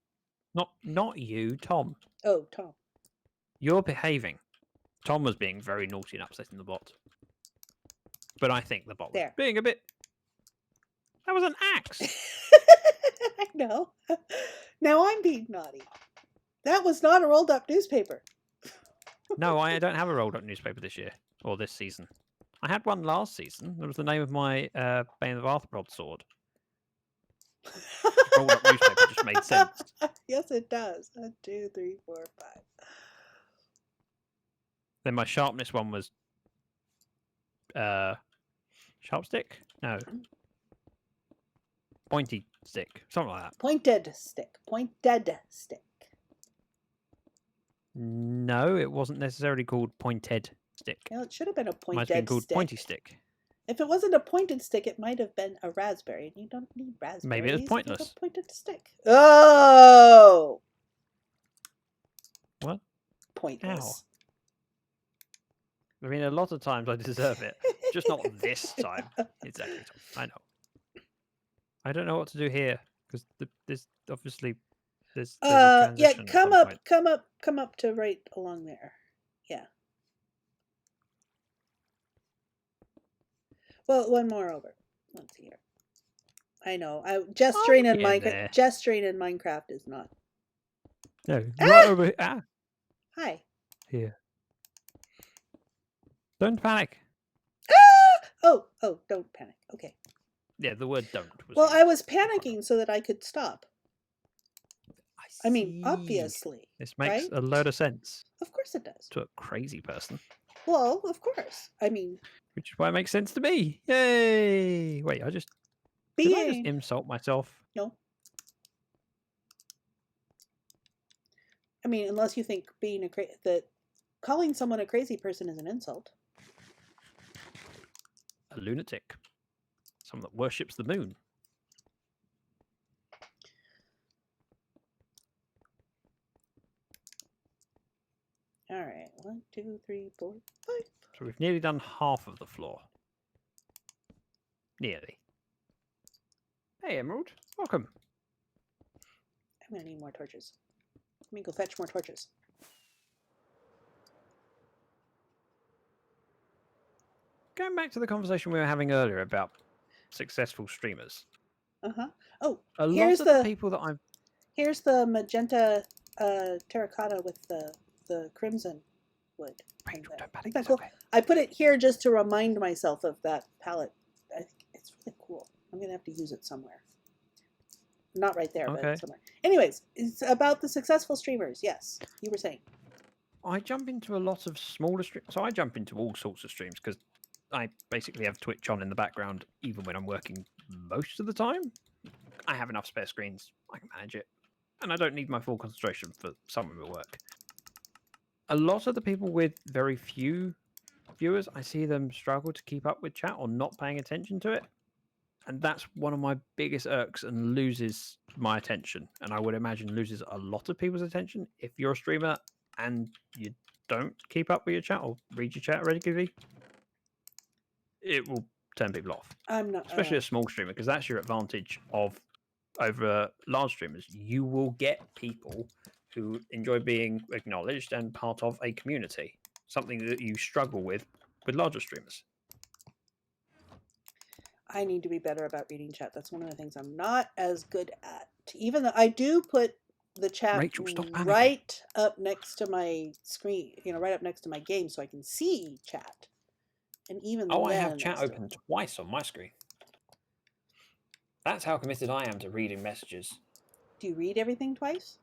Not you, Tom. Oh, Tom. You're behaving. Tom was being very naughty and upsetting the bot. But I think the bot was being a bit... That was an axe. I know. Now I'm being naughty. That was not a rolled up newspaper. No, I don't have a rolled up newspaper this year. Or this season. I had one last season. That was the name of my Bane of Arthropods sword. Rolled up newspaper just made sense. Yes, it does. 1, 2, 3, 4, 5. Then my sharpness one was sharp stick? No. Pointy stick. Something like that. Pointed stick. Pointed stick. No, it wasn't necessarily called pointed stick. Well, it should have been a pointed Might have been called stick. pointy stick. If it wasn't a pointed stick, it might have been a raspberry. And you don't need raspberries. Maybe it was pointless. With a pointed stick. Oh! What? Pointless. Ow. I mean, a lot of times I deserve it. Just not this time. Exactly. I know. I don't know what to do here. Because there's obviously there's a Yeah, transition. at come some up, point. come up to right along there. Yeah. Well, one more over. Let's see here. I know. Gesturing in getting there. Minecraft is not. No, right over here. Ah, Hi. here. Don't panic. Oh, don't panic. Okay. Yeah, the word "don't." Was Well, I was used. panicking so that I could stop. I mean, see. obviously. This makes right? a load of sense Of course it does. to a crazy person, Well, of course. I mean, which is why it makes sense to me. Yay! Wait, did I just being insult myself? no. I mean, unless you think being that calling someone a crazy person is an insult. A lunatic. Someone that worships the moon. All right, 1, 2, 3, 4, 5. So we've nearly done half of the floor. Nearly. Hey, Emerald. Welcome. I'm gonna need more torches. Let me go fetch more torches. Going back to the conversation we were having earlier about successful streamers. Oh, A lot here's of the people that I've here's the magenta terracotta with the crimson wood. Rachel, don't panic. Isn't that It's cool? okay. I put it here just to remind myself of that palette. I think it's really cool. I'm gonna have to use it somewhere. Not right there, Okay. but somewhere. Anyways, it's about the successful streamers. Yes, you were saying. I jump into a lot of smaller streams. So I jump into all sorts of streams because I basically have Twitch on in the background, even when I'm working most of the time. I have enough spare screens. I can manage it. And I don't need my full concentration for some of the work. A lot of the people with very few viewers, I see them struggle to keep up with chat or not paying attention to it. And that's one of my biggest irks and loses my attention. And I would imagine loses a lot of people's attention. If you're a streamer and you don't keep up with your chat or read your chat regularly, it will turn people off. I'm not. Especially a small streamer, because that's your advantage over large streamers. You will get people who enjoy being acknowledged and part of a community. Something that you struggle with larger streamers. I need to be better about reading chat. That's one of the things I'm not as good at. Even though I do put the chat Rachel, stop panicking. right up next to my screen, right up next to my game, so I can see chat. And even I then, have chat open twice on my screen. That's how committed I am to reading messages. Do you read everything twice?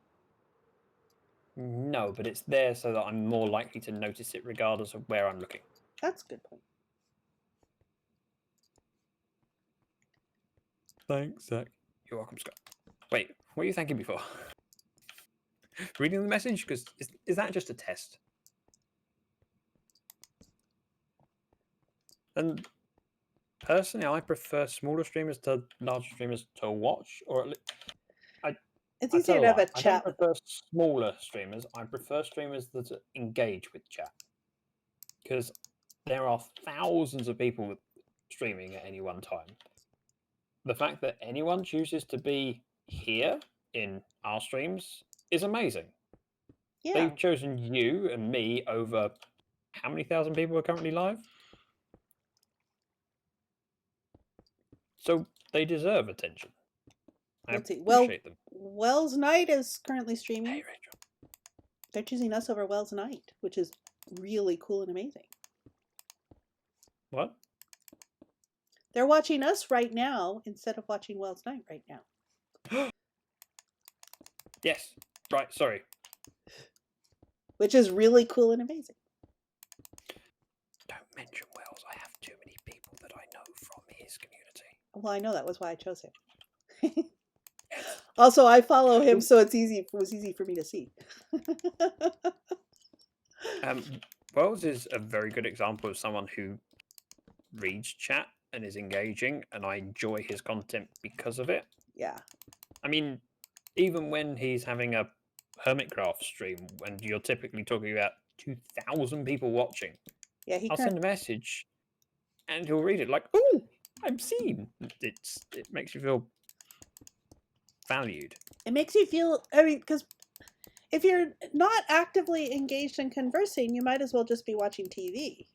No, but it's there so that I'm more likely to notice it regardless of where I'm looking. That's a good point. Thanks, Zach. You're welcome, Scott. Wait, what are you thanking me for? Reading the message? Because is that just a test? And personally, I prefer smaller streamers to larger streamers to watch, or at least It's easier to have a chat. I don't prefer smaller streamers. I prefer streamers that engage with chat, because there are thousands of people streaming at any one time. The fact that anyone chooses to be here in our streams is amazing. Yeah. They've chosen you and me over how many thousand people are currently live? So they deserve attention. Let's see. Appreciate them. Wells Knight is currently streaming. Hey, Rachel. They're choosing us over Wells Knight, which is really cool and amazing. What? They're watching us right now instead of watching Wells Knight right now. Yes. Right. Sorry. Which is really cool and amazing. Don't mention Wells. I have too many people that I know from his community. Well, I know that was why I chose him. Also, I follow him, so it was easy for me to see. Wells is a very good example of someone who reads chat and is engaging, and I enjoy his content because of it. Yeah. I mean, even when he's having a Hermitcraft stream, and you're typically talking about 2,000 people watching, Yeah, I'll send a message, and he'll read it like, "Oh, I'm seen." It makes you feel valued. It makes you feel, I mean, because if you're not actively engaged in conversing, you might as well just be watching TV.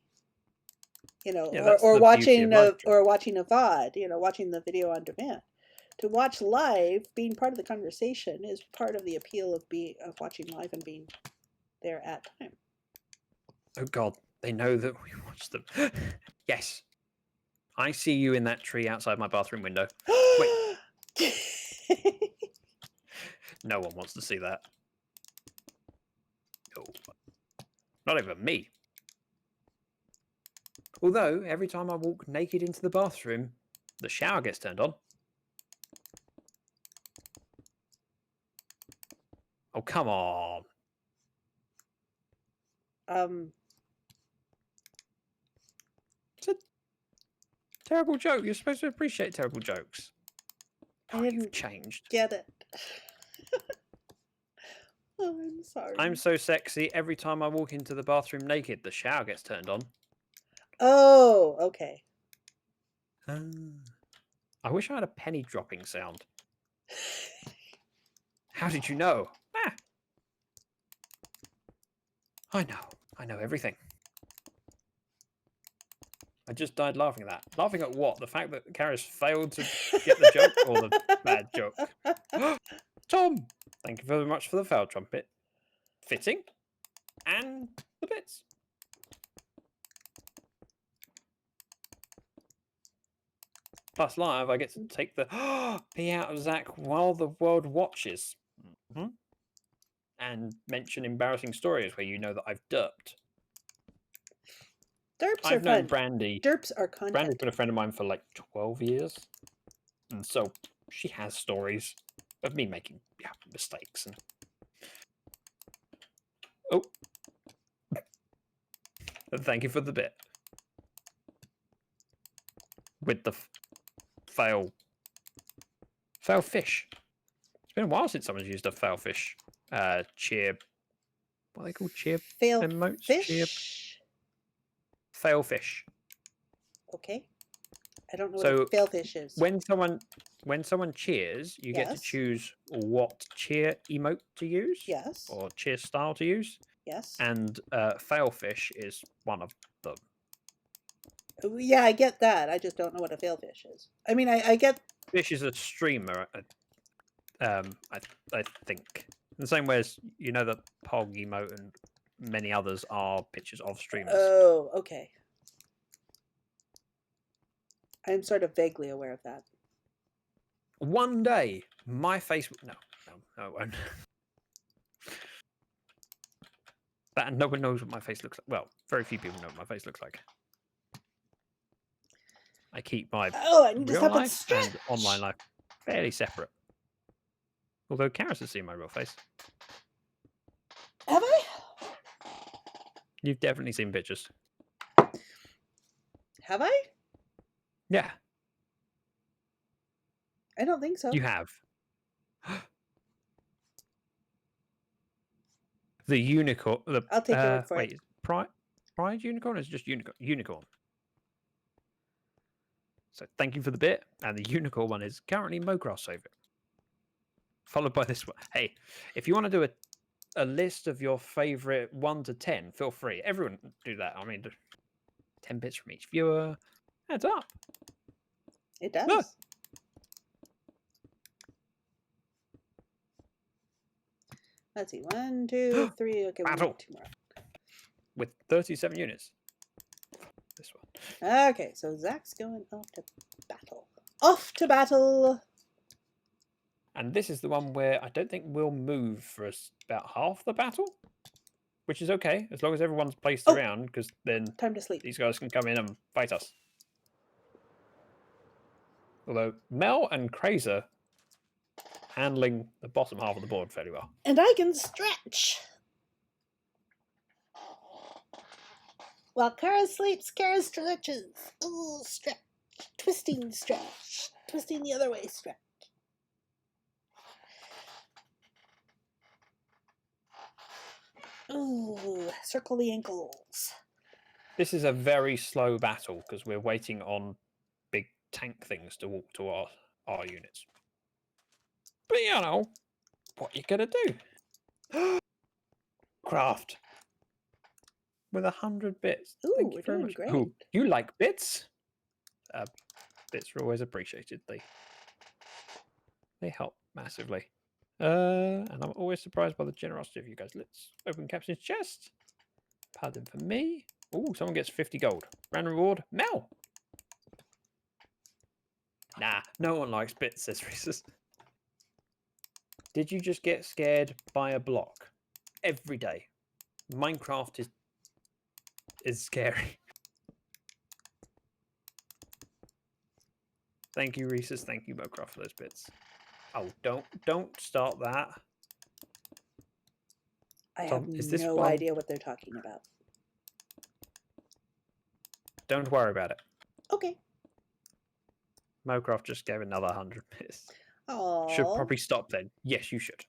You know, Yeah, that's or the beauty of watching live a streaming. watching a VOD, you know, watching the video on demand. To watch live, being part of the conversation is part of the appeal of watching live and being there at time. Oh God, they know that we watch them. Yes, I see you in that tree outside my bathroom window. Wait, no one wants to see that. Oh, not even me. Although every time I walk naked into the bathroom, the shower gets turned on. Oh, come on. It's a terrible joke. You're supposed to appreciate terrible jokes. I Oh, didn't you've changed. get it. Oh, I'm sorry. I'm so sexy. Every time I walk into the bathroom naked, the shower gets turned on. Oh, okay. I wish I had a penny dropping sound. How did you know? Ah. I know everything. I just died laughing at that. Laughing at what? The fact that Charis failed to get the joke or the bad joke? Tom, thank you very much for the foul trumpet. Fitting. And the bits. Plus live, I get to take the pee out of Zach while the world watches. And mention embarrassing stories where you know that I've derped. Derps I've are known fun. Brandy. Derps are content. Brandy's been a friend of mine for like 12 years. And so she has stories of me making mistakes. And... Oh. Thank you for the bit. With the fail fish. It's been a while since someone's used a fail fish cheer. What are they called? Cheer Fail emotes? fish. Cheer... Fail fish. Okay. I don't know So what a fail fish is. when someone cheers, you get to Yes. choose what cheer emote to use. Yes. Or cheer style to use. Yes. And fail fish is one of them. Yeah, I get that. I just don't know what a fail fish is. I mean, I get. Fish is a streamer. I think in the same way as you know the Pog emote and many others are pictures of streamers. Oh, okay. I'm sort of vaguely aware of that. One day, my face. No, it won't. That no one knows what my face looks like. Well, very few people know what my face looks like. I keep my I need to real stop life stretch. and online life fairly separate. Although Charis has seen my real face. Have I? You've definitely seen pictures. Have I? Yeah. I don't think so. You have. The unicorn. I'll take your word for it. Wait, Pride unicorn is just unicorn. So thank you for the bit. And the unicorn one is currently Mogras's favorite. Followed by this one. Hey, if you want to do a list of your favorite 1 to 10, feel free. Everyone do that. I mean, 10 bits from each viewer. Adds up. It does. Look. Let's see. 1, 2, 3. Okay, we Battle. need 2 more. With 37 units. This one. Okay, so Zach's going off to battle. Off to battle! And this is the one where I don't think we'll move for about half the battle. Which is okay, as long as everyone's placed around, because then Time to sleep. these guys can come in and fight us. Although Mel and Kraser handling the bottom half of the board fairly well. And I can stretch! While Kara sleeps, Kara stretches. Ooh, stretch. Twisting stretch. Twisting the other way stretch. Ooh, circle the ankles. This is a very slow battle because we're waiting on big tank things to walk to our units. But you know, what you gonna do? Craft with 100 bits. Ooh, Thank we're you very doing much. great. Oh, you like bits? Bits are always appreciated. They help massively. And I'm always surprised by the generosity of you guys. Let's open Captain's chest. Paladin for me. Oh, someone gets 50 gold. Random reward, Mel. Nah, no one likes bits, says Rhesus. Did you just get scared by a block? Every day. Minecraft is scary. Thank you, Rhesus. Thank you, Mocraft, for those bits. Oh, don't start that. I Tom, have is this no one? idea what they're talking about. Don't worry about it. Okay. Mocraft just gave another 100 bits. Oh. Should probably stop then. Yes, you should.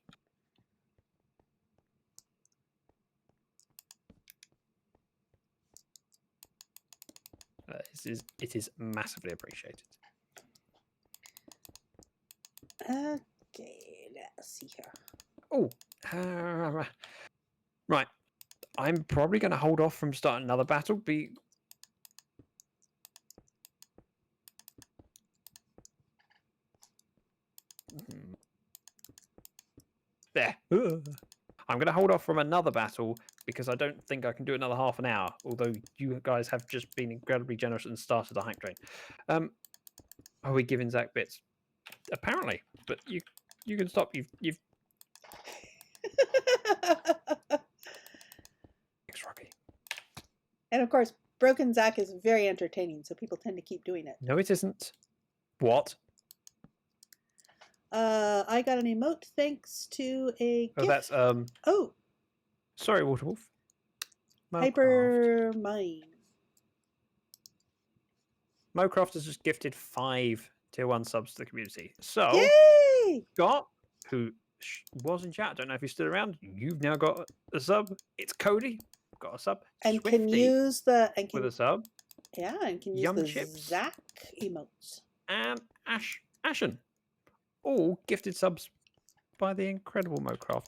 It is massively appreciated. Okay, let's see here. Oh, right. I'm probably going to hold off from starting another battle. There. I'm going to hold off from another battle because I don't think I can do another half an hour. Although you guys have just been incredibly generous and started the hype train. Are we giving Zach bits? Apparently, but you can stop. You've. Thanks, Rocky. And of course, Broken Zack is very entertaining, so people tend to keep doing it. No, it isn't. What? I got an emote thanks to a gift. Oh, that's Oh, sorry, Waterwolf. Hyper Mine. Mocraft has just gifted 5 tier 1 subs to the community. So, Yay! Scott, who was in chat, I don't know if he's still around. You've now got a sub. It's Cody, got a sub. And Swifty can use the with a sub. yeah, and can use Yum the Chips. Zack emotes. And Ashen. All gifted subs by the incredible Mocraft.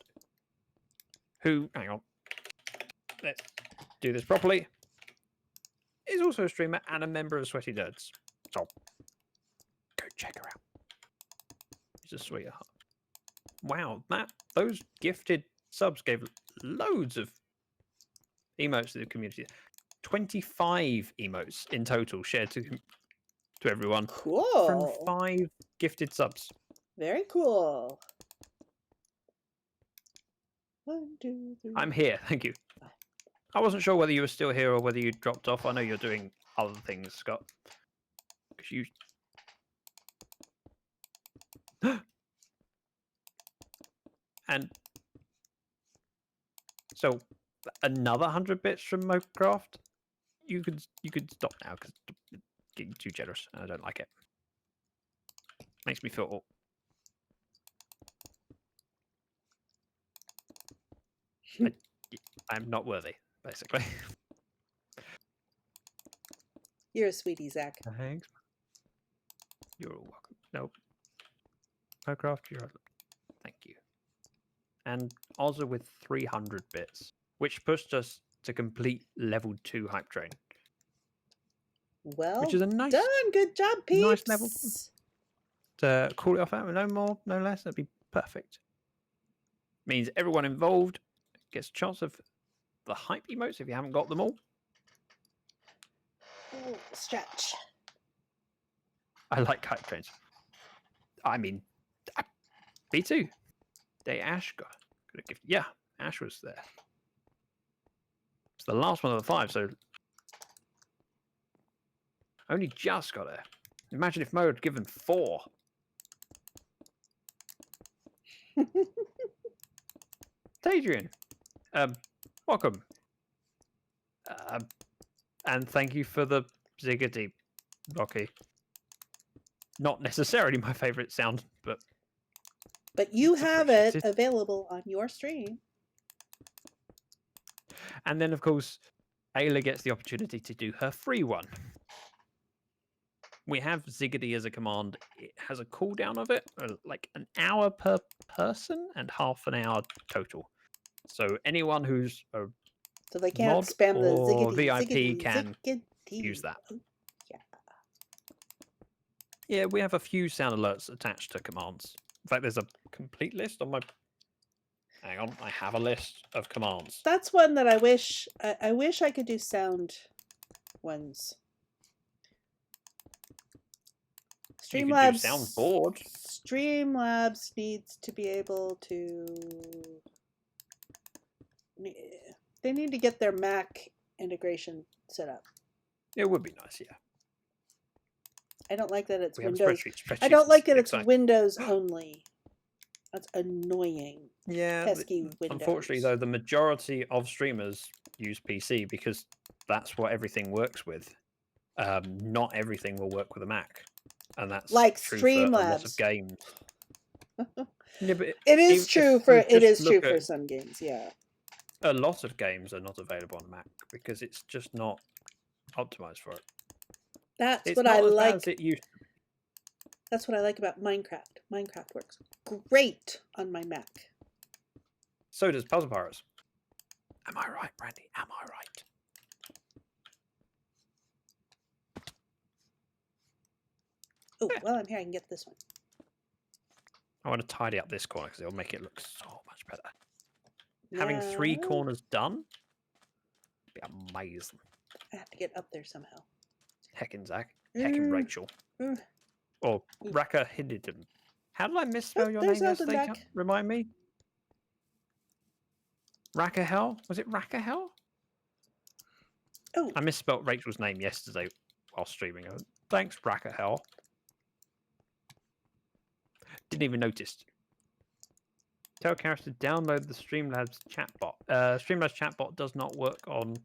Who, hang on, let's do this properly. Is also a streamer and a member of Sweaty Nerds. So, go check her out. She's a sweetheart. Wow, those gifted subs gave loads of emotes to the community. 25 emotes in total shared to everyone. Cool. From 5 gifted subs. Very cool. 1, 2, 3. I'm here, thank you. I wasn't sure whether you were still here or whether you dropped off. I know you're doing other things, Scott. Because you... And... So, another 100 bits from Mocraft? You could stop now, because it's getting too generous, and I don't like it. Makes me feel... I'm not worthy, basically. You're a sweetie, Zach. Thanks. You're all welcome. Nope. Mocraft, you're... Thank you. And also with 300 bits, which pushed us to complete level 2 hype train. Well which is a nice done. Good job, peeps. nice level. To call it off out with no more, no less, that'd be perfect. Means everyone involved gets a chance of the hype emotes if you haven't got them all. Ooh, stretch. I like hype trains. I mean, B2. Day Ash got a gift. Yeah, Ash was there. It's the last one of the 5, so only just got there. Imagine if Mo had given 4. Adrian, welcome. And thank you for the ziggity, Rocky. Not necessarily my favourite sound, but you have it appreciated. available on your stream. And then, of course, Ayla gets the opportunity to do her free one. we have Ziggity as a command. It has a cooldown of it, like an hour per person and half an hour total. So anyone who's a So they can't mod spam the or ziggity, VIP ziggity, can ziggity. use that. Oh, yeah. Yeah, we have a few sound alerts attached to commands. In fact, there's a complete list on my... Hang on, I have a list of commands. That's one that I wish I could do sound ones. You could do Streamlabs soundboard. Streamlabs needs to be able to. They need to get their Mac integration set up. It would be nice, yeah. I don't like that it's We have Windows. spreadsheets. I don't like that it's Exciting. Windows only. That's annoying. Yeah, Pesky Windows. unfortunately, though, the majority of streamers use PC because that's what everything works with. Not everything will work with a Mac, and that's Like true for a lot of Streamlabs. games. Yeah, but It is if true you for just look at some games, yeah. a lot of games are not available on Mac because it's just not optimized for it. That's It's what not I as bad like. as it used to. That's what I like about Minecraft. Minecraft works great on my Mac. So does Puzzle Pirates. Am I right, Brandy? Am I right? Oh, well, I'm here. I can get this one. I want to tidy up this corner because it'll make it look so much better. Having 3 corners done would be amazing. I have to get up there somehow. Heckin' Zach. Heckin' Rachel. Mm. Or Raka Hidden. How did I misspell your there's name Elden yesterday? Back. Remind me. Rakahel? Was it Rakahel? Oh, I misspelled Rachel's name yesterday while streaming. Thanks, Rakahel. Didn't even notice. Tell Charis to download the Streamlabs chatbot. Streamlabs chatbot does not work on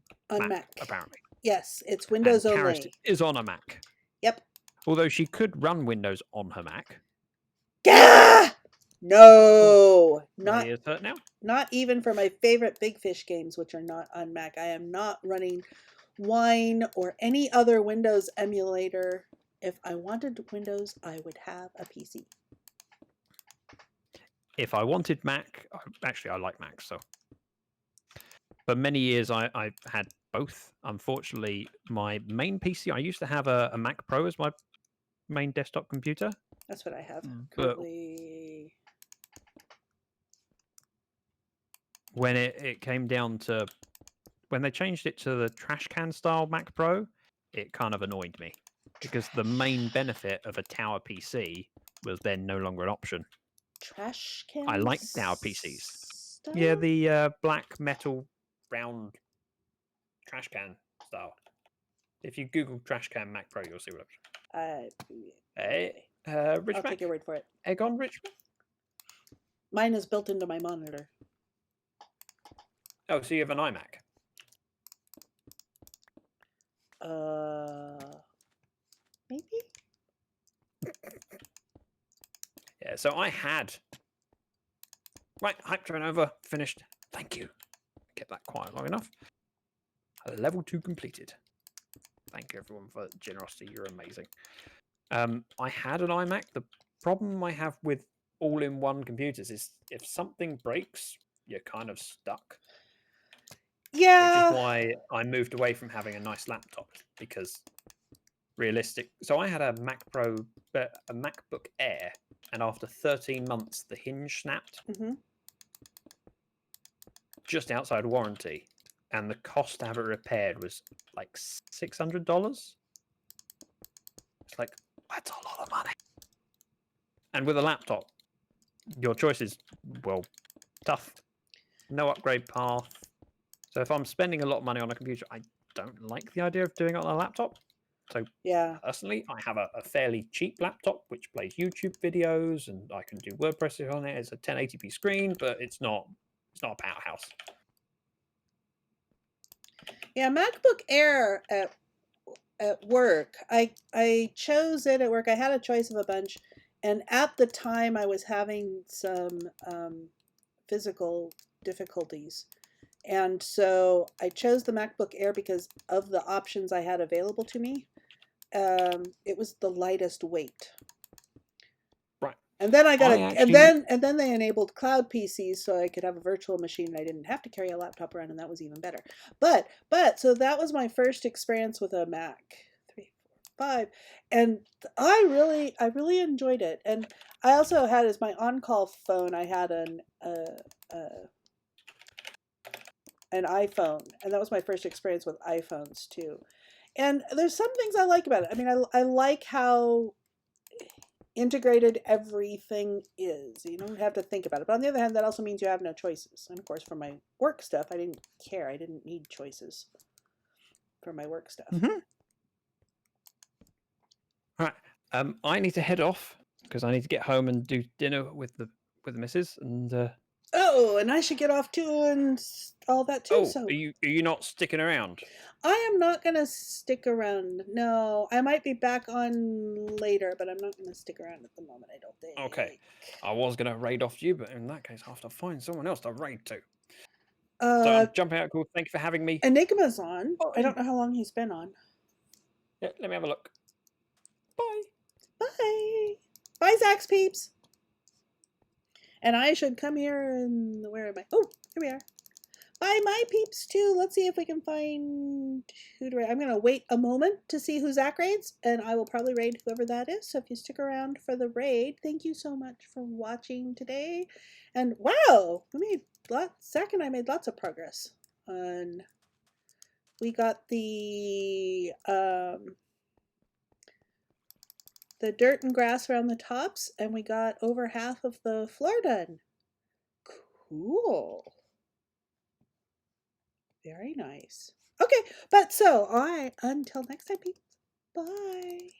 Mac, apparently. Yes, it's Windows and only. Charis is on a Mac. Yep. Although she could run Windows on her Mac. Gah! No, My ears hurt now. not even for my favorite Big Fish games, which are not on Mac. I am not running Wine or any other Windows emulator. If I wanted Windows, I would have a PC. If I wanted Mac, actually I like Mac, so. For many years I had both. Unfortunately, my main PC, I used to have a Mac Pro as my main desktop computer. That's what I have But currently. when it came down to, when they changed it to the trash can style Mac Pro, it kind of annoyed me because the main benefit of a tower PC was then no longer an option. Trash can. I like tower PCs. style? Yeah, the black metal round trash can style. If you Google trash can Mac Pro, you'll see what I'm saying. Rich I'll Mac? take your word for it. Egg on Rich Mac? Mine is built into my monitor. Oh, so you have an iMac? Maybe? Yeah, so I had. Right, hype train over, finished. Thank you. Kept that quiet long enough. Level 2 completed. Thank you everyone for generosity. You're amazing. I had an iMac. The problem I have with all-in-one computers is if something breaks, you're kind of stuck. Yeah. Which is why I moved away from having a nice laptop, because realistic. So I had a Mac Pro, a MacBook Air, and after 13 months, the hinge snapped. Mm-hmm. Just outside warranty, and the cost to have it repaired was like $600. It's like, that's a lot of money. And with a laptop, your choice is, well, tough. No upgrade path. So if I'm spending a lot of money on a computer, I don't like the idea of doing it on a laptop. So yeah, personally, I have a fairly cheap laptop which plays YouTube videos, and I can do WordPress on it. It's a 1080p screen, but it's not a powerhouse. Yeah, MacBook Air at work. I chose it at work. I had a choice of a bunch, and at the time I was having some physical difficulties, and so I chose the MacBook Air because of the options I had available to me. it was the lightest weight. Right. And then I got and then they enabled cloud PCs so I could have a virtual machine and I didn't have to carry a laptop around, and that was even better. But so that was my first experience with a Mac 3, 4, 5, and I really enjoyed it. And I also had, as my on-call phone, I had an iPhone, and that was my first experience with iPhones too. And there's some things I like about it. I mean, I like how integrated everything is. You don't have to think about it. But on the other hand, that also means you have no choices. And of course, for my work stuff, I didn't care. I didn't need choices for my work stuff. Mm-hmm. All right. I need to head off because I need to get home and do dinner with the missus. And oh, and I should get off too and all that too. Oh, so are you not sticking around? I am not going to stick around. No, I might be back on later, but I'm not going to stick around at the moment, I don't think. Okay. I was going to raid off you, but in that case, I have to find someone else to raid to. So I'm jumping out. Cool. Thank you for having me. Enigma's on. Bye. I don't know how long he's been on. Yeah, let me have a look. Bye. Bye. Bye, Zach's peeps. And I should come here and where am I? Oh, here we are. Bye, my peeps too. Let's see if we can find who to raid. I'm gonna wait a moment to see who Zach raids, and I will probably raid whoever that is. So if you stick around for the raid, thank you so much for watching today. And wow, Zach and I made lots of progress. We got the dirt and grass around the tops, and we got over half of the floor done. Cool. Very nice. Okay, but so until next time, people. Bye.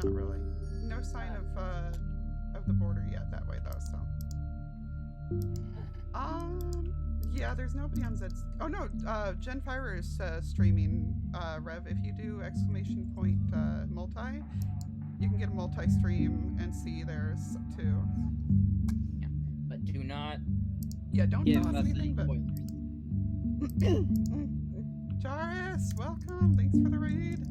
Not really. No sign of the border yet that way though, so. Yeah, there's nobody on Zed's. Oh no, Jen Fire is streaming. Rev, if you do ! multi, you can get a multi-stream and see theirs too. Yeah, but do not. Yeah, don't give tell us us anything. But spoilers. Charis, welcome. Thanks for the raid.